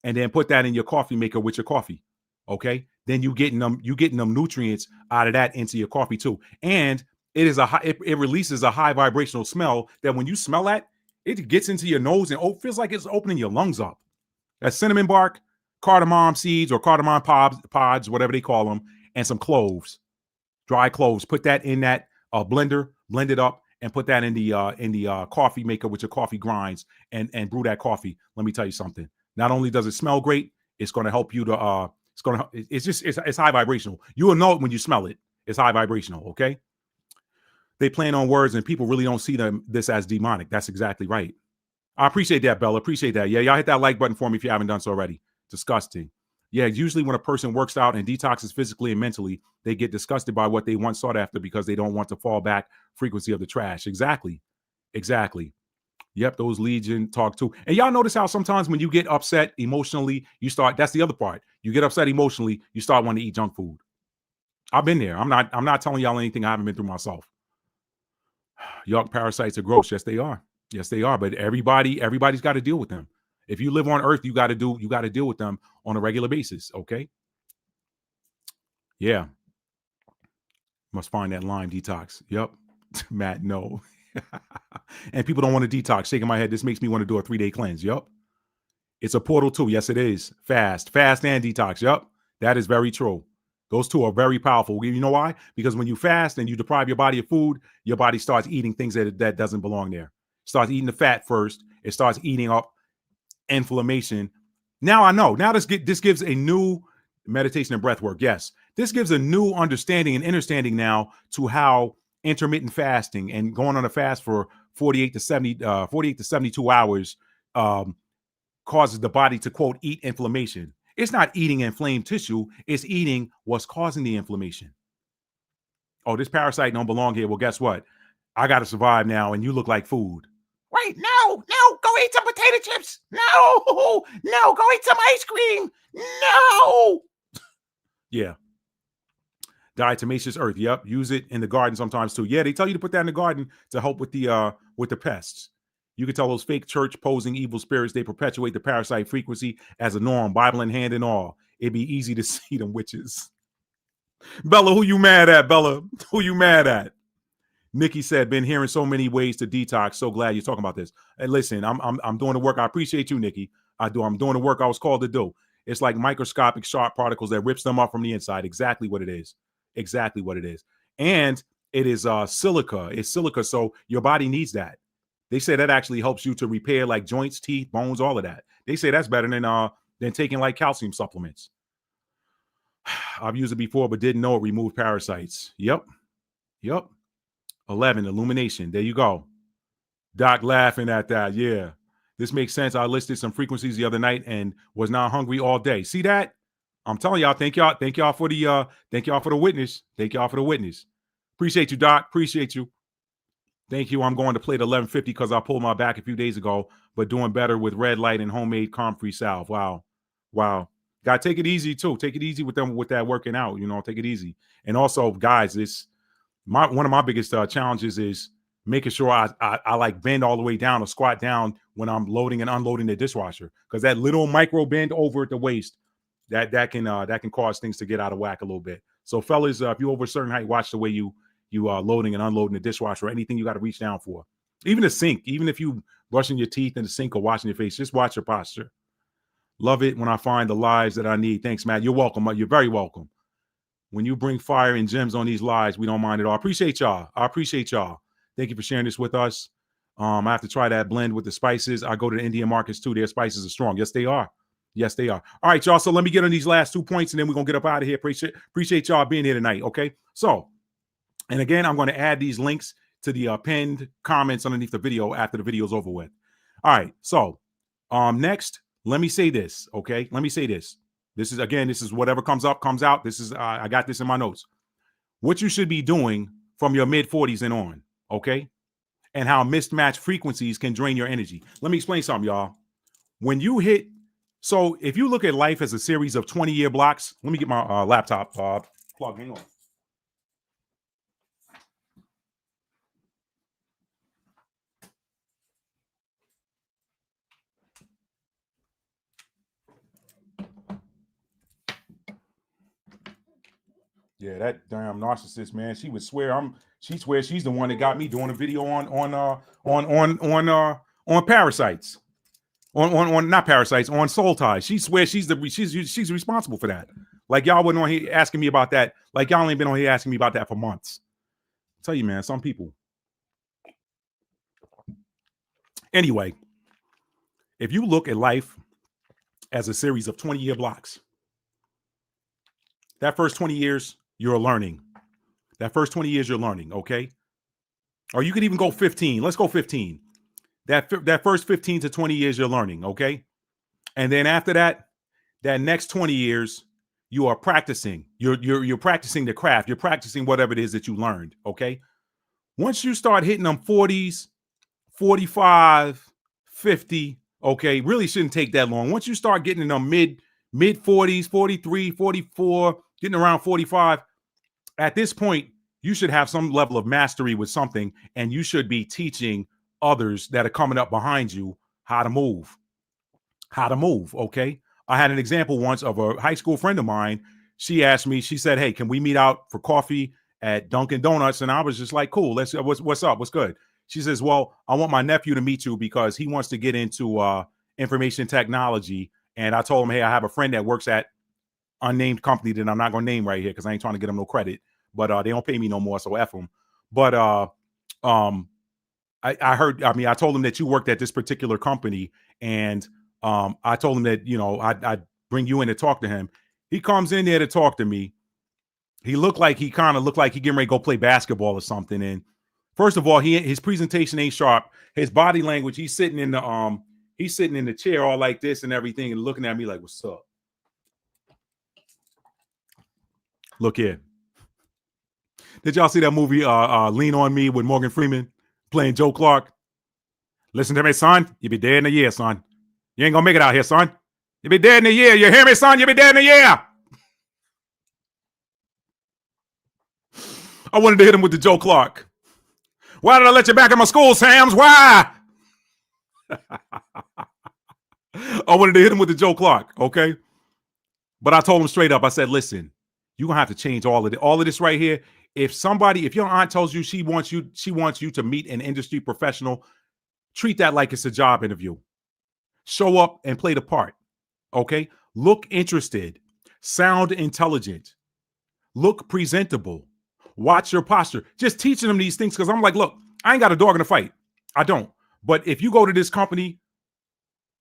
[SPEAKER 1] and then put that in your coffee maker with your coffee. Okay. Then you getting them nutrients out of that into your coffee too. And it releases a high vibrational smell that when you smell that, it gets into your nose and feels like it's opening your lungs up. That's cinnamon bark, cardamom seeds or cardamom pods, whatever they call them, and some cloves, dry cloves. Put that in that blender, blend it up, and put that in the coffee maker with your coffee grinds and brew that coffee. Let me tell you something. Not only does it smell great, it's going to help you to it's high vibrational. You will know it when you smell it. It's high vibrational. Okay. They plan on words and people really don't see this as demonic. That's exactly right. I appreciate that, Bella. Appreciate that. Yeah, y'all hit that like button for me if you haven't done so already. Disgusting. Yeah, usually when a person works out and detoxes physically and mentally, they get disgusted by what they once sought after because they don't want to fall back frequency of the trash. Exactly. Yep, those Legion talk too. And y'all notice how sometimes when you get upset emotionally, that's the other part. You get upset emotionally, you start wanting to eat junk food. I've been there. I'm not telling y'all anything I haven't been through myself. Yuck, parasites are gross. Yes, they are. Yes, they are. But everybody's got to deal with them. If you live on Earth, you got to deal with them on a regular basis. Okay. Yeah. Must find that Lyme detox. Yep. Matt, no. And people don't want to detox. Shaking my head. This makes me want to do a 3-day cleanse. Yep. It's a portal too. Yes, it is. Fast and detox. Yep. That is very true. Those two are very powerful. You know why? Because when you fast and you deprive your body of food, your body starts eating things that doesn't belong there. It starts eating the fat first. It starts eating up inflammation. Now I know. Now this gives a new meditation and breath work. Yes. This gives a new understanding and understanding now to how intermittent fasting and going on a fast for 48 to 72 hours causes the body to, quote, eat inflammation. It's not eating inflamed tissue. It's eating what's causing the inflammation. Oh, this parasite don't belong here. Well, guess what? I got to survive now, and you look like food. Wait, no, go eat some potato chips. No, go eat some ice cream. No. Yeah. Diatomaceous earth. Yep. Use it in the garden sometimes too. Yeah, they tell you to put that in the garden to help with the pests. You can tell those fake church posing evil spirits, they perpetuate the parasite frequency as a norm, Bible in hand and all. It'd be easy to see them witches. Bella, who you mad at, Bella? Who you mad at? Nikki said, been hearing so many ways to detox. So glad you're talking about this. And listen, I'm doing the work. I appreciate you, Nikki. I'm doing the work I was called to do. It's like microscopic sharp particles that rips them up from the inside. Exactly what it is. Exactly what it is. And it is silica. It's silica. So your body needs that. They say that actually helps you to repair like joints, teeth, bones, all of that. They say that's better than taking like calcium supplements. I've used it before, but didn't know it removed parasites. Yep. 11, illumination. There you go. Doc laughing at that. Yeah. This makes sense. I listed some frequencies the other night and was not hungry all day. See that? I'm telling y'all, thank y'all for the witness. Thank y'all for the witness. Appreciate you, Doc. Appreciate you. Thank you. I'm going to play the 1150 because I pulled my back a few days ago, but doing better with red light and homemade comfrey salve. Wow. Got to take it easy too. Take it easy with them with that working out. Take it easy. And also, guys, one of my biggest challenges is making sure I like bend all the way down or squat down when I'm loading and unloading the dishwasher, because that little micro bend over at the waist that can cause things to get out of whack a little bit. So, fellas, if you're over a certain height, watch the way you are loading and unloading the dishwasher or anything you got to reach down for. Even the sink, even if you brushing your teeth in the sink or washing your face, just watch your posture. Love it when I find the lives that I need. Thanks, Matt. You're welcome. You're very welcome. When you bring fire and gems on these lives, we don't mind at all. I appreciate y'all. Thank you for sharing this with us. I have to try that blend with the spices. I go to the Indian markets too. Their spices are strong. Yes, they are. All right, y'all. So let me get on these last 2 points and then we're going to get up out of here. Appreciate y'all being here tonight. Okay. So, and again, I'm going to add these links to the pinned comments underneath the video after the video is over with. All right. So next, let me say this. Okay. Let me say this. This is whatever comes up, comes out. This is, I got this in my notes. What you should be doing from your mid 40s and on. Okay. And how mismatched frequencies can drain your energy. Let me explain something, y'all. So if you look at life as a series of 20-year blocks, let me get my laptop plug. Hang on. Yeah, that damn narcissist, man. She would swear she swears she's the one that got me doing a video on parasites. On not parasites, on soul ties. She swears she's responsible for that. Like y'all wasn't on here asking me about that. Like y'all ain't been on here asking me about that for months. I'll tell you, man, some people. Anyway, if you look at life as a series of 20-year blocks, that first 20 years, you're learning. Okay? Or you could even go 15. Let's go 15. That first 15 to 20 years, you're learning, okay? And then after that next 20 years, you are practicing. You're practicing the craft. You're practicing whatever it is that you learned, okay? Once you start hitting them 40s, 45, 50, okay, really shouldn't take that long. Once you start getting in the mid 40s, 43, 44, getting around 45, at this point, you should have some level of mastery with something, and you should be teaching others that are coming up behind you how to move. Okay. I had an example once of a high school friend of mine. She asked me, she said, "Hey, can we meet out for coffee at Dunkin' Donuts?" And I was just like, "Cool, let's what's up? What's good?" She says, "Well, I want my nephew to meet you because he wants to get into information technology." And I told him, "Hey, I have a friend that works at unnamed company that I'm not going to name right here because I ain't trying to get them no credit, but they don't pay me no more, so F them." But I heard, I mean, I told him that you worked at this particular company, and I told him that, I'd bring you in to talk to him. He comes in there to talk to me. He kind of looked like he getting ready to go play basketball or something. And first of all, his presentation ain't sharp. His body language, he's sitting in the chair all like this and everything and looking at me like, "What's up? Look here." Did y'all see that movie, Lean on Me, with Morgan Freeman playing Joe Clark? "Listen to me, son. You'll be dead in a year, son. You ain't gonna make it out here, son. You'll be dead in a year. You hear me, son? You'll be dead in a year." I wanted to hit him with the Joe Clark. "Why did I let you back in my school, Sams? Why?" I wanted to hit him with the Joe Clark, okay? But I told him straight up, I said, "Listen, you're gonna have to change all of this right here. If your aunt tells you she wants you to meet an industry professional, treat that like it's a job interview. Show up and play the part. Okay? Look interested, sound intelligent, look presentable, watch your posture." Just teaching them these things, because I'm like, look, I ain't got a dog in the fight. I don't. But if you go to this company,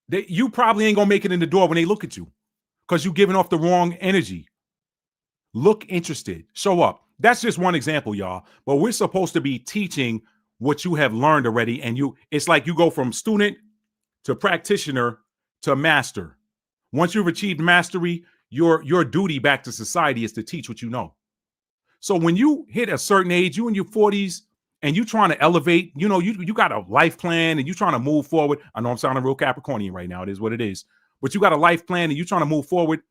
[SPEAKER 1] you probably ain't gonna make it in the door when they look at you, because you're giving off the wrong energy. Look interested, show up. That's just one example, y'all. But we're supposed to be teaching what you have learned already, and it's like you go from student to practitioner to master. Once you've achieved mastery, your duty back to society is to teach what you know. So when you hit a certain age, you in your 40s, and you trying to elevate, you got a life plan and you trying to move forward. I know I'm sounding real Capricornian right now. It is what it is. But you got a life plan and you trying to move forward,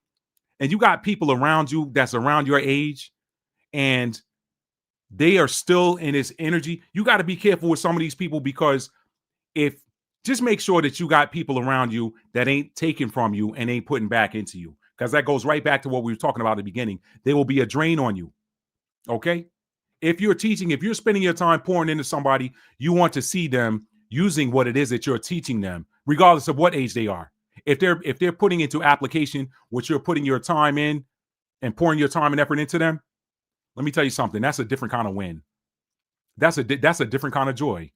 [SPEAKER 1] and you got people around you that's around your age, and they are still in this energy. You got to be careful with some of these people, because just make sure that you got people around you that ain't taking from you and ain't putting back into you, because that goes right back to what we were talking about at the beginning. They will be a drain on you. Okay? If you're teaching, if you're spending your time pouring into somebody, you want to see them using what it is that you're teaching them, regardless of what age they are. If they're putting into application what you're putting your time in and pouring your time and effort into them, let me tell you something. That's a different kind of win. That's a different kind of joy.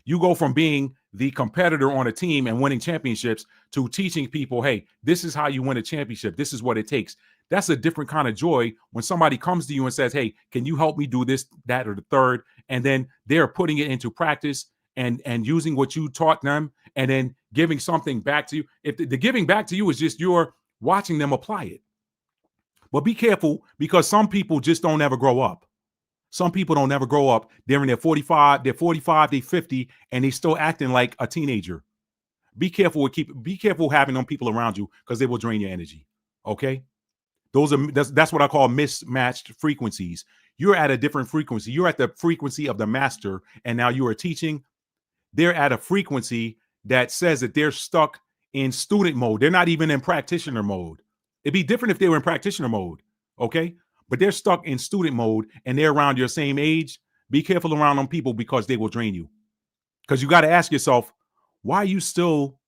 [SPEAKER 1] You go from being the competitor on a team and winning championships to teaching people, "Hey, this is how you win a championship. This is what it takes." That's a different kind of joy when somebody comes to you and says, "Hey, can you help me do this, that, or the third?" And then they're putting it into practice and using what you taught them, and then giving something back to you. If the giving back to you is just you're watching them apply it. But be careful, because some people just don't ever grow up. Some people don't ever grow up. They're in their 45, they're 50, and they still acting like a teenager. Be careful having them people around you, because they will drain your energy. Okay? That's what I call mismatched frequencies. You're at a different frequency. You're at the frequency of the master, and now you are teaching. They're at a frequency that says that they're stuck in student mode. They're not even in practitioner mode. It'd be different if they were in practitioner mode, okay? But they're stuck in student mode, and they're around your same age. Be careful around them people, because they will drain you. Because you got to ask yourself, why are you still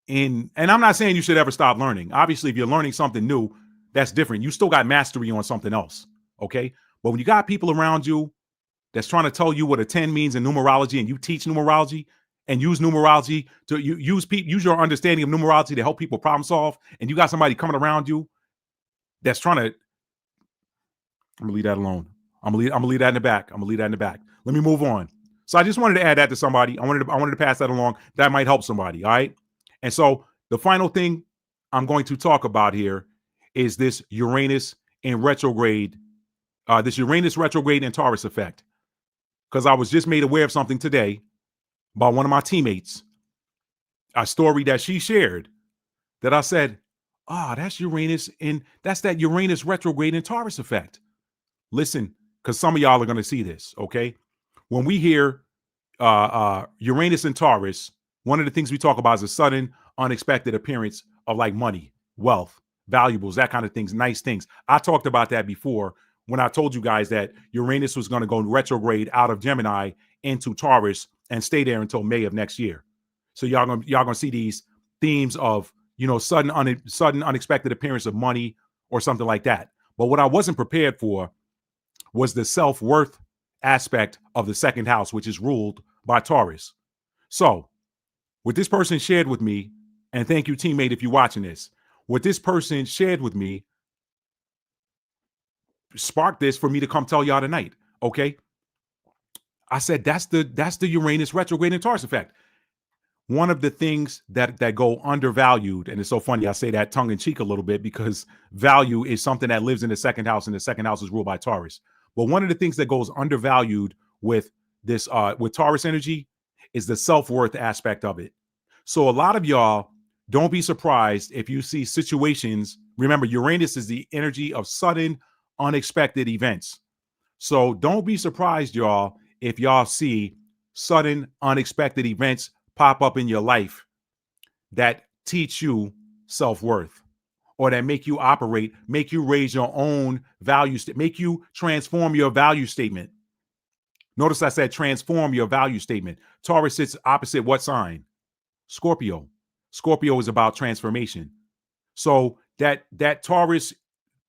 [SPEAKER 1] in? And I'm not saying you should ever stop learning. Obviously, if you're learning something new, that's different. You still got mastery on something else, okay? But when you got people around you that's trying to tell you what a 10 means in numerology, and you teach numerology and use numerology to use your understanding of numerology to help people problem solve, and you got somebody coming around you that's trying to, I'm gonna leave that alone. I'm gonna leave that in the back. Let me move on. So I just wanted to add that to somebody. I wanted to pass that along. That might help somebody. All right. And so the final thing I'm going to talk about here is this Uranus in retrograde, this Uranus retrograde and Taurus effect. Because I was just made aware of something today by one of my teammates, a story that she shared that I said, that's Uranus, and that's that Uranus retrograde and Taurus effect. Listen, because some of y'all are going to see this, okay? When we hear Uranus and Taurus, one of the things we talk about is a sudden, unexpected appearance of like money, wealth, valuables, that kind of things, nice things. I talked about that before when I told you guys that Uranus was going to go retrograde out of Gemini into Taurus and stay there until May of next year. So y'all gonna see these themes of, sudden unexpected appearance of money or something like that. But what I wasn't prepared for was the self-worth aspect of the second house, which is ruled by Taurus. So what this person shared with me, and thank you, teammate, if you're watching this, what this person shared with me sparked this for me to come tell y'all tonight. Okay. I said, that's the Uranus retrograde and Taurus effect. One of the things that go undervalued, and it's so funny, I say that tongue in cheek a little bit because value is something that lives in the second house, and the second house is ruled by Taurus. But one of the things that goes undervalued with this, with Taurus energy, is the self-worth aspect of it. So a lot of y'all, don't be surprised if you see situations. Remember, Uranus is the energy of sudden, unexpected events. So don't be surprised, y'all, if y'all see sudden, unexpected events pop up in your life that teach you self-worth, or that make you operate, make you raise your own values, make you transform your value statement. Notice I said transform your value statement. Taurus sits opposite what sign? Scorpio. Scorpio is about transformation. So that Taurus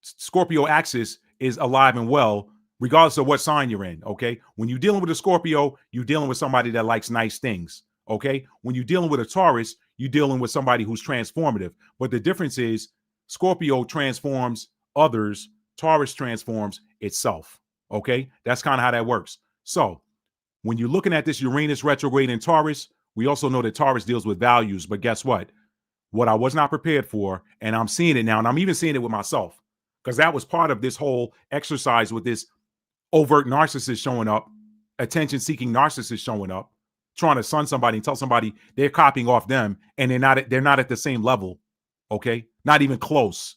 [SPEAKER 1] Scorpio axis is alive and well, regardless of what sign you're in. Okay. When you're dealing with a Scorpio, you're dealing with somebody that likes nice things. Okay. When you're dealing with a Taurus, you're dealing with somebody who's transformative. But the difference is Scorpio transforms others. Taurus transforms itself. Okay. That's kind of how that works. So when you're looking at this Uranus retrograde in Taurus, we also know that Taurus deals with values. But guess what? What I was not prepared for, and I'm seeing it now, and I'm even seeing it with myself, because that was part of this whole exercise with this overt narcissist showing up, attention-seeking narcissist showing up, trying to sun somebody and tell somebody they're copying off them, and they're not at the same level. Okay, not even close.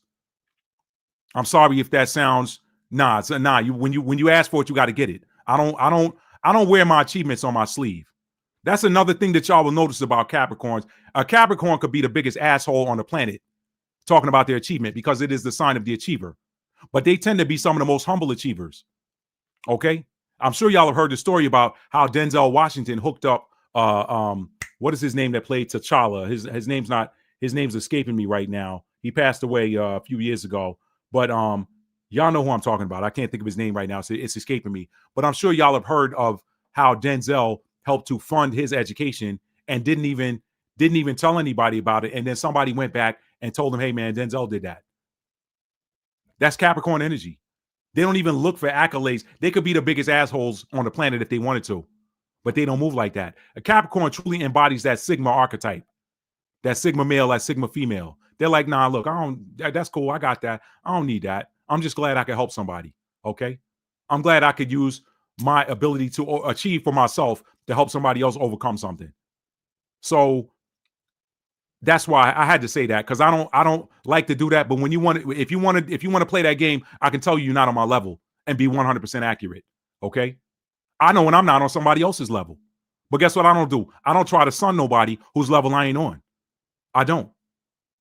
[SPEAKER 1] I'm sorry if that sounds when you ask for it, you got to get it. I don't wear my achievements on my sleeve. That's another thing that y'all will notice about Capricorns. A Capricorn could be the biggest asshole on the planet talking about their achievement because it is the sign of the achiever. But they tend to be some of the most humble achievers. Okay? I'm sure y'all have heard the story about how Denzel Washington hooked up what is his name that played T'Challa? His name's escaping me right now. He passed away a few years ago. But y'all know who I'm talking about. I can't think of his name right now, so it's escaping me. But I'm sure y'all have heard of how Denzel helped to fund his education and didn't even tell anybody about it. And then somebody went back and told him, hey man, Denzel did that. That's Capricorn energy. They don't even look for accolades. They could be the biggest assholes on the planet if they wanted to, but they don't move like that. A Capricorn truly embodies that Sigma archetype, that Sigma male, that Sigma female. They're like, nah, look, that's cool. I got that. I don't need that. I'm just glad I could help somebody. Okay. I'm glad I could use my ability to achieve for myself to help somebody else overcome something. So that's why I had to say that, because I don't like to do that. But when if you want to play that game, I can tell you you're not on my level and be 100% accurate. Okay. I know when I'm not on somebody else's level. But guess what I don't do? I don't try to sun nobody whose level I ain't on. I don't.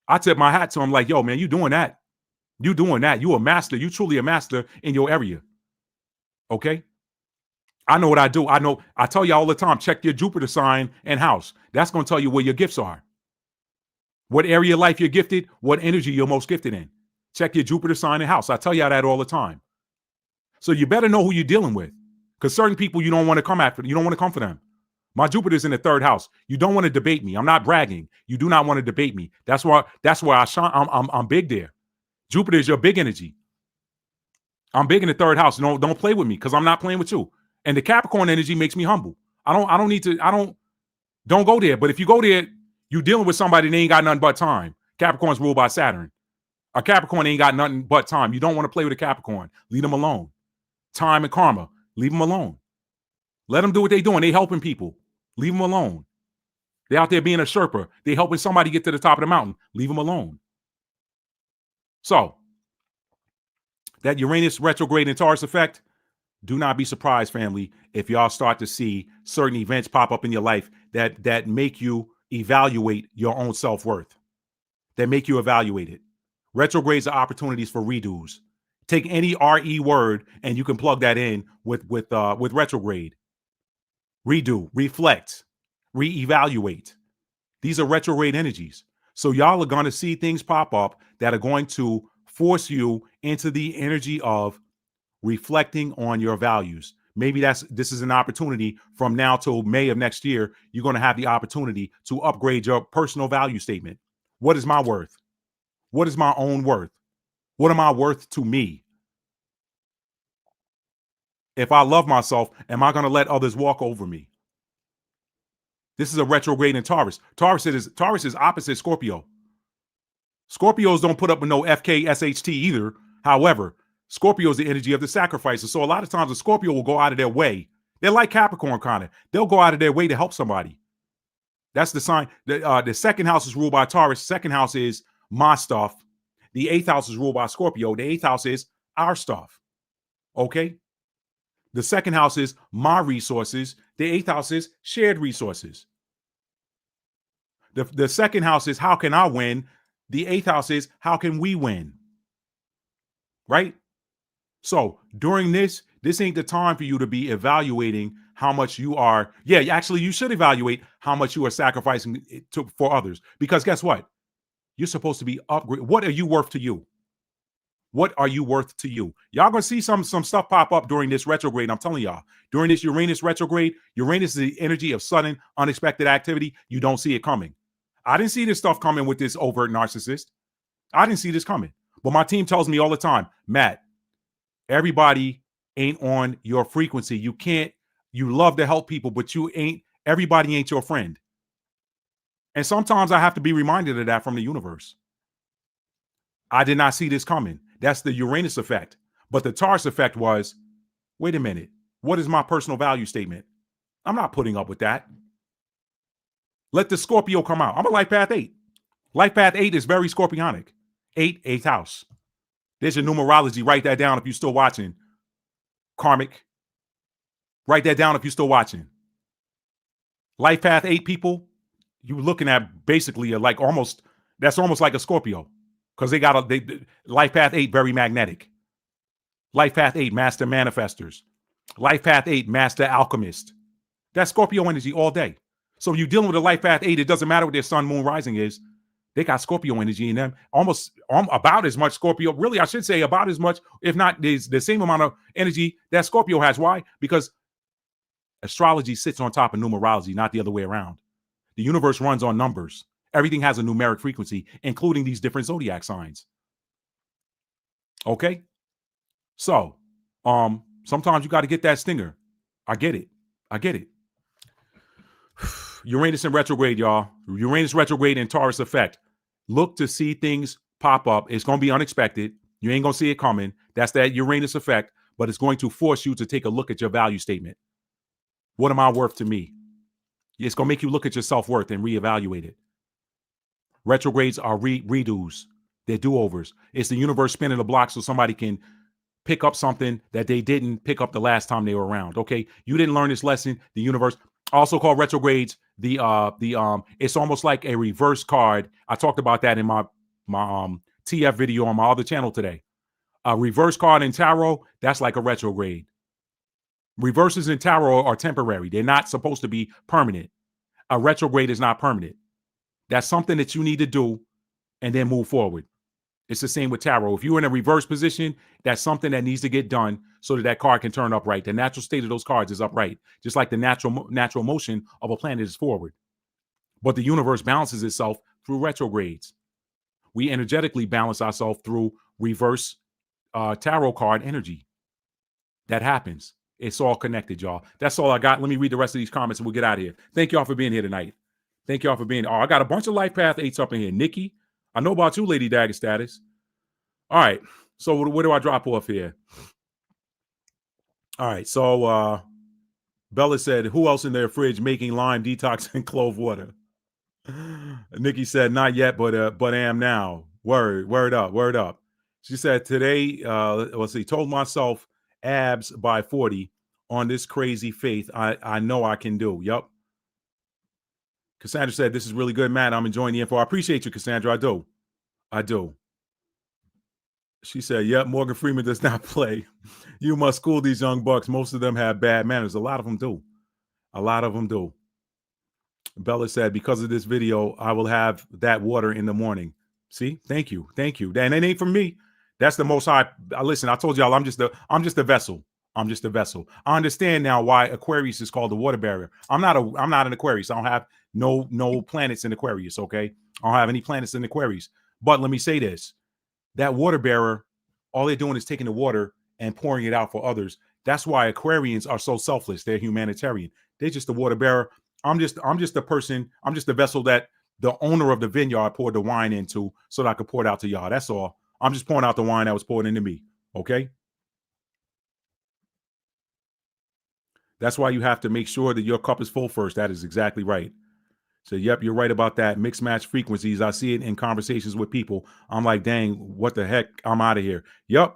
[SPEAKER 1] I tip my hat to them like, yo, man, you doing that. You doing that. You a master. You truly a master in your area. Okay. I know what I do. I tell you all the time, check your Jupiter sign and house. That's going to tell you where your gifts are. What area of life you're gifted, what energy you're most gifted in. Check your Jupiter sign and house. I tell you that all the time. So you better know who you're dealing with, because certain people you don't want to come after. You don't want to come for them. My Jupiter's in the third house. You don't want to debate me. I'm not bragging. You do not want to debate me. That's why I shine. I'm big there. Jupiter is your big energy. I'm big in the third house. Don't play with me, because I'm not playing with you. And the Capricorn energy makes me humble. Don't go there. But if you go there, you dealing with somebody that ain't got nothing but time. Capricorn's ruled by Saturn. A Capricorn ain't got nothing but time. You don't want to play with a Capricorn. Leave them alone. Time and karma. Leave them alone. Let them do what they're doing. They helping people. Leave them alone. They're out there being a Sherpa. They're helping somebody get to the top of the mountain. Leave them alone. So, that Uranus retrograde and Taurus effect, do not be surprised, family, if y'all start to see certain events pop up in your life that make you evaluate your own self-worth, that make you evaluate it. Retrogrades are opportunities for redos. Take any RE word and you can plug that in with retrograde. Redo, reflect, reevaluate. These are retrograde energies. So y'all are going to see things pop up that are going to force you into the energy of reflecting on your values. Maybe this is an opportunity from now till May of next year. You're going to have the opportunity to upgrade your personal value statement. What is my worth? What is my own worth? What am I worth to me? If I love myself, am I going to let others walk over me? This is a retrograde in Taurus. Taurus is opposite Scorpio. Scorpios don't put up with no FKSHT either. However, Scorpio is the energy of the sacrificer. So a lot of times a Scorpio will go out of their way. They're like Capricorn kind of. They'll go out of their way to help somebody. That's the sign. The second house is ruled by Taurus. Second house is my stuff. The eighth house is ruled by Scorpio. The eighth house is our stuff. Okay? The second house is my resources. The eighth house is shared resources. The second house is how can I win? The eighth house is how can we win? Right? So during this ain't the time for you to be evaluating how much you are. Yeah, actually, you should evaluate how much you are sacrificing for others. Because guess what? You're supposed to be upgrade. What are you worth to you? What are you worth to you? Y'all gonna see some stuff pop up during this retrograde. I'm telling y'all, during this Uranus retrograde, Uranus is the energy of sudden, unexpected activity. You don't see it coming. I didn't see this stuff coming with this overt narcissist. I didn't see this coming. But my team tells me all the time, Matt, everybody ain't on your frequency. You love to help people, but everybody ain't your friend. And sometimes I have to be reminded of that from the universe. I did not see this coming. That's the Uranus effect. But the Taurus effect was, wait a minute, what is my personal value statement? I'm not putting up with that. Let the Scorpio come out. I'm a life path 8. Life path 8 is very scorpionic. 8th house. There's your numerology. Write that down if you're still watching. Karmic. Write that down if you're still watching. Life path 8 people, you're looking at basically that's almost like a Scorpio. Because life path 8, very magnetic. Life path 8, master manifestors. Life path 8, master alchemist. That's Scorpio energy all day. So you're dealing with a life path 8, it doesn't matter what their sun, moon, rising is. They got Scorpio energy in them. Almost about as much Scorpio. Really, I should say about as much, if not the same amount of energy that Scorpio has. Why? Because astrology sits on top of numerology, not the other way around. The universe runs on numbers. Everything has a numeric frequency, including these different zodiac signs. Okay? So, sometimes you got to get that stinger. I get it. Uranus in retrograde, y'all. Uranus retrograde and Taurus effect. Look to see things pop up. It's going to be unexpected. You ain't going to see it coming. That's that Uranus effect, but it's going to force you to take a look at your value statement. What am I worth to me? It's going to make you look at your self-worth and reevaluate it. Retrogrades are redos. They're do-overs. It's the universe spinning the block so somebody can pick up something that they didn't pick up the last time they were around. Okay, you didn't learn this lesson. The universe, also called retrogrades, it's almost like a reverse card. I talked about that in my TF video on my other channel today. A reverse card in tarot, that's like a retrograde. Reverses in tarot are temporary. They're not supposed to be permanent. A retrograde is not permanent. That's something that you need to do and then move forward. It's the same with tarot. If you're in a reverse position, that's something that needs to get done so that card can turn upright. The natural state of those cards is upright, just like the natural motion of a planet is forward. But the universe balances itself through retrogrades. We energetically balance ourselves through reverse tarot card energy. That happens. It's all connected, y'all. That's all I got. Let me read the rest of these comments and we'll get out of here. Thank y'all for being here tonight. Thank y'all for being here. Oh, I got a bunch of life path 8s up in here. Nikki, I know about you, Lady Dagger Status. All right. So where do I drop off here? All right. So Bella said, who else in their fridge making lime detox and clove water? Nikki said, not yet, but am now. Word up. She said, today, let's see, told myself abs by 40 on this crazy faith I know I can do. Yep. Cassandra said, this is really good, Matt. I'm enjoying the info. I appreciate you, Cassandra. I do. She said, yep, Morgan Freeman does not play. You must school these young bucks. Most of them have bad manners. A lot of them do. Bella said, because of this video, I will have that water in the morning. See, thank you. And it ain't from me. That's the most high. Listen, I told y'all, I'm just a vessel. I understand now why Aquarius is called the water barrier. I'm not an Aquarius. I don't have no planets in Aquarius. Okay, I don't have any planets in Aquarius. But let me say this: that water bearer, all they're doing is taking the water and pouring it out for others. That's why Aquarians are so selfless. They're humanitarian. They're just the water bearer. I'm just a person. I'm just a vessel that the owner of the vineyard poured the wine into so that I could pour it out to y'all. That's all. I'm just pouring out the wine that was poured into me. Okay. That's why you have to make sure that your cup is full first. That is exactly right. So, yep, you're right about that. Mixed match frequencies. I see it in conversations with people. I'm like, dang, what the heck? I'm out of here. Yep.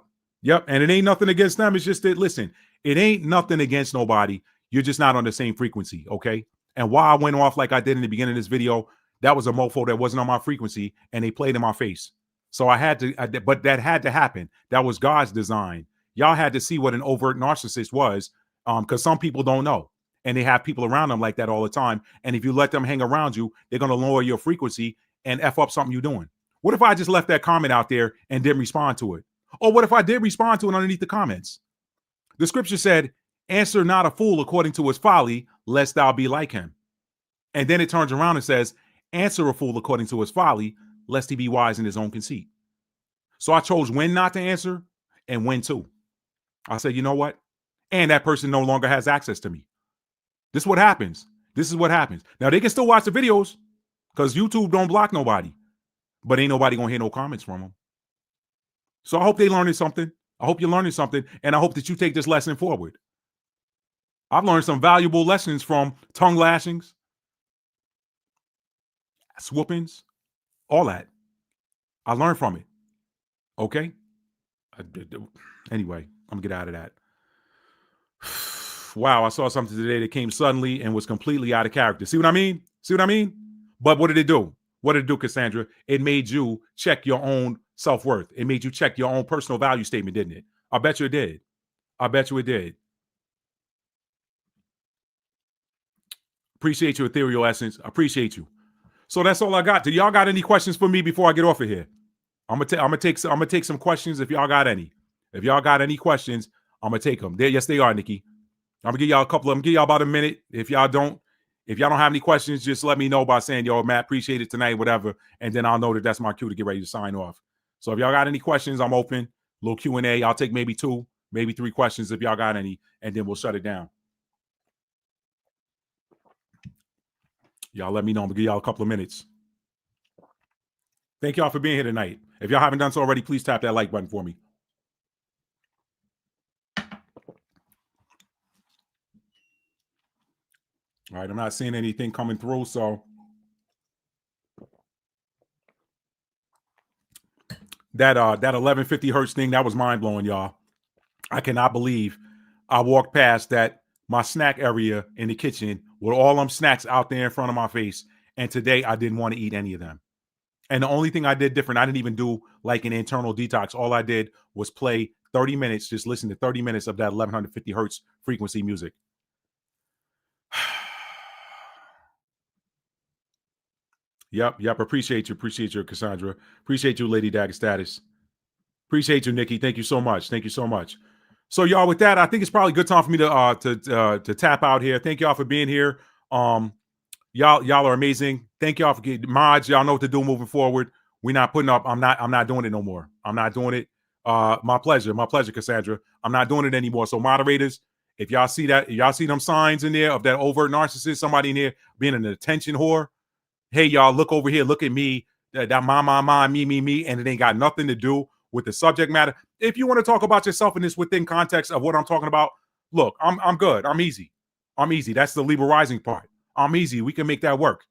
[SPEAKER 1] And it ain't nothing against them. It's just that, listen, it ain't nothing against nobody. You're just not on the same frequency. Okay. And why I went off like I did in the beginning of this video, that was a mofo that wasn't on my frequency and they played in my face. So but that had to happen. That was God's design. Y'all had to see what an overt narcissist was, because some people don't know. And they have people around them like that all the time. And if you let them hang around you, they're going to lower your frequency and F up something you're doing. What if I just left that comment out there and didn't respond to it? Or what if I did respond to it underneath the comments? The scripture said, answer not a fool according to his folly, lest thou be like him. And then it turns around and says, answer a fool according to his folly, lest he be wise in his own conceit. So I chose when not to answer and when to. I said, you know what? And that person no longer has access to me. This is what happens. Now, they can still watch the videos because YouTube don't block nobody, but ain't nobody going to hear no comments from them. So I hope they learning something. I hope you're learning something, and I hope that you take this lesson forward. I've learned some valuable lessons from tongue lashings, swoopings, all that. I learned from it. Okay? Anyway, I'm going to get out of that. Wow, I saw something today that came suddenly and was completely out of character. See what I mean? But what did it do? Cassandra? It made you check your own self-worth. It made you check your own personal value statement, didn't it? I bet you it did. Appreciate your ethereal essence. Appreciate you. So that's all I got. Do y'all got any questions for me before I get off of here? I'm gonna take some questions if y'all got any. If y'all got any questions, I'm gonna take them. Yes, they are, Nikki. I'm gonna give y'all a couple of them. Give y'all about a minute. If y'all don't have any questions, just let me know by saying, yo, Matt, appreciate it tonight, whatever. And then I'll know that that's my cue to get ready to sign off. So if y'all got any questions, I'm open. Little Q&A. I'll take maybe 2, maybe 3 questions if y'all got any, and then we'll shut it down. Y'all let me know. I'm gonna give y'all a couple of minutes. Thank y'all for being here tonight. If y'all haven't done so already, please tap that like button for me. All right, I'm not seeing anything coming through, so that 1150 hertz thing, that was mind-blowing, y'all. I cannot believe I walked past my snack area in the kitchen with all them snacks out there in front of my face, and today I didn't want to eat any of them. And the only thing I did different, I didn't even do like an internal detox. All I did was play 30 minutes, just listen to 30 minutes of that 1150 hertz frequency music. Yep. Appreciate you, Cassandra. Appreciate you, Lady Dagger Status. Appreciate you, Nikki. Thank you so much. So, y'all, with that, I think it's probably a good time for me to tap out here. Thank y'all for being here. Y'all are amazing. Thank y'all for getting mods. Y'all know what to do moving forward. We're not putting up. I'm not doing it no more. I'm not doing it. My pleasure, Cassandra. I'm not doing it anymore. So, moderators, if y'all see that, y'all see them signs in there of that overt narcissist, somebody in there being an attention whore. Hey, y'all, look over here. Look at me. That my, me, and it ain't got nothing to do with the subject matter. If you want to talk about yourself in this within context of what I'm talking about, look, I'm good. I'm easy. I'm easy. That's the Libra rising part. I'm easy. We can make that work.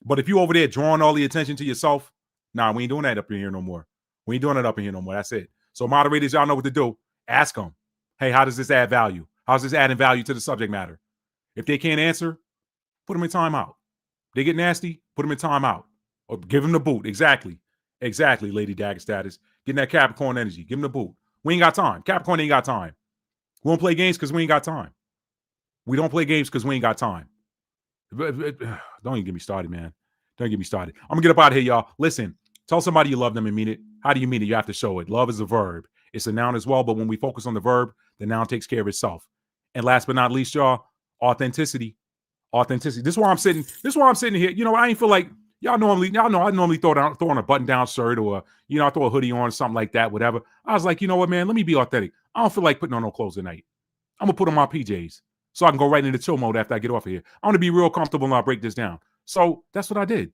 [SPEAKER 1] But if you over there drawing all the attention to yourself, nah, we ain't doing that up in here no more. We ain't doing it up in here no more. That's it. So moderators, y'all know what to do. Ask them, hey, how does this add value? How's this adding value to the subject matter? If they can't answer, put them in timeout. They get nasty, put them in timeout. Or give them the boot. Exactly. Exactly, Lady Dagger status. Getting that Capricorn energy. Give them the boot. We ain't got time. Capricorn ain't got time. We don't play games because we ain't got time. We don't play games because we ain't got time. Don't even get me started, man. Don't get me started. I'm going to get up out of here, y'all. Listen, tell somebody you love them and mean it. How do you mean it? You have to show it. Love is a verb. It's a noun as well, but when we focus on the verb, the noun takes care of itself. And last but not least, y'all, authenticity. Authenticity. This is why I'm sitting. This is why I'm sitting here. You know, I ain't feel like y'all know I normally throw on a button-down shirt or I throw a hoodie on or something like that, whatever. I was like, you know what, man, let me be authentic. I don't feel like putting on no clothes tonight. I'm gonna put on my PJs so I can go right into chill mode after I get off of here. I want to be real comfortable and I'll break this down. So that's what I did.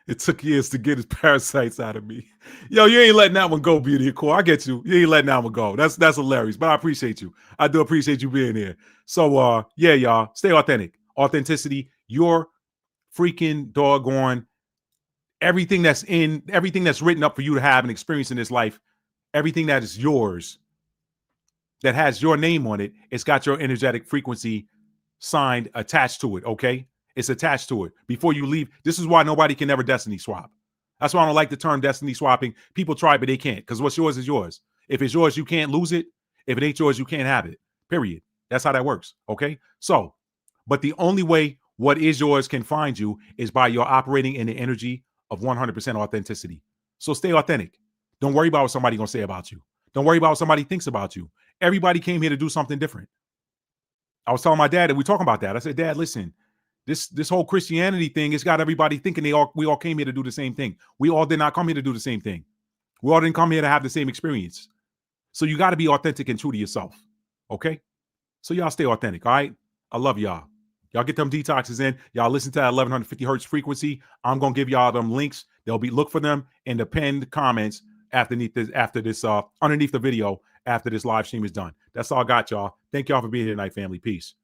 [SPEAKER 1] It took years to get his parasites out of me. Yo, you ain't letting that one go, Beauty of Core. I get you. You ain't letting that one go. That's hilarious, but I appreciate you. I do appreciate you being here. So, yeah, y'all, stay authentic. Authenticity, your freaking doggone everything that's written up for you to have and experience in this life, everything that is yours, that has your name on it, it's got your energetic frequency signed, attached to it, okay? It's attached to it. Before you leave, this is why nobody can ever destiny swap. That's why I don't like the term destiny swapping. People try, but they can't, because what's yours is yours. If it's yours, you can't lose it. If it ain't yours, you can't have it, period. That's how that works, okay? So, but the only way what is yours can find you is by your operating in the energy of 100% authenticity. So stay authentic. Don't worry about what somebody's going to say about you. Don't worry about what somebody thinks about you. Everybody came here to do something different. I was telling my dad, and we talking about that. I said, Dad, listen, this whole Christianity thing, it's got everybody thinking we all came here to do the same thing. We all did not come here to do the same thing. We all didn't come here to have the same experience. So you got to be authentic and true to yourself. Okay? So y'all stay authentic, all right? I love y'all. Y'all get them detoxes in. Y'all listen to that 1150 hertz frequency. I'm going to give y'all them links. Look for them in the pinned comments underneath the video after this live stream is done. That's all I got, y'all. Thank y'all for being here tonight, family. Peace.